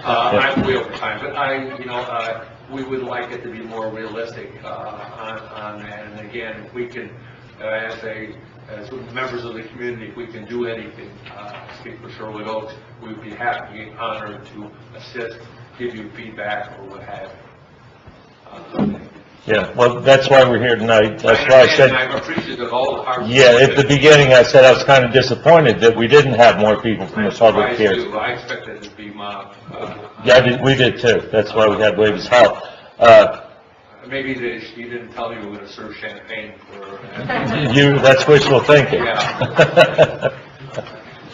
I'm way over time, but we would like it to be more realistic on that. And again, if we can, as members of the community, if we can do anything, speak for Sherwood Oaks, we would be happy, honored to assist, give you feedback or what have you. Yeah, well, that's why we're here tonight. That's why I said... I'm appreciative of all the hard work. Yeah, at the beginning, I said I was kind of disappointed that we didn't have more people from the public here. I expected it to be mobbed. Yeah, we did too. That's why we had Waves Help. Maybe you didn't tell me we were going to serve champagne for... That's wishful thinking. Yeah.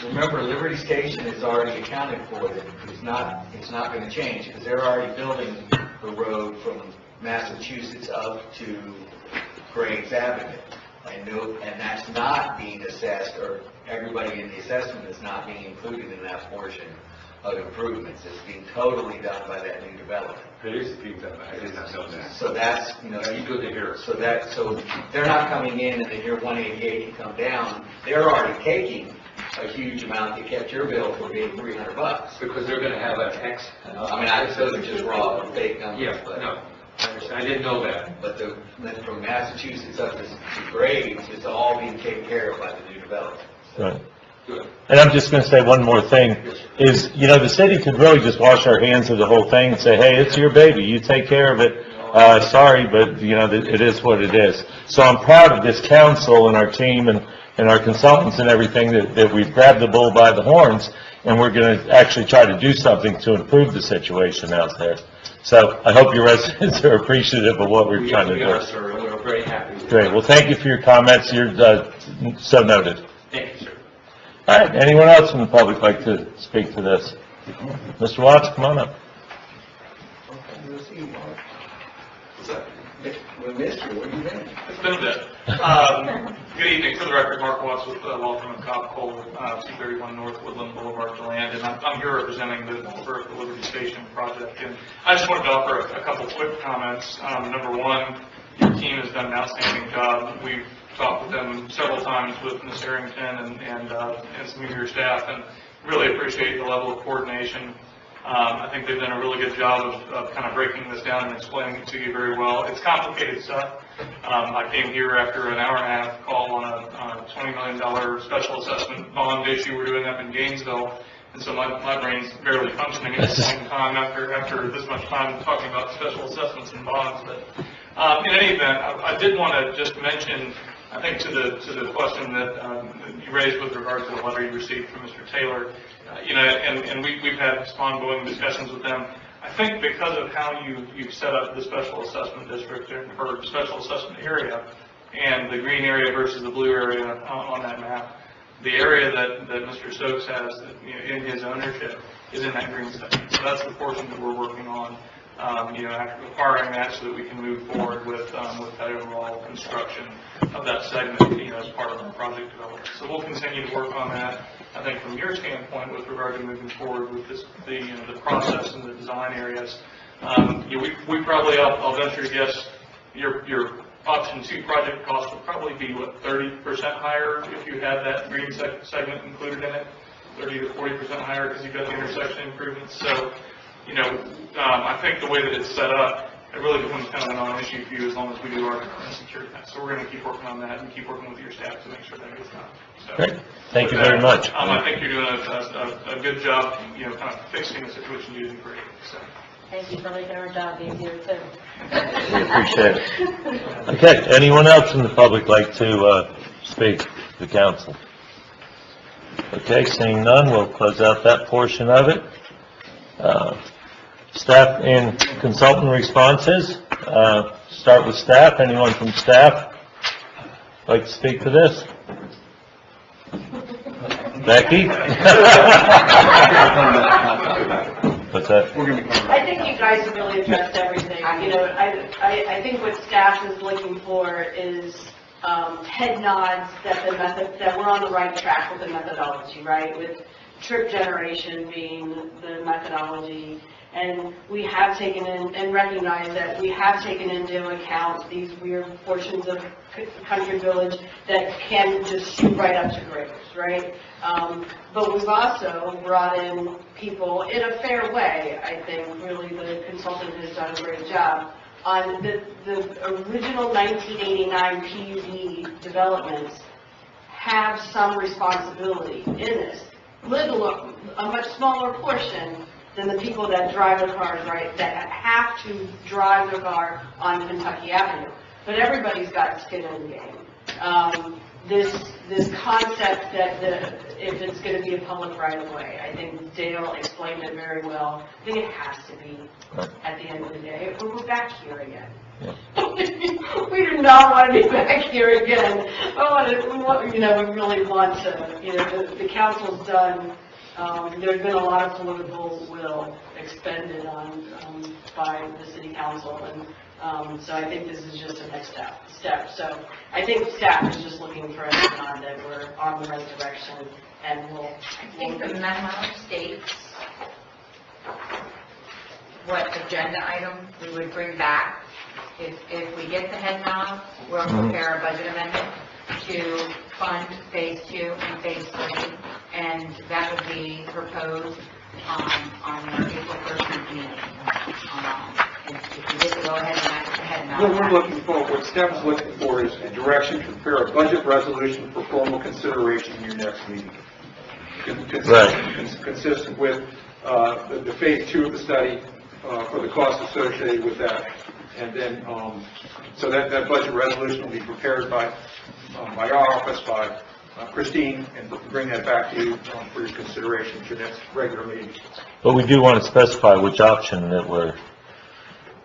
Remember, Liberty Station is already accounted for. It's not going to change because they're already building the road from Massachusetts up to Graves Avenue. And that's not being assessed, or everybody in the assessment is not being included in that portion of improvements. It's being totally done by that new development. It is being done. I did not know that. So that's, That's good to hear. So they're not coming in and then your 188 can come down. They're already taking a huge amount that kept your bill from being $300. Because they're going to have an X. Those are just raw and fake numbers. Yeah, but no, I understand. I didn't know that. But then from Massachusetts up to Graves, it's all being taken care of by the new development. Right. And I'm just going to say one more thing, is, the city could really just wash our hands of the whole thing and say, hey, it's your baby, you take care of it. Sorry, but, it is what it is. So I'm proud of this council and our team and our consultants and everything that we've grabbed the bull by the horns, and we're going to actually try to do something to improve the situation out there. So I hope your residents are appreciative of what we're trying to do. We are, sir. We're very happy. Great. Well, thank you for your comments. You're so noted. Thank you, sir. All right, anyone else from the public like to speak to this? Mr. Watts, come on up. We missed you. What do you think? It's been a bit. Good evening. For the record, Mark Watts with Waltham and Cobb Cole, 231 North Woodland Boulevard, DeLand, and I'm here representing the developer of the Liberty Station project. And I just wanted to offer a couple quick comments. Number one, your team has done an outstanding job. We've talked with them several times with Ms. Harrington and some of your staff, and really appreciate the level of coordination. I think they've done a really good job of kind of breaking this down and explaining it to you very well. It's complicated stuff. I came here after an hour and a half call on a $20 million special assessment bond issue we're doing up in Gainesville. And so my brain's barely functioning at this point in time after this much time talking about special assessments and bonds. But in any event, I did want to just mention, I think to the question that you raised with regard to the letter you received from Mr. Taylor, and we've had some ongoing discussions with them. I think because of how you've set up the special assessment district or special assessment area and the green area versus the blue area on that map, the area that Mr. Stokes has in his ownership is in that green section. So that's the portion that we're working on, acquiring that so that we can move forward with that overall construction of that segment, as part of our project development. So we'll continue to work on that. I think from your standpoint, with regard to moving forward with the process and the design areas, we probably, I'll venture to guess, your option 2 project cost would probably be, 30% higher if you had that green segment included in it, 30 to 40% higher because you've got the intersection improvements. So, I think the way that it's set up, it really becomes kind of a non-issue for you as long as we do our security test. So we're going to keep working on that and keep working with your staff to make sure that gets done. So, great. Thank you very much. I think you're doing a good job, kind of fixing the situation you didn't create. So. Thank you for making our job easier too. We appreciate it. Okay, anyone else in the public like to speak to the council? Okay, seeing none, we'll close out that portion of it. Staff and consultant responses. Start with staff. Anyone from staff like to speak to this? Becky? What's that? I think you guys have really addressed everything. I think what staff is looking for is head nods that we're on the right track with the methodology, right? With trip generation being the methodology, and we have taken in and recognized that we have taken into account these weird portions of Country Village that can just shoot right up to graders, right? But we've also brought in people in a fair way. I think really the consultant has done a great job on the original 1989 PUD developments have some responsibility in this. A much smaller portion than the people that drive their cars, right, that have to drive their car on Kentucky Avenue. But everybody's got skin in the game. This concept that if it's going to be a public right-of-way, I think Dale explained it very well. I think it has to be at the end of the day. We're back here again. We do not want to be back here again. We really want to, the council's done, there's been a lot of political will expended by the city council, and so I think this is just a next step. So I think staff is just looking for a nod that we're on the right direction, and I think the memo states what agenda item we would bring back. If we get the head nod, we'll prepare a budget amendment to fund phase 2 and phase 3, and that would be proposed on the April 1st meeting. If we get to go ahead and act the head nod. What staff is looking for is a direction to prepare a budget resolution for formal consideration in your next meeting. Consistent with the phase 2 of the study for the costs associated with that. And then, so that budget resolution will be prepared by our office, by Christine, and we'll bring that back to you for your consideration at your next regular meeting. But we do want to specify which option that we're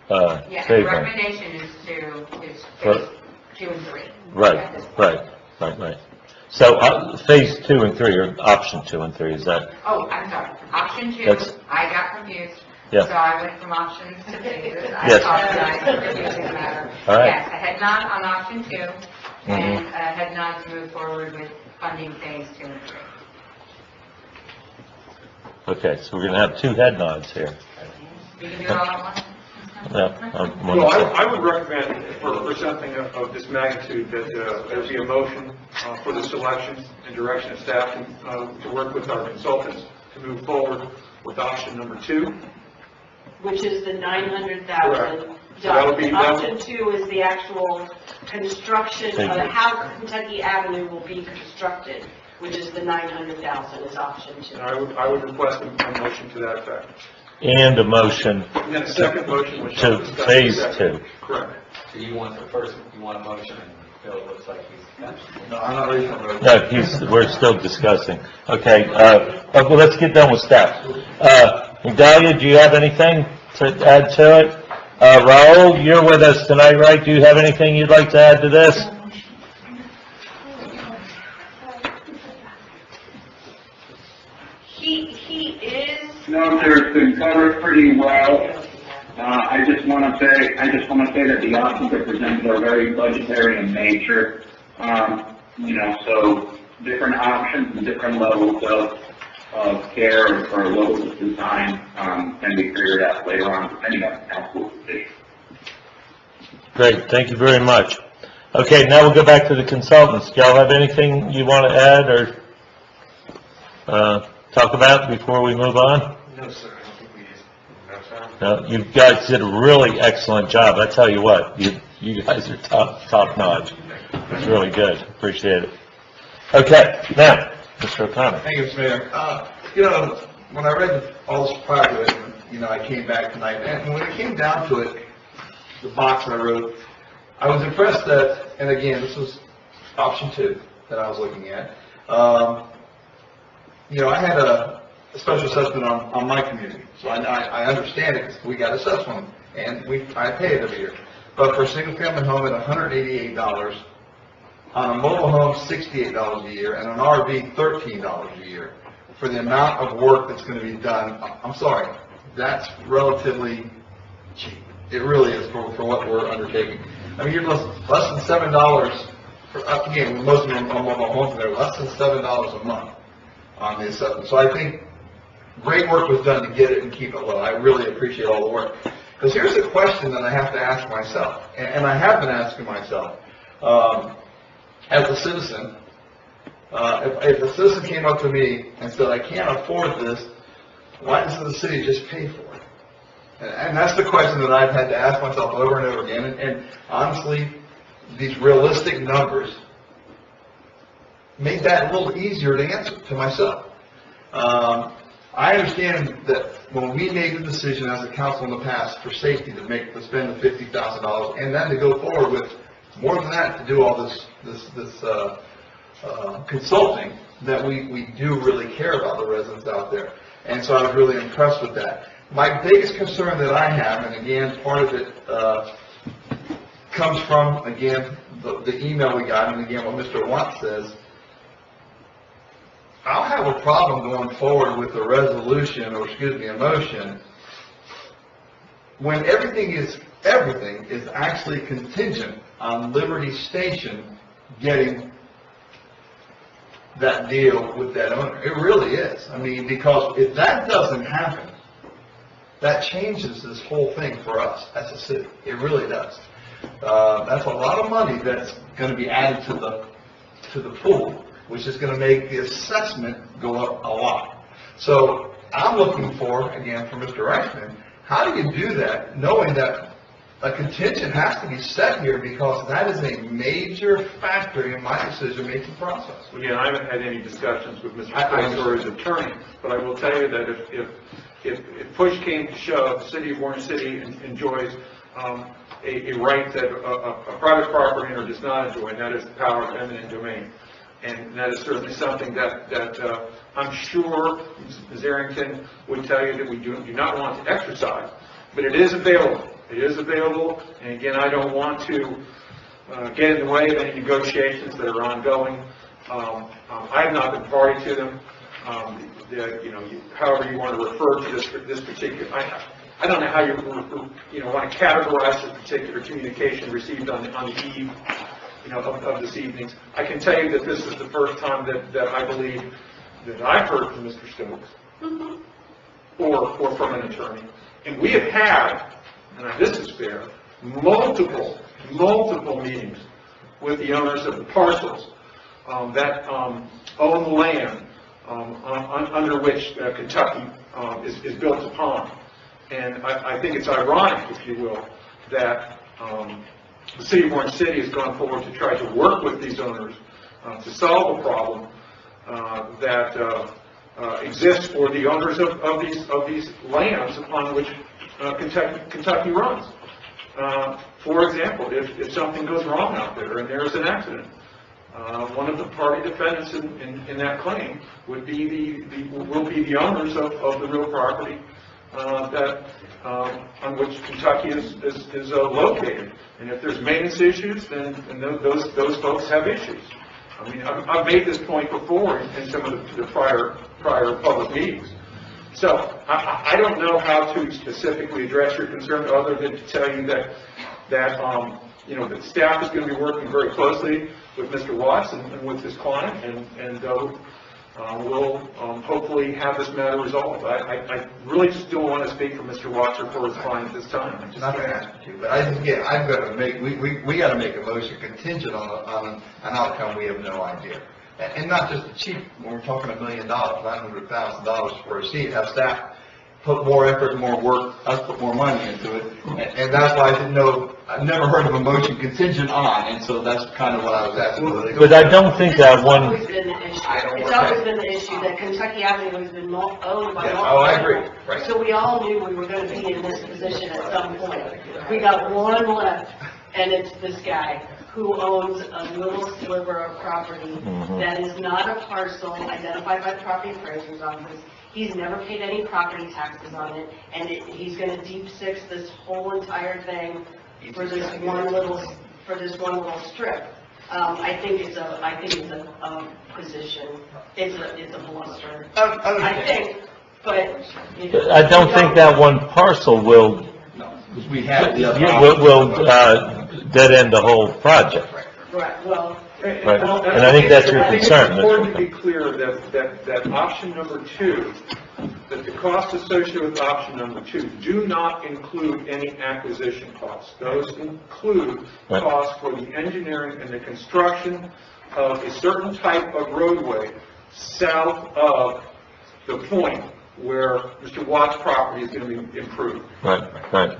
The favoring. recommendation is phase 2 and 3. Right. So phase 2 and 3, or option 2 and 3, is that? Oh, I'm sorry. Option 2, I got confused. Yeah. So I went from options to phases. I Yes. apologize for confusing the matter. All right. Yes, a head nod on option 2, and a head nod to move forward with funding phase 2 and 3. Okay, so we're going to have 2 head nods here. You can do it all at once? Well, I would recommend for something of this magnitude that there be a motion for the selection and direction of staff to work with our consultants to move forward with option number 2. Which is the $900,000 that would be- Option 2 is the actual construction of how Kentucky Avenue will be constructed, which is the 900,000 is option 2. And I would request a motion to that effect. And a motion And then a second motion, which to phase 2. Correct. So you want the first, you want a motion, and Bill looks like he's got. No, I'm not ready for a vote. No, we're still discussing. Okay, well, let's get done with staff. Dalia, do you have anything to add to it? Raul, you're with us tonight, right? Do you have anything you'd like to add to this? He is, No, sir, it's been covered pretty well. I just want to say that the options are presented are very budgetary in nature. So different options and different levels of care or levels of design, can be figured out later on, depending on the council's decision. Great, thank you very much. Okay, now we'll go back to the consultants. Do y'all have anything you want to add or talk about before we move on? No, sir, I don't think we need. No, you guys did a really excellent job. I tell you what, you guys are top notch. It's really good. Appreciate it. Okay, now, Mr. O'Connor. Thank you, Mr. Mayor. When I read all this prior to it, I came back tonight, and when it came down to it, the box I wrote, I was impressed that, and again, this was option 2 that I was looking at. I had a special assessment on my community, so I understand it because we got assessed one, and I pay it every year. But for a single-family home at $188, on a mobile home, $68 a year, and an RV, $13 a year, for the amount of work that's going to be done, I'm sorry, that's relatively cheap. It really is for what we're undertaking. I mean, you're less than $7, again, most of them on mobile homes, they're less than $7 a month on the assessment. So I think great work was done to get it and keep it low. I really appreciate all the work. Because here's a question that I have to ask myself, and I have been asking myself, as a citizen, if a citizen came up to me and said, I can't afford this, why doesn't the city just pay for it? And that's the question that I've had to ask myself over and over again. And honestly, these realistic numbers made that a little easier to answer to myself. I understand that when we made the decision as a council in the past for safety to spend the $50,000 and then to go forward with more than that to do all this consulting, that we do really care about the residents out there. And so I was really impressed with that. My biggest concern that I have, and again, part of it comes from, again, the email we got, and again, what Mr. Watt says, I'll have a problem going forward with a resolution, or excuse me, a motion, when everything is actually contingent on Liberty Station getting that deal with that owner. It really is. I mean, because if that doesn't happen, that changes this whole thing for us as a city. It really does. That's a lot of money that's going to be added to the pool, which is going to make the assessment go up a lot. So I'm looking for, again, from Mr. Reichman, how do you do that, knowing that a contingent has to be set here, because that is a major factor in my decision-making process. Again, I haven't had any discussions with Mr. Stokes or his attorney, but I will tell you that if push came to shove, the city of Orange City enjoys a right that a private property owner does not enjoy, and that is the power of eminent domain. And that is certainly something that I'm sure Ms. Arrington would tell you that we do not want to exercise, but it is available. It is available, and again, I don't want to get in the way of any negotiations that are ongoing. I have not been party to them. However you want to refer to this particular, I don't know how you want to categorize this particular communication received on the eve of this evening. I can tell you that this is the first time that I believe that I've heard from Mr. Stokes or from an attorney. And we have had, and this is fair, multiple meetings with the owners of the parcels that own the land under which Kentucky is built upon. And I think it's ironic, if you will, that the city of Orange City has gone forward to try to work with these owners to solve a problem that exists for the owners of these lands upon which Kentucky runs. For example, if something goes wrong out there and there's an accident, one of the party defendants in that claim will be the owners of the real property on which Kentucky is located. And if there's maintenance issues, then those folks have issues. I mean, I've made this point before in some of the prior public meetings. So I don't know how to specifically address your concern other than to tell you that that staff is going to be working very closely with Mr. Watts and with his client, and we'll hopefully have this matter resolved. I really just don't want to speak for Mr. Watts or for his client at this time. I just Not going to ask you, but I've got to make, we got to make a motion contingent on an outcome we have no idea. And not just the cheap, when we're talking $1 million, $900,000 for a seat, have staff put more effort, more work, us put more money into it. And that's why I didn't know, I've never heard of a motion contingent on, and so that's kind of what I was asking. But I don't think that one, It's always been the issue. It's always been the issue that Kentucky Avenue has been owned by. Yeah, oh, I agree, right. So we all knew we were going to be in this position at some point. We got one left, and it's this guy who owns a little sliver of property that is not a parcel identified by the property appraiser's office. He's never paid any property taxes on it, and he's going to deep six this whole entire thing for this one little strip. I think it's a position. It's a bluster. I think, but I don't think that one parcel will, We have the other will dead end the whole project. right. Well. Right. And I think that's your concern, It's important to be clear that option number 2, that the costs associated with option number 2 do not include any acquisition costs. Those include costs for the engineering and the construction of a certain type of roadway south of the point where Mr. Watts' property is going to be improved. Right, right.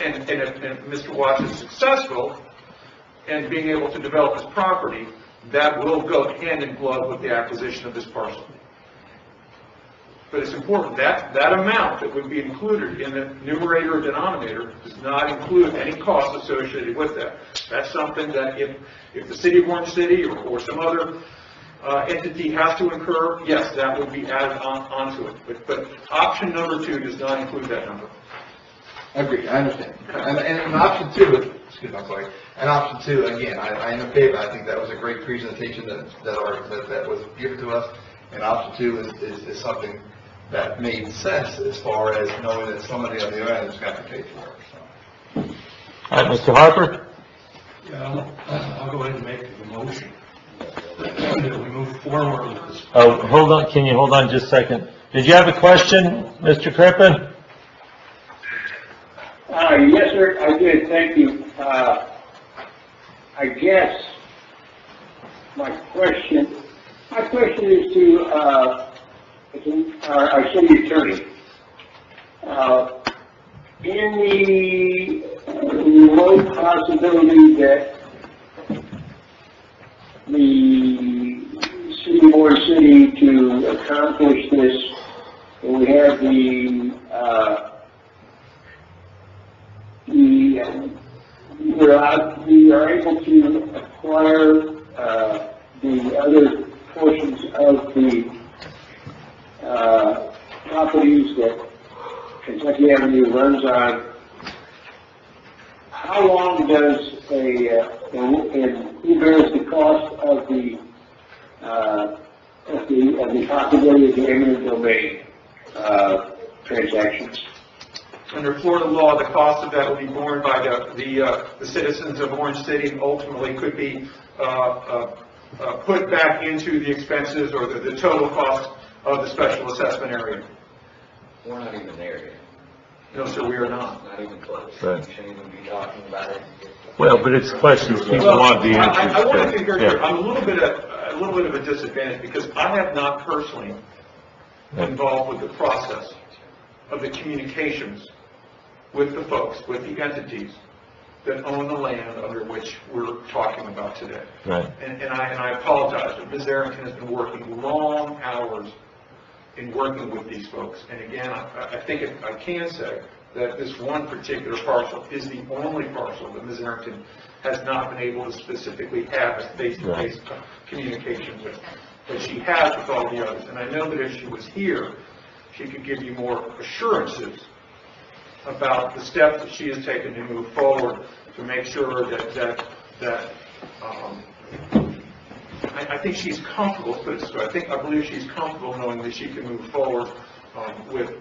And if Mr. Watts is successful in being able to develop his property, that will go hand in glove with the acquisition of this parcel. But it's important that amount that would be included in the numerator or denominator does not include any costs associated with that. That's something that if the city of Orange City or some other entity has to incur, yes, that would be added onto it. But option number 2 does not include that number. Agreed, I understand. And option 2, excuse me, I'm sorry. And option 2, again, I am in favor. I think that was a great presentation that was given to us. And option 2 is something that made sense as far as knowing that somebody on the other end is going to pay for it. So. All right, Mr. Harper? Yeah, I'll go ahead and make the motion. We move forward with this. Oh, hold on, can you hold on just a second? Did you have a question, Mr. Crippen? Yes, sir, I did, thank you. I guess my question is to our city attorney. In the remote possibility that the city of Orange City to accomplish this, and we have we are able to acquire the other portions of the properties that Kentucky Avenue runs on. How long does and who bears the cost of the possibility of the eminent domain transactions? Under Florida law, the cost of that will be borne by the citizens of Orange City, and ultimately could be put back into the expenses or the total cost of the special assessment area. We're not even there yet. No, sir, we are not. Not even close. Right. We shouldn't even be talking about it. Well, but it's questions people want the answers I want to be to. very clear. I'm a little bit of a disadvantage because I have not personally involved with the process of the communications with the folks, with the entities that own the land under which we're talking about today. Right. And I apologize, but Ms. Arrington has been working long hours in working with these folks. And again, I think I can say that this one particular parcel is the only parcel that Ms. Arrington has not been able to specifically have a face-to-face communication with. But she has with all the others. And I know that if she was here, she could give you more assurances about the steps that she has taken to move forward to make sure that I think she's comfortable, put it this way, I believe she's comfortable knowing that she can move forward with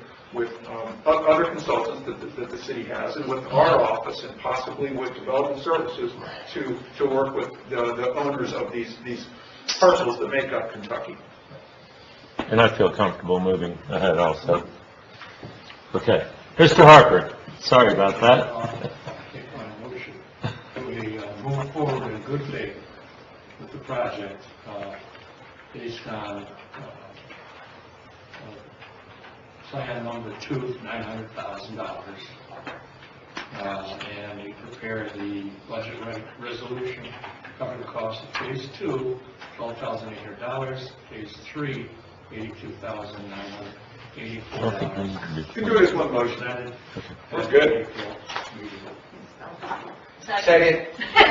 other consultants that the city has, and with our office, and possibly with Development Services to work with the owners of these parcels that make up Kentucky. And I feel comfortable moving ahead also. Okay. Mr. Harper, sorry about that. I'll take my motion that we move forward in good faith with the project based on plan number 2, $900,000. And we prepare the budget resolution to cover the cost of phase 2, $12,800, phase 3, $82,984. You can do it as one motion. That's good. Second.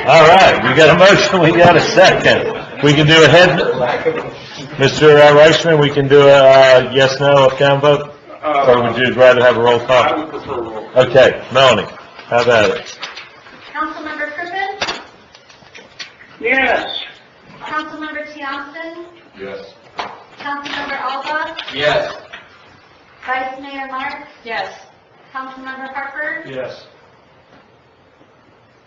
All right, we got a motion, we got a second. We can do a head, Mr. Reichman, we can do a yes, no, up, down vote? Or would you rather have a roll call? I would prefer a roll call. Okay, Melanie, how about it? Councilmember Crippen? Yes. Councilmember Tiongson? Yes. Councilmember Alba? Yes. Vice Mayor Marks? Yes. Councilmember Harper? Yes.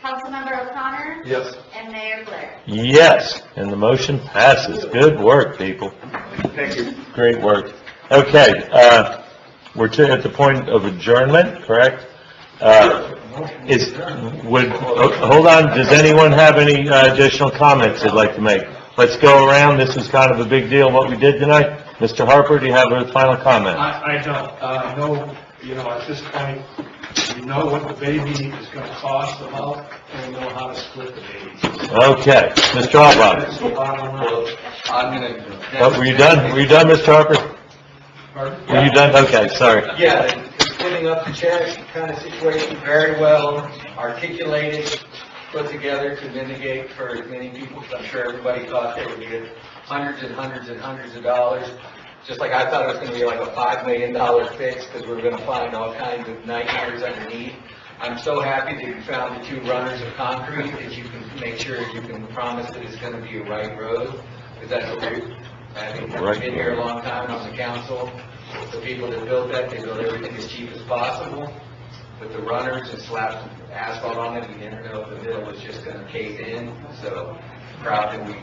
Councilmember O'Connor? Yes. And Mayor Blair? Yes, and the motion passes. Good work, people. Thank you. Great work. Okay, we're at the point of adjournment, correct? Hold on, does anyone have any additional comments they'd like to make? Let's go around, this is kind of a big deal, what we did tonight. Mr. Harper, do you have a final comment? I don't. At this point, we know what the baby is going to cost about, and we know how to split the baby. Okay, Mr. Alba. That's the bottom line. I'm gonna. Oh, were you done? Were you done, Mr. Harper? Pardon? Were you done? Okay, sorry. Yeah, the splitting up the check kind of situation, very well articulated, put together to mitigate for as many people, because I'm sure everybody thought they would get hundreds and hundreds and hundreds of dollars. Just like I thought it was going to be like a $5 million fix, because we were going to find all kinds of nightmares underneath. I'm so happy that you found the 2 runners of concrete, that you can make sure you can promise that it's going to be a right road, because that's what I've been here a long time on the council. The people that built that, they built everything as cheap as possible. With the runners and slapped some asphalt on it, we didn't know if the middle was just going to cave in. So proud that we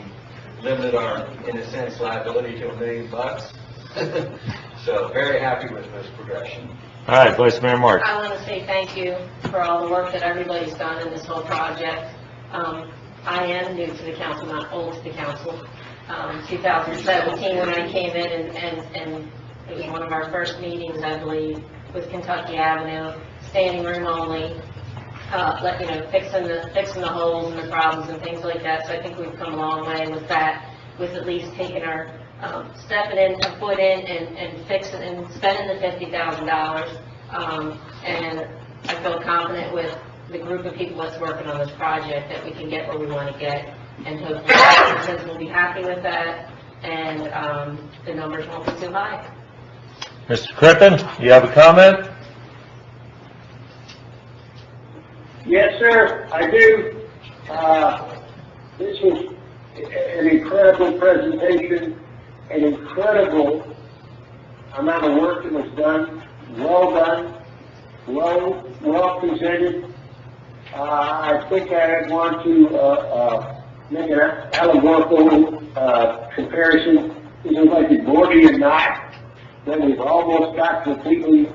limited our, in a sense, liability to $1 million. So very happy with this progression. All right, Vice Mayor Marks. I want to say thank you for all the work that everybody's done in this whole project. I am new to the council, not old to the council. 2017 when I came in, and it was one of our first meetings, I believe, with Kentucky Avenue, standing room only, fixing the holes and the problems and things like that. So I think we've come a long way with that, with at least taking our stepping in, a foot in, and fixing and spending the $50,000. And I feel confident with the group of people that's working on this project that we can get where we want to get, and hopefully citizens will be happy with that, and the numbers won't be too high. Mr. Crippen, you have a comment? Yes, sir, I do. This was an incredible presentation, an incredible amount of work that was done, well presented. I think I want to make an allegorical comparison. This is like a Gordian knot that we've almost got completely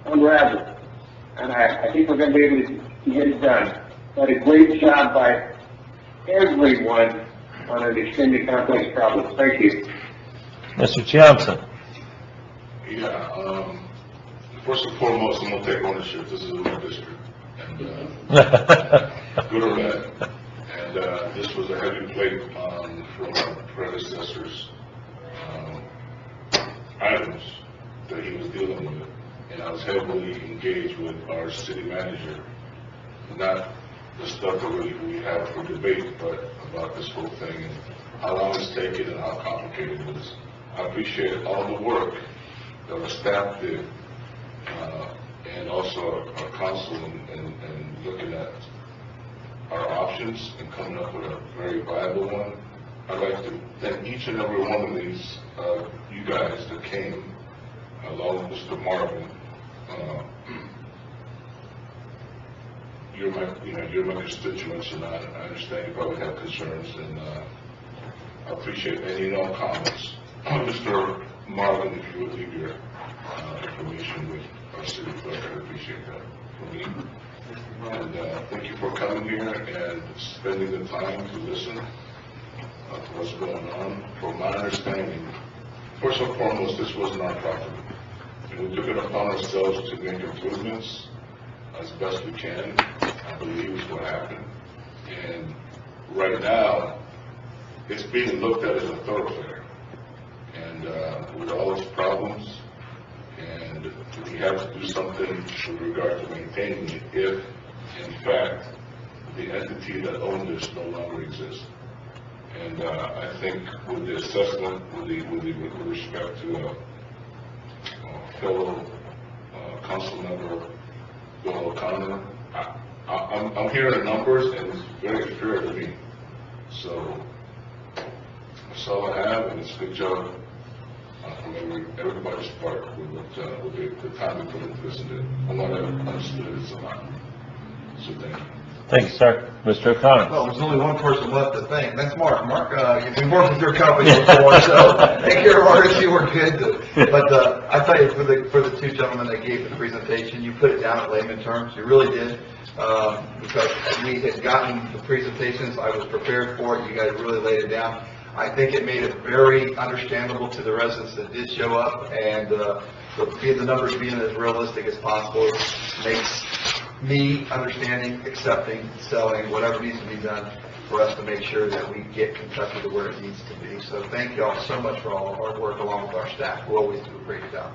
unraveled. And I think we're going to be able to get it done. But a great job by everyone on an extremely complex problem. Thank you. Mr. Johnson. Yeah, First and foremost, I'm gonna take ownership. This is my district. And, good or bad. And, this was a heavy plate, from our predecessors, items that he was dealing with. And I was heavily engaged with our city manager, not the stuff that we have for debate, but about this whole thing and how long it's taken and how complicated it is. I appreciate all the work that our staff did, and also our council and looking at our options and coming up with a very viable one. I'd like to thank each and every one of these, you guys that came, along with Mr. Marvin. You're my constituents, and I understand you probably have concerns, and I appreciate any and all comments. Mr. Marvin, if you would leave your information with our city clerk, I'd appreciate that for me. And thank you for coming here and spending the time to listen to what's going on. From my understanding, first and foremost, this wasn't our property. And we took it upon ourselves to make improvements as best we can, I believe is what happened. And right now, it's being looked at as a thoroughfare. And with all its problems, and we have to do something with regard to maintaining it if, in fact, the entity that owned this no longer exists. And I think with the assessment, with respect to fellow council member Bill O'Connor, I'm hearing the numbers and it's very fair to me. So that's all I have, and it's a good job from everybody's part with the time we put into this, and a lot of understood it's a lot. So thank you. Thank you, sir. Mr. O'Connor. Well, there's only one person left to thank. That's Mark. Mark, you've been working with your company before, so take care of ours. You were good. But I tell you, for the two gentlemen that gave the presentation, you put it down in layman terms. You really did. Because we had gotten the presentations, I was prepared for it. You guys really laid it down. I think it made it very understandable to the residents that did show up, and the numbers being as realistic as possible makes me understanding, accepting, selling, whatever needs to be done for us to make sure that we get Kentucky to where it needs to be. So thank you all so much for all the hard work along with our staff, who always do a great job.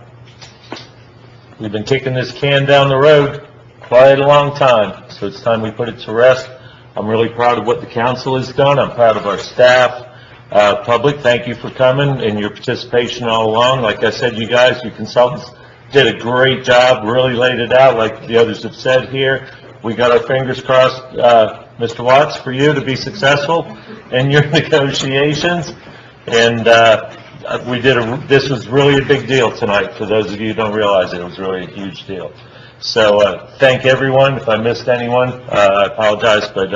We've been kicking this can down the road quite a long time, so it's time we put it to rest. I'm really proud of what the council has done. I'm proud of our staff. Public, thank you for coming and your participation all along. Like I said, you guys, you consultants, did a great job, really laid it out like the others have said here. We got our fingers crossed, Mr. Watts, for you to be successful in your negotiations. And this was really a big deal tonight. For those of you who don't realize it, it was really a huge deal. So thank everyone. If I missed anyone, I apologize. But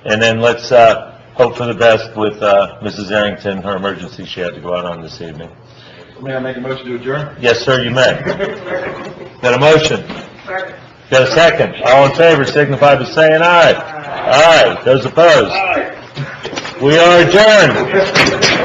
and then let's hope for the best with Mrs. Arrington, her emergency she had to go out on this evening. May I make a motion to adjourn? Yes, sir, you may. Got a motion? Got a second? All in favor signify by saying aye. Aye. Those opposed? We are adjourned.